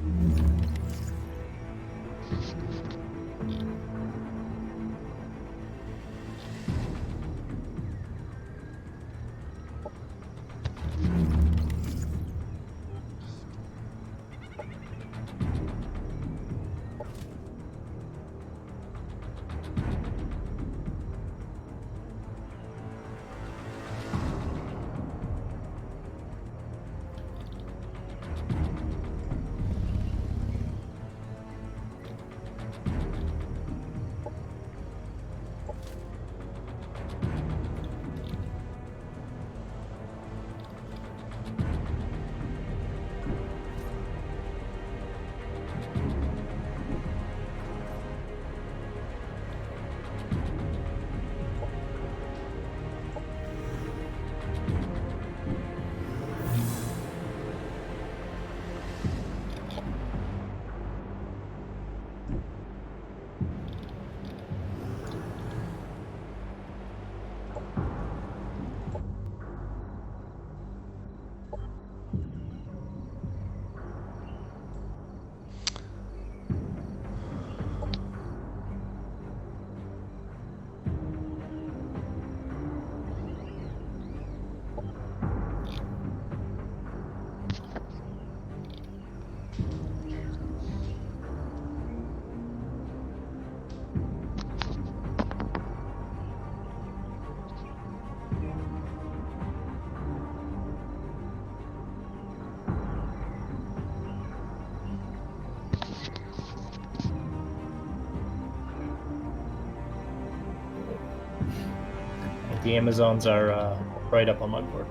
The Amazons are right up on my board.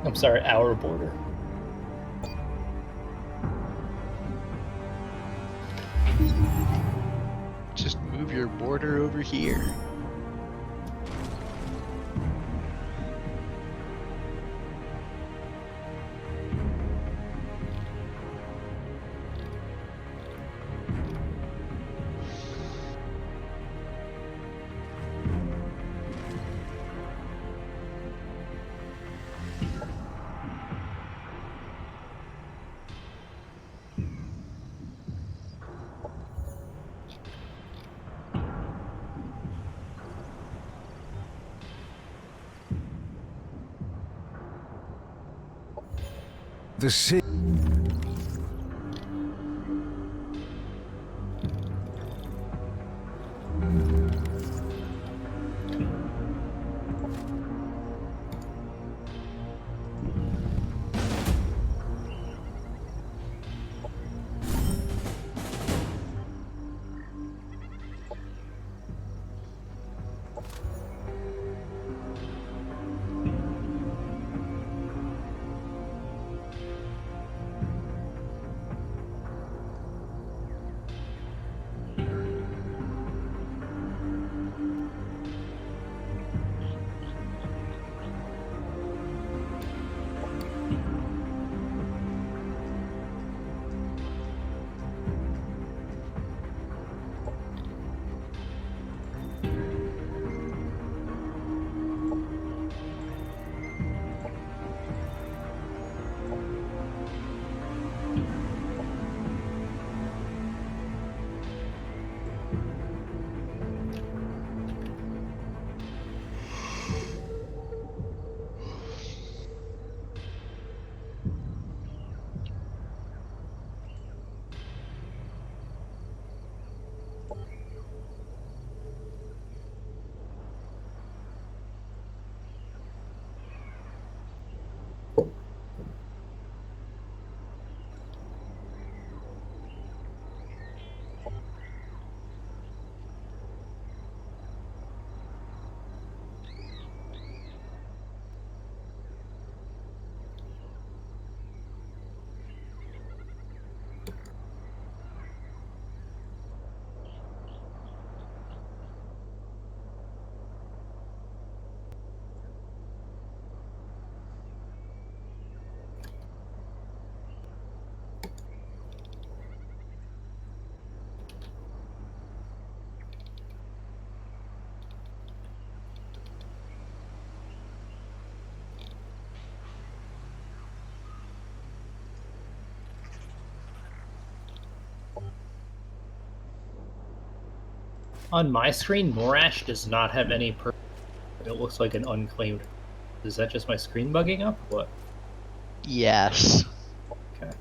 I'm sorry, our border. Just move your border over here. The city. On my screen, Morash does not have any it looks like an unclaimed. Is that just my screen bugging up? What? Yes. Okay.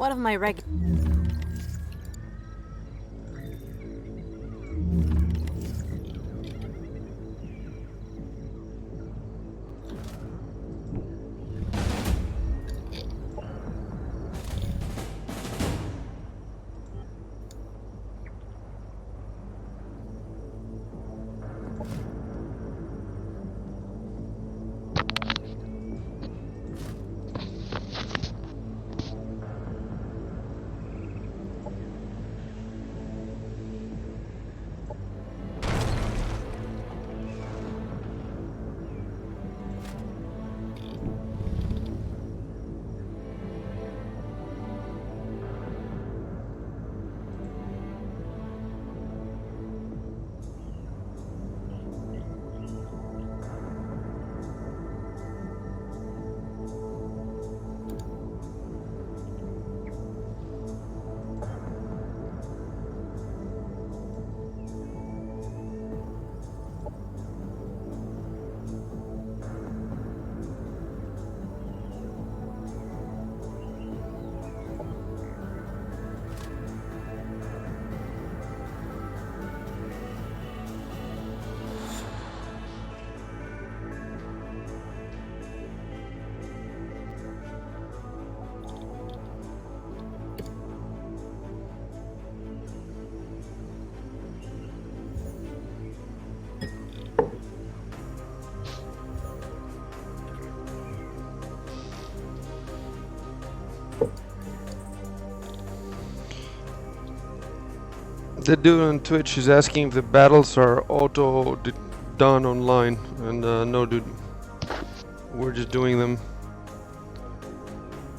One of my The dude on Twitch is asking if the battles are done online, and no, dude. We're just doing them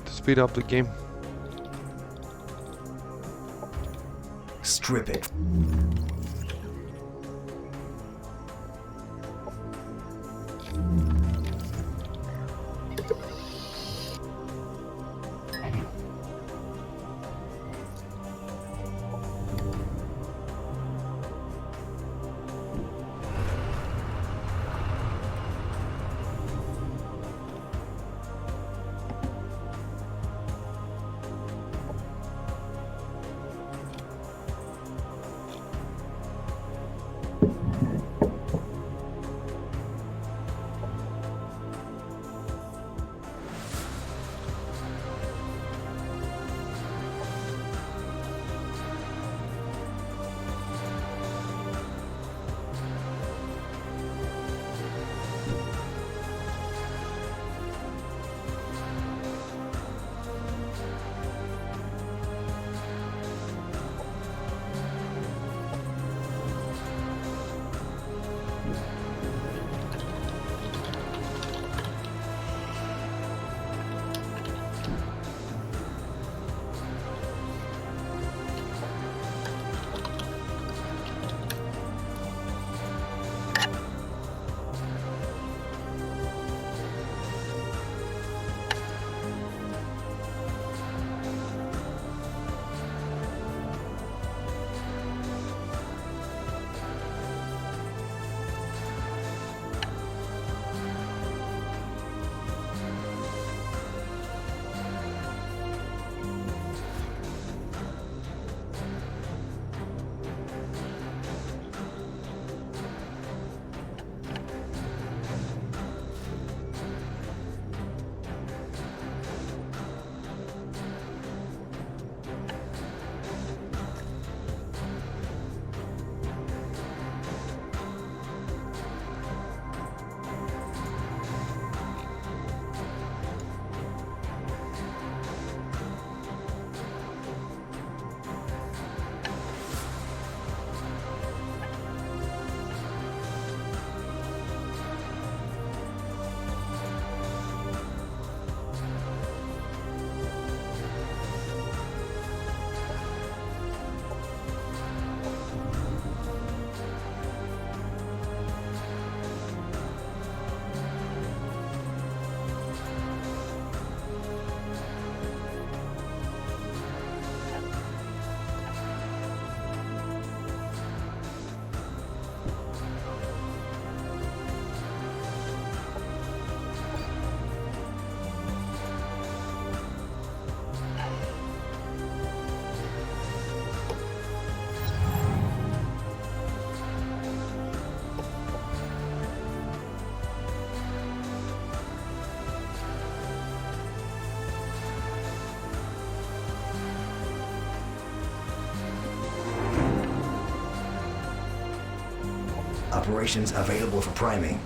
to speed up the game. Strip it. Operations available for priming.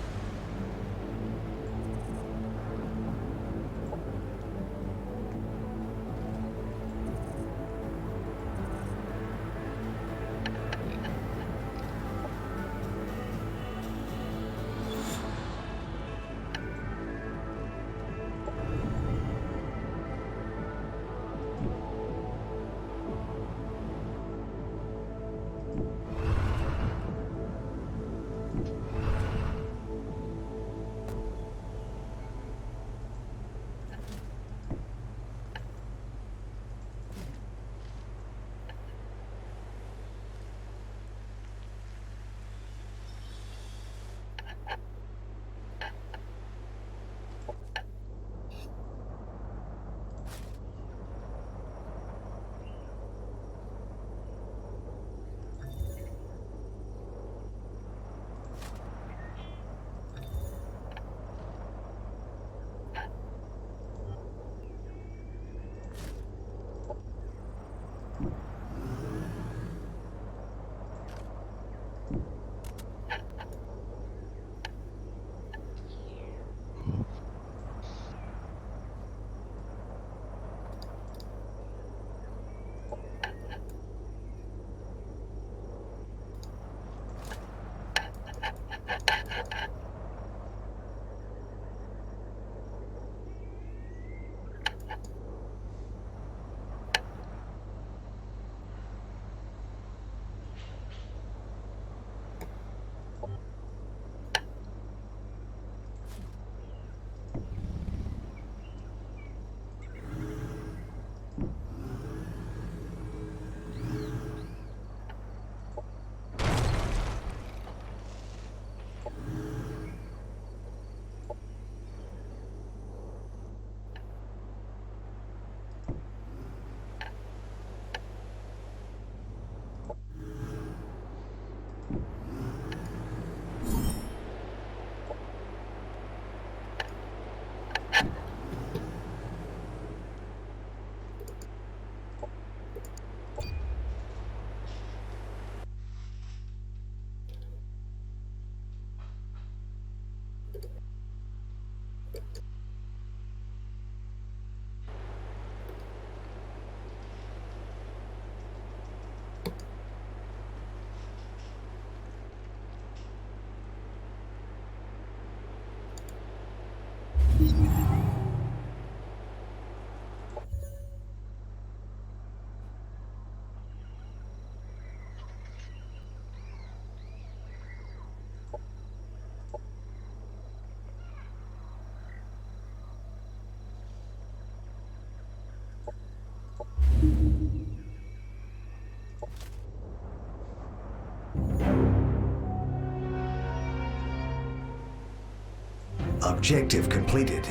Objective completed.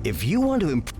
If you want to improve...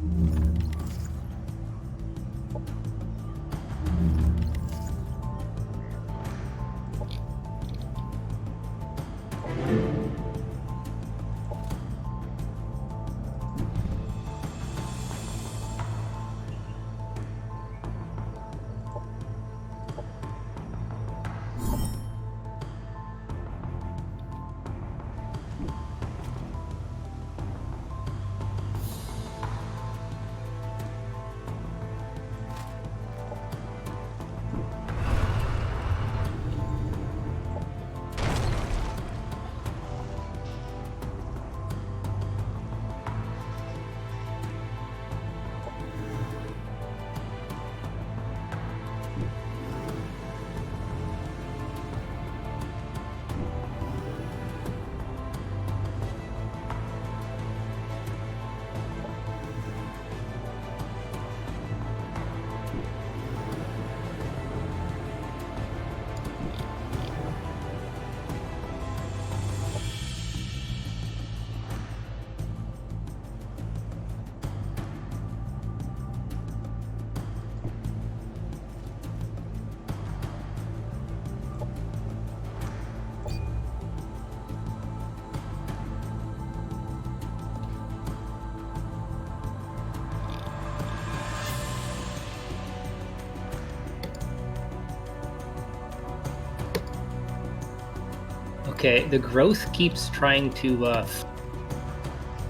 Okay, the growth keeps trying to,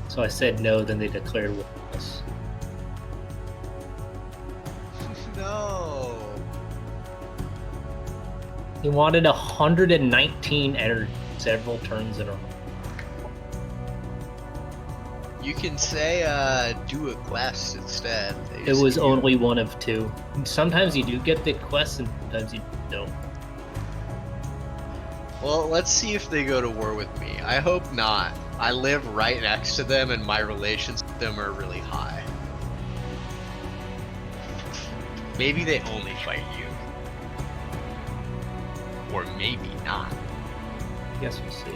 so I said no, then they declared war on us. No. He wanted 119 energy several turns in a row. You can say, do a quest instead. It was only one of two. Sometimes you do get the quest and sometimes you don't. Well, let's see if they go to war with me. I hope not. I live right next to them and my relations with them are really high. Maybe they only fight you. Or maybe not. I guess we'll see.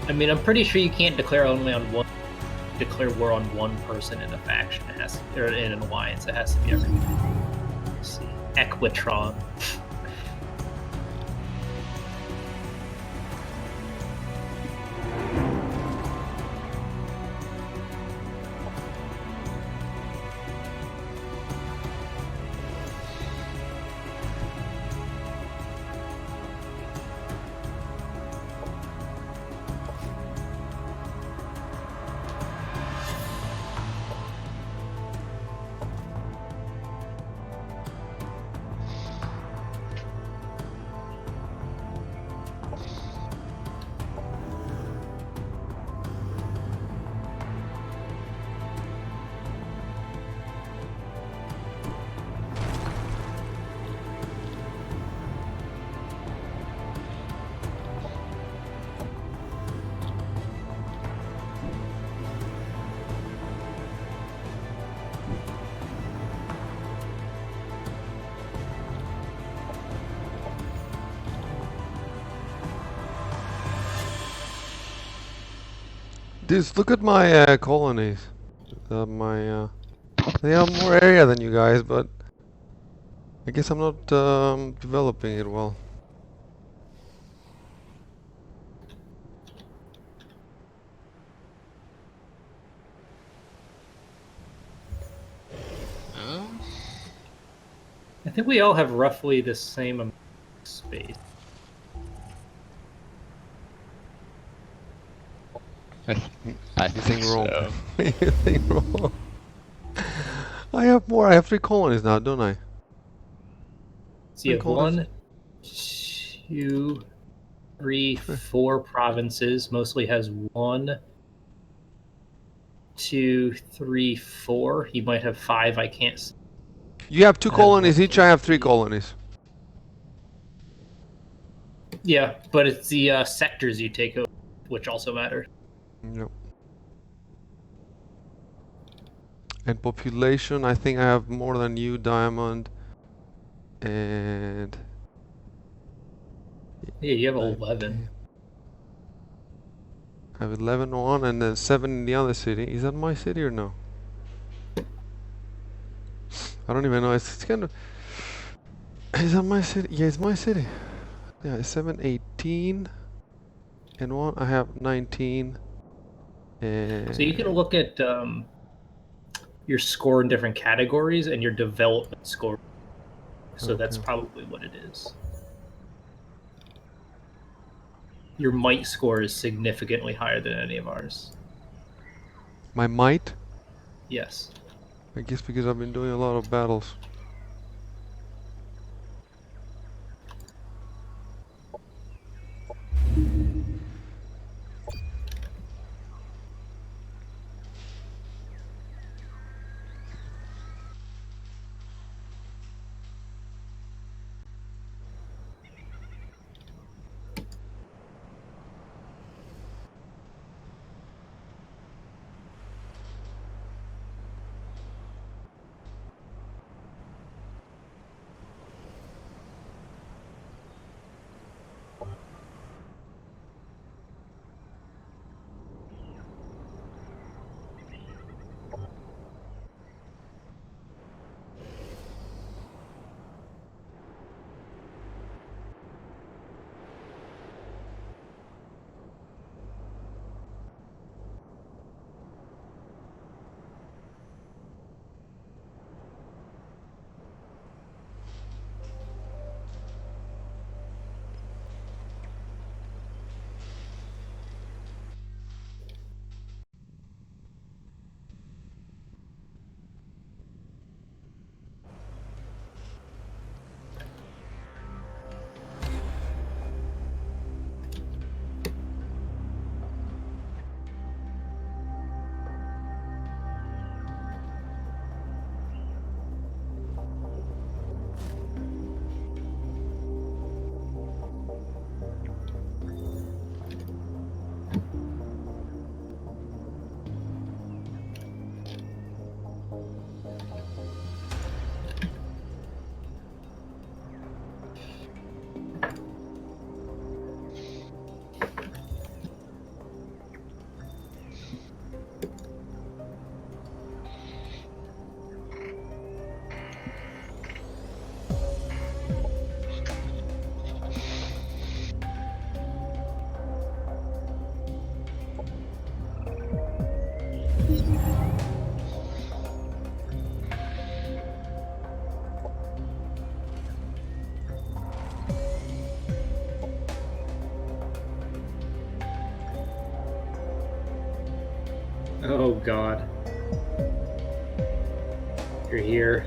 I mean, I'm pretty sure you can't declare war on one person in a faction. It has to, or in an alliance. It has to be everyone. Let's see. Equitron. Dudes, look at my colonies. They have more area than you guys, but I guess I'm not developing it well. I think we all have roughly the same amount of space. I think wrong. so. You think wrong. I have more. I have 3 colonies now, don't I? So you have 1, 2, 3, 4 provinces. Mostly has 1, 2, 3, 4. He might have 5. I can't see. You have 2 colonies each. I have 3 colonies. Yeah, but it's the sectors you take over, which also matter. Yep. And population, I think I have more than you, Diamond. And yeah, you have 11. I have 11 on one and then 7 in the other city. Is that my city or no? I don't even know. It's kind of. Is that my city? Yeah, it's my city. Yeah, it's 7, 18. And 1, I have 19. And So you can look at your score in different categories and your development score. So that's probably what it is. Your might score is significantly higher than any of ours. my might? Yes. I guess because I've been doing a lot of battles. Oh god. You're here.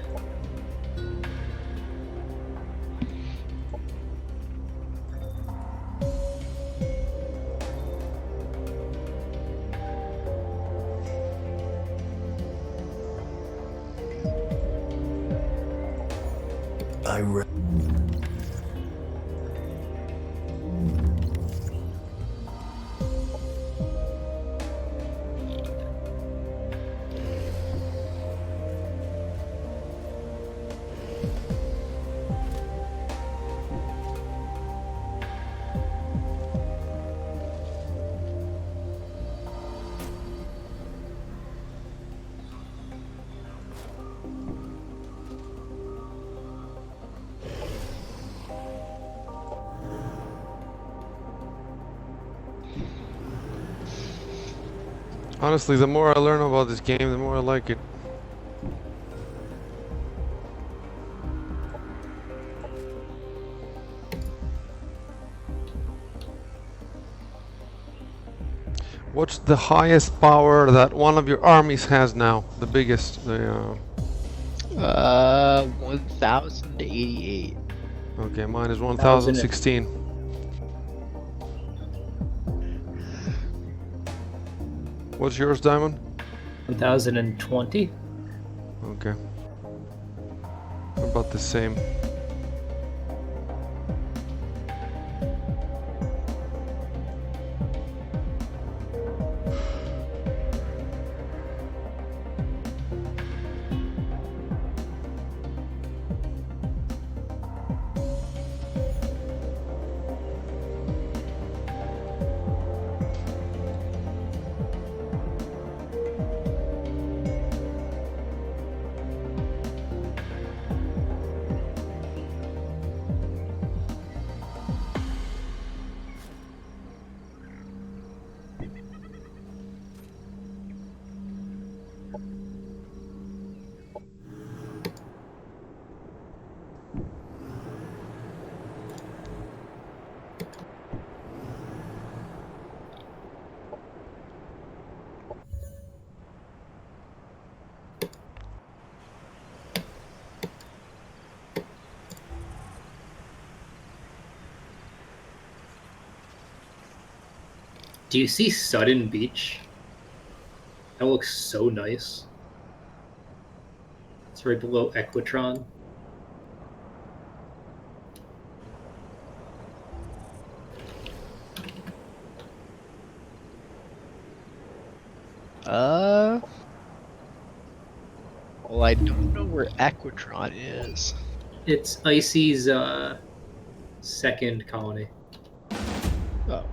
Honestly, the more I learn about this game, the more I like it. What's the highest power that one of your armies has now? The biggest? 1088. Okay, mine is 1016. What's yours, Diamond? 1020. Okay. About the same. Do you see Sudden Beach? That looks so nice. It's right below Equitron. Well, I don't know where Equitron is. It's Icy's second colony. Oh.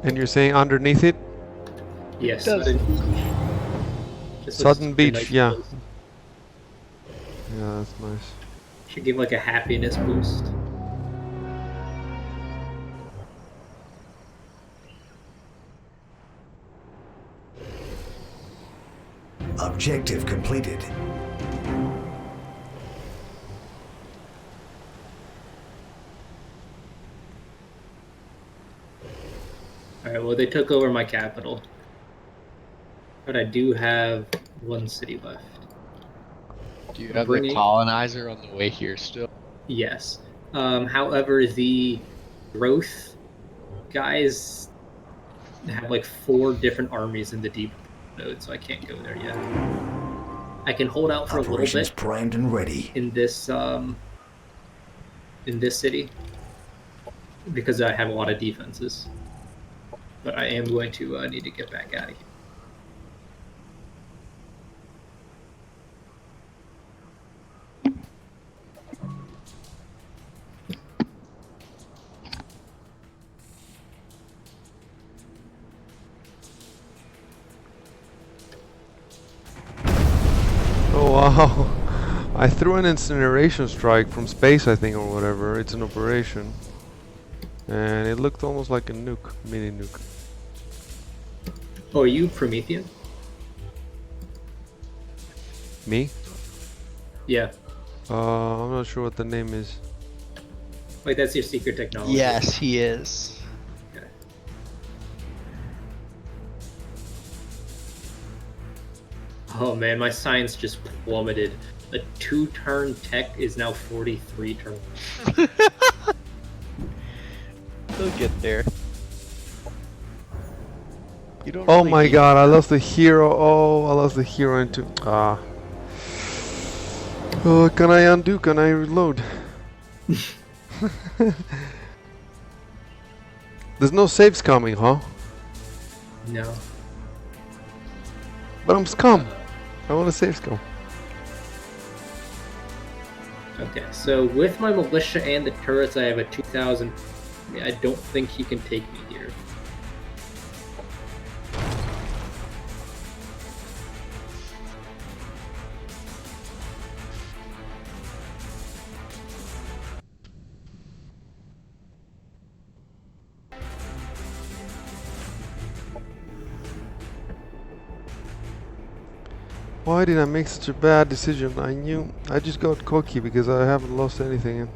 And you're saying underneath it? Yes. Sudden Beach, yeah. Yeah, that's nice. Should give like a happiness boost. Objective completed. Alright, well they took over my capital. But I do have one city left. Do you have a colonizer on the way here still? Yes. However, the growth guys have like 4 different armies in the deep node, so I can't go there yet. I can hold out for Operations a little bit. Primed and ready. In this city, because I have a lot of defenses. But I am going to need to get back out of here. Oh wow. I threw an incineration strike from space, I think, or whatever. It's an operation. And it looked almost like a nuke, mini nuke. Oh, are you Promethean? Me? Yeah. I'm not sure what the name is. Like, that's your secret technology? Yes, he is. Okay. Oh man, my science just plummeted. A 2-turn tech is now 43 turns. He'll get there. You don't Oh really my need god, I that. lost the hero. Oh, I lost the hero into. Ah. Oh, can I undo? Can I reload? There's no saves coming, huh? No. But I'm scum. I want a save scum. Okay, so with my militia and the turrets, I have a 2,000. I don't think he can take me here. Why did I make such a bad decision? I knew. I just got cocky because I haven't lost anything.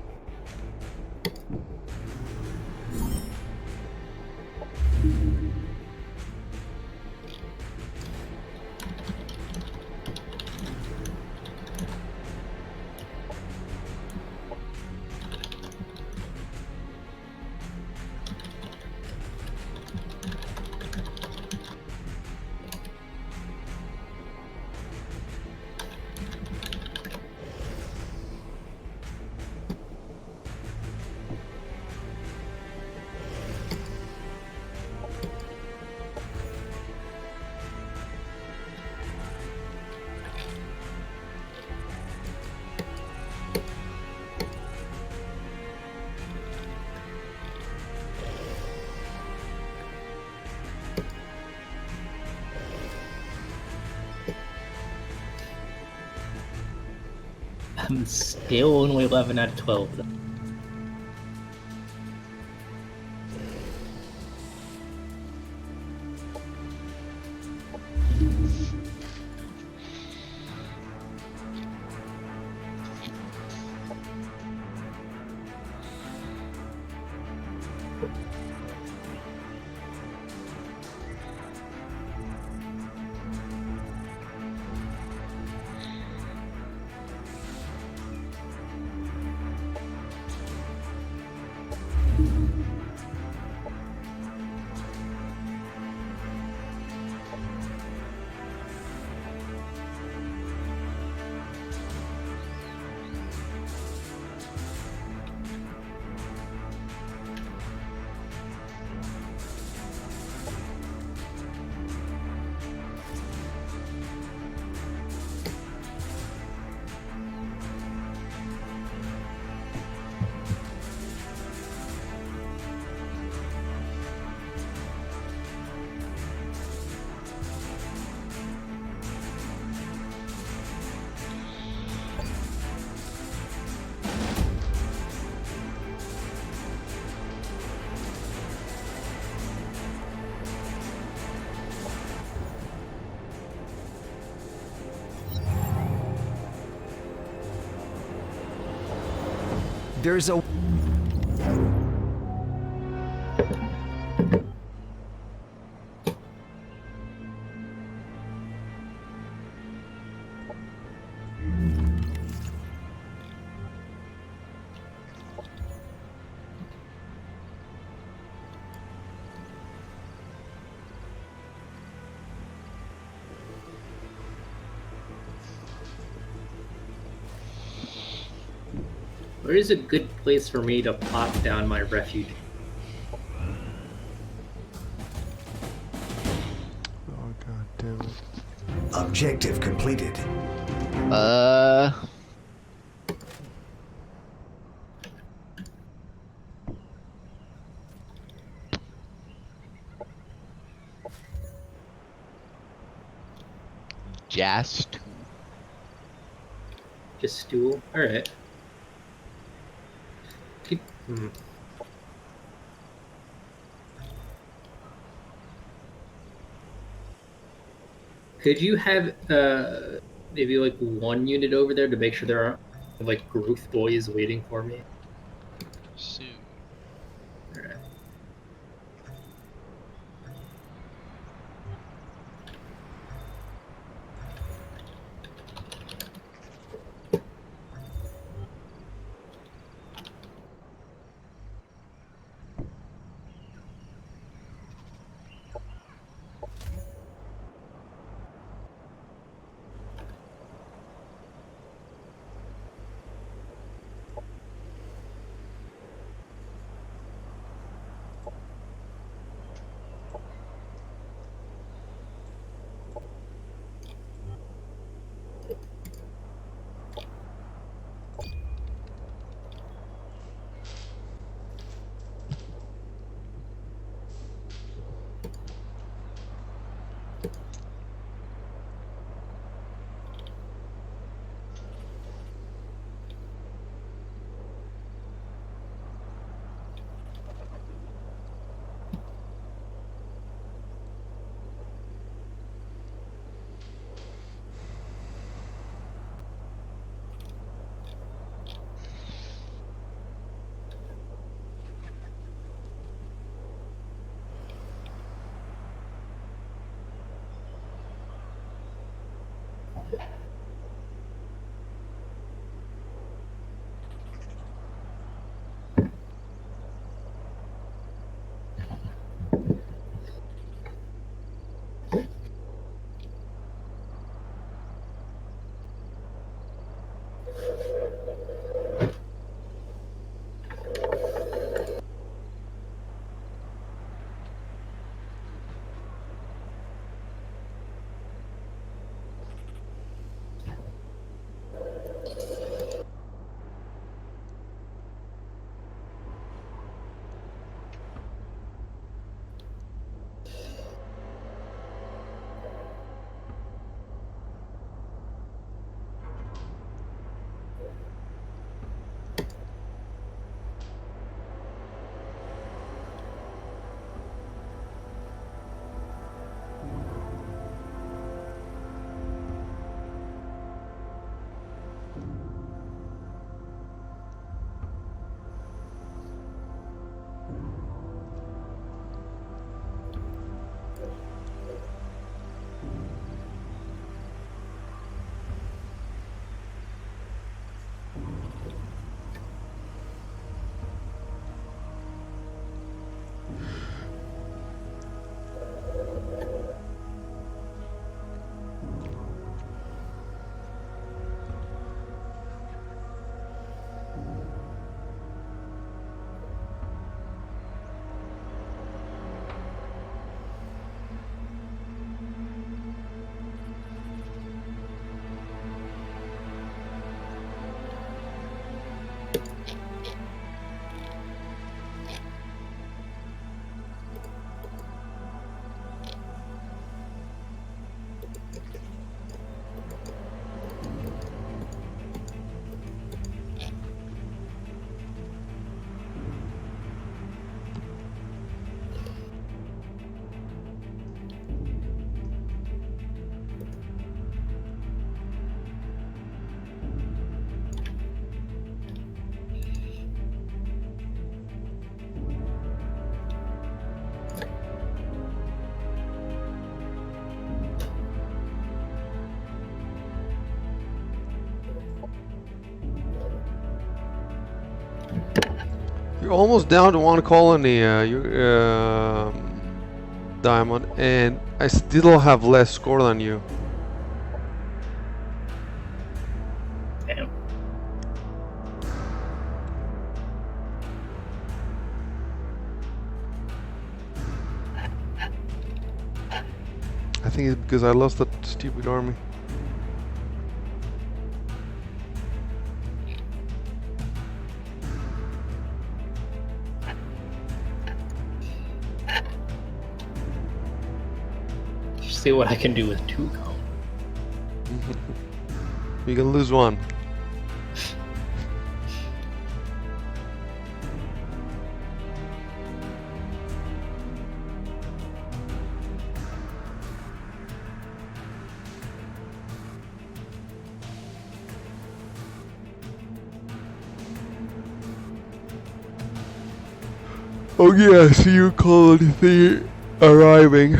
I'm still only 11 out of 12. Though. There's a Where is a good place for me to plop down my refuge? Oh god damn it. Objective completed. Just. Just stool? Alright. Could you have maybe like one unit over there to make sure there aren't like Gruth boys waiting for me? soon. Alright. You're almost down to one colony, Diamond, and I still have less score than you. Damn. I think it's because I lost that stupid army. See what I can do with 2 columns. You can lose one. Oh yeah, I see your colony thing arriving.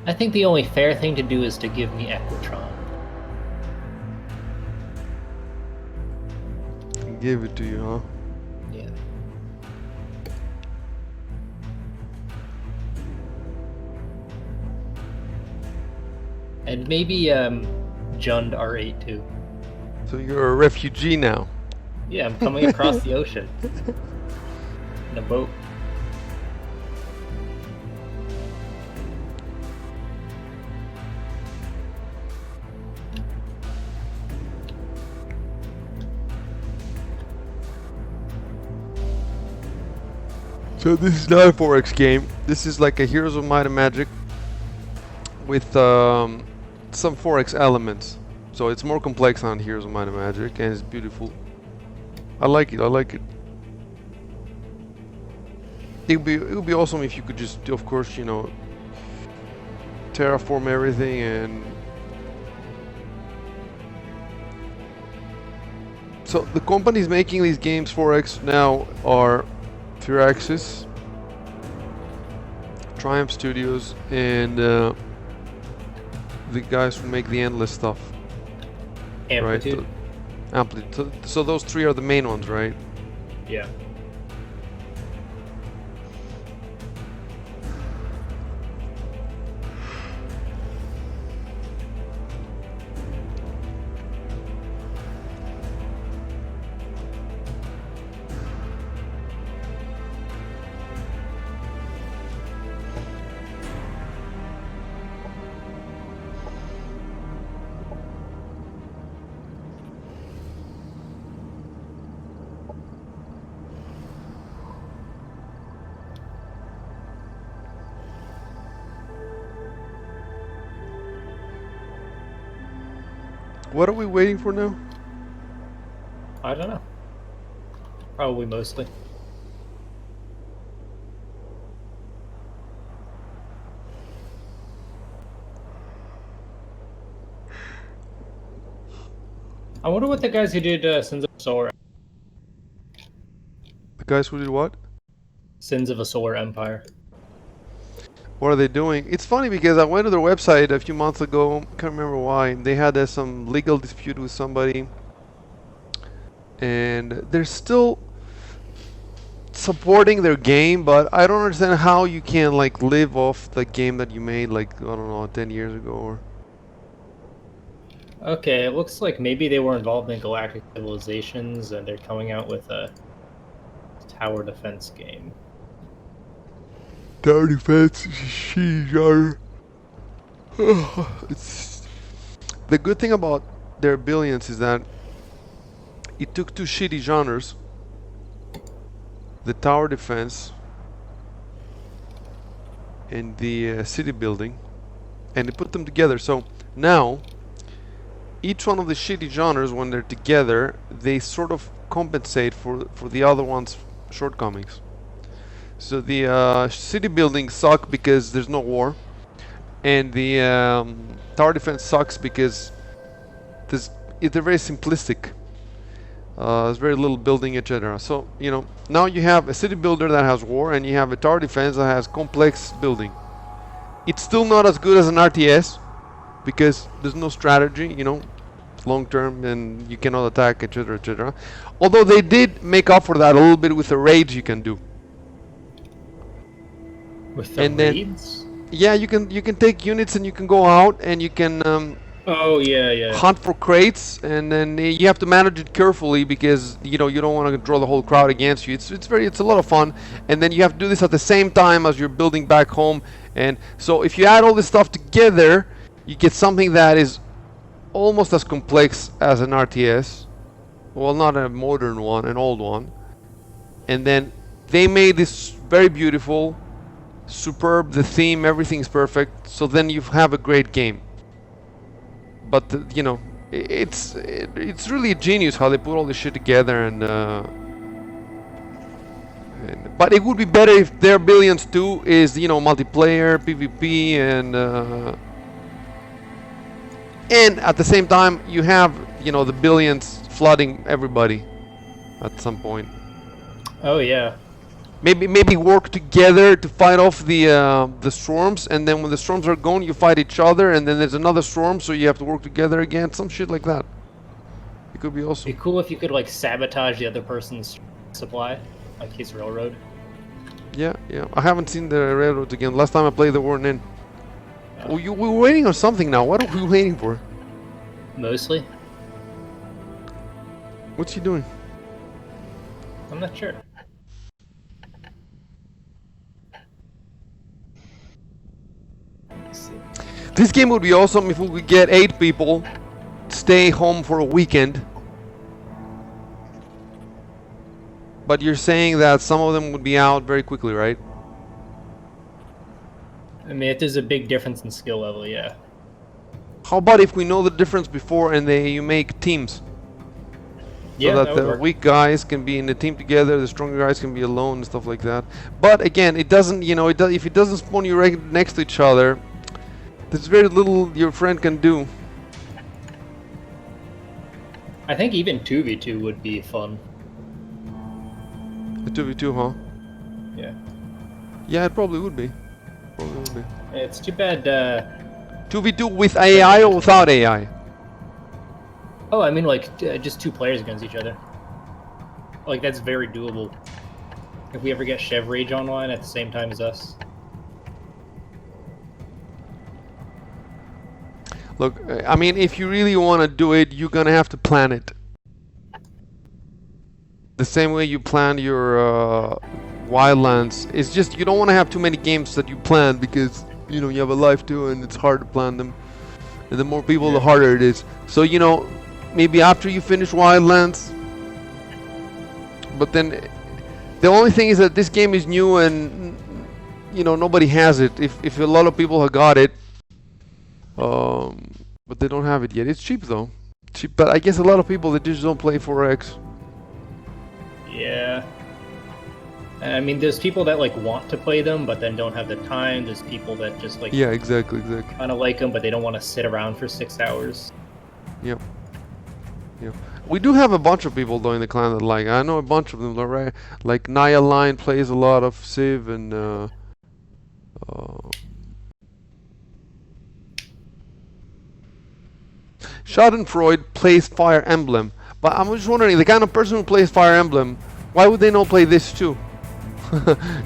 I think the only fair thing to do is to give me Equitron. Give it to you, huh? Yeah. And maybe Jund R8 too. So you're a refugee now. Yeah, I'm coming across the ocean in a boat. So this is not a 4X game. This is like a Heroes of Might and Magic with some 4X elements. So it's more complex on Heroes of Might and Magic, and it's beautiful. I like it. I like it. It would be awesome if you could just, of course, you know, terraform everything and. So the companies making these games 4X now are Firaxis, Triumph Studios, and the guys who make the Endless stuff. Amplitude. Right? Amplitude. So those three are the main ones, right? Yeah. What are we waiting for now? I don't know. Probably mostly. I wonder what the guys who did Sins of a Solar The guys who did what? Sins of a Solar Empire. What are they doing? It's funny because I went to their website a few months ago. Can't remember why. They had some legal dispute with somebody, and they're still supporting their game. But I don't understand how you can like live off the game that you made like I don't know 10 years ago. Or Okay, it looks like maybe they were involved in Galactic Civilizations and they're coming out with a tower defense game. tower defense, genre. It's the good thing about their billions is that it took two shitty genres, the tower defense and the city building, and they put them together. So now each one of the shitty genres, when they're together, they sort of compensate for the other one's shortcomings. So the city buildings suck because there's no war, and the tower defense sucks because they're very simplistic. There's very little building, etc. So you know, now you have a city builder that has war, and you have a tower defense that has complex building. It's still not as good as an RTS because there's no strategy, you know, long term, and you cannot attack, etc., etc. Although they did make up for that a little bit with the raids you can do. With the And raids? Yeah, you can take units and you can go out and you can Oh yeah. hunt for crates, and then you have to manage it carefully because you know you don't want to draw the whole crowd against you. It's a lot of fun, and then you have to do this at the same time as you're building back home. And so if you add all this stuff together, you get something that is almost as complex as an RTS. Well, not a modern one, an old one. And then they made this very beautiful, superb, the theme, everything's perfect, so then you have a great game. But you know, it's really a genius how they put all this shit together, and But it would be better if their Billions 2 is, you know, multiplayer, PvP, and at the same time you have, you know, the Billions flooding everybody at some point. Oh yeah. Maybe work together to fight off the storms, and then when the storms are gone, you fight each other, and then there's another storm, so you have to work together again. Some shit like that. It could be awesome. It'd be cool if you could like sabotage the other person's supply, like his railroad. Yeah, yeah. I haven't seen the railroads again. Last time I played, they weren't in. Oh, we're waiting on something now. What are we waiting for? Mostly. What's he doing? I'm not sure. Let's see. This game would be awesome if we could get 8 people, stay home for a weekend. But you're saying that some of them would be out very quickly, right? I mean, if there's a big difference in skill level, yeah. How about if we know the difference before and you make teams? Yeah, So that the weak guys can be in a team together, the stronger guys can be alone and stuff like that. But again, it doesn't, you know, if it doesn't spawn you right next to each other, there's very little your friend can do. I think even 2v2 would be fun. A 2v2, huh? Yeah. Yeah, it probably would be. It's too bad. 2v2 with AI or without AI? Oh, I mean, like just 2 players against each other. Like that's very doable. If we ever get Chev Rage online at the same time as us. Look, I mean, if you really want to do it, you're gonna have to plan it. The same way you plan your Wildlands. It's just you don't want to have too many games that you plan because, you know, you have a life too and it's hard to plan them. And the more people, the harder it is. So, you know, maybe after you finish Wildlands. But then, the only thing is that this game is new and, you know, nobody has it. If a lot of people have got it, but they don't have it yet. It's cheap though. Cheap, but I guess a lot of people that just don't play 4X. Yeah. I mean, there's people that like want to play them, but then don't have the time. There's people that just like yeah, exactly. Kind of like them, but they don't want to sit around for 6 hours. Yep. Yep. We do have a bunch of people though in the clan that like. I know a bunch of them, right? Like Naya Line plays a lot of Civ and. Schadenfreude plays Fire Emblem, but I'm just wondering, the kind of person who plays Fire Emblem, why would they not play this too?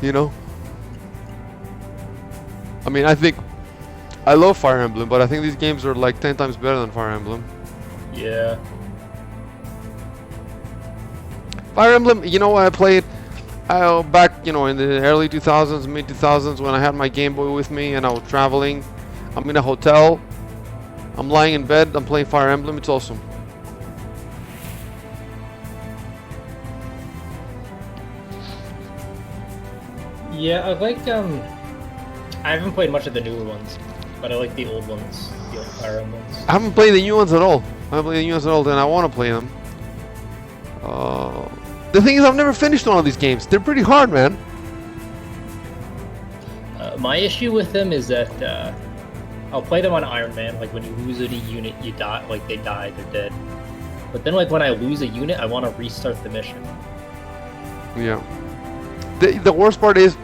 You know? I mean, I love Fire Emblem, but I think these games are like 10 times better than Fire Emblem. Yeah. Fire Emblem, you know, I played back, you know, in the early 2000s, mid 2000s when I had my Game Boy with me and I was traveling. I'm in a hotel. I'm lying in bed, I'm playing Fire Emblem, it's awesome. Yeah, I like, I haven't played much of the newer ones, but I like the old ones, the old Fire Emblems. I haven't played the new ones at all. I haven't played the new ones at all, and I want to play them. The thing is, I've never finished one of these games. They're pretty hard, man. My issue with them is that, I'll play them on Iron Man, like when you lose a unit, you die, like they die, they're dead. But then like when I lose a unit, I want to restart the mission. Yeah. The worst part is,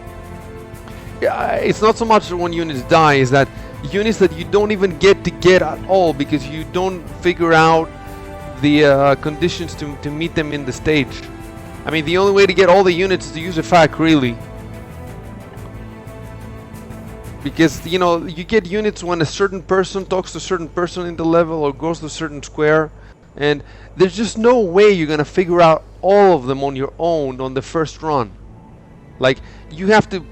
it's not so much when units die, is that units that you don't even get at all because you don't figure out the conditions to meet them in the stage. I mean, the only way to get all the units is to use a FAQ, really. Because, you know, you get units when a certain person talks to a certain person in the level or goes to a certain square. And there's just no way you're going to figure out all of them on your own on the first run. Like, you have to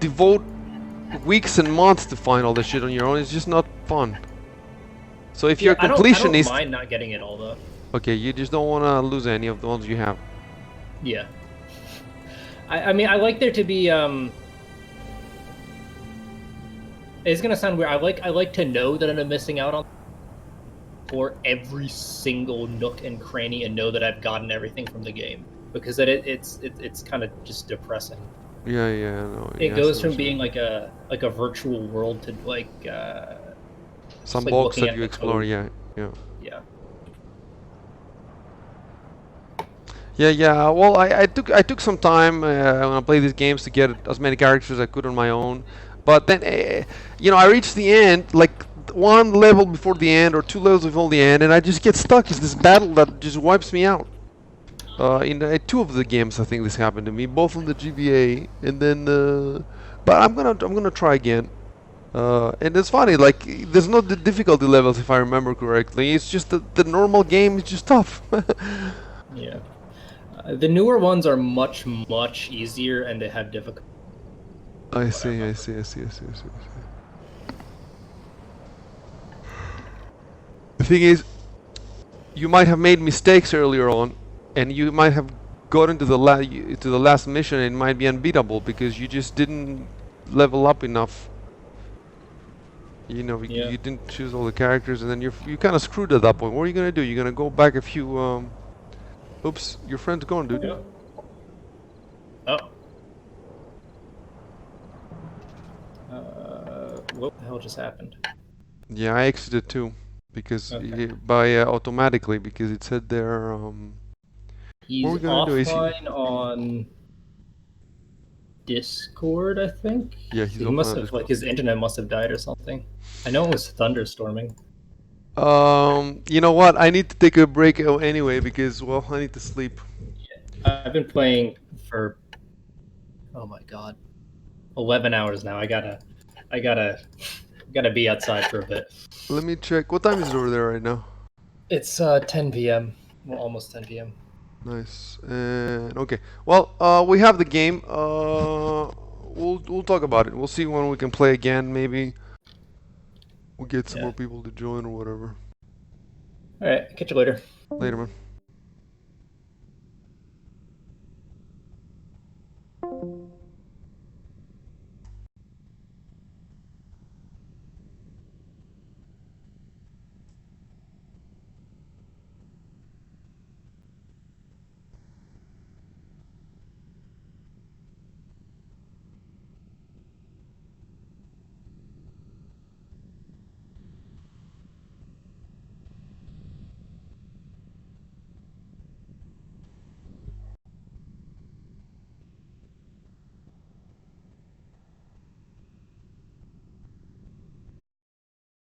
devote weeks and months to find all this shit on your own. It's just not fun. So if you're a completionist... I don't mind not getting it all, though. Okay, you just don't want to lose any of the ones you have. Yeah. I mean, I like there to be, It's gonna sound weird. I like to know that I'm missing out on for every single nook and cranny and know that I've gotten everything from the game. because it's kind of just depressing. Yeah, yeah, no. It Yeah, goes from being like a virtual world to like some just like box looking that at you the explore. code. Yeah, yeah. Yeah. Yeah, yeah. Well, I took some time when I played these games to get as many characters as I could on my own, but then I reached the end, like one level before the end or two levels before the end, and I just get stuck. It's this battle that just wipes me out. In two of the games, I think this happened to me, both on the GBA, and then. But I'm gonna try again. And it's funny, like there's no difficulty levels if I remember correctly. It's just the normal game is just tough. Yeah. The newer ones are much easier, and they have difficult. I see, I see, I see, I see, I see, I see. The thing is, you might have made mistakes earlier on, and you might have gotten to the last mission, and it might be unbeatable because you just didn't level up enough. You know, Yeah. you didn't choose all the characters, and then you kind of screwed at that point. What are you gonna do? You're gonna go back a few. Oops, your friend's gone, dude. Yeah. Oh. What the hell just happened? Yeah, I exited too, because Okay. automatically because it said there. What He's are we gonna do? Is he? offline on Discord, I think. Yeah, he's He offline must on have Discord. like his internet must have died or something. I know it was thunderstorming. You know what? I need to take a break anyway because, well, I need to sleep. I've been playing for, oh my god, 11 hours now. I gotta be outside for a bit. Let me check. What time is it over there right now? It's 10 p.m. Well, almost 10 p.m. Nice. And okay. Well, we have the game. We'll talk about it. We'll see when we can play again. Maybe we'll get some more people to join or whatever. All right, catch you later. Later, man.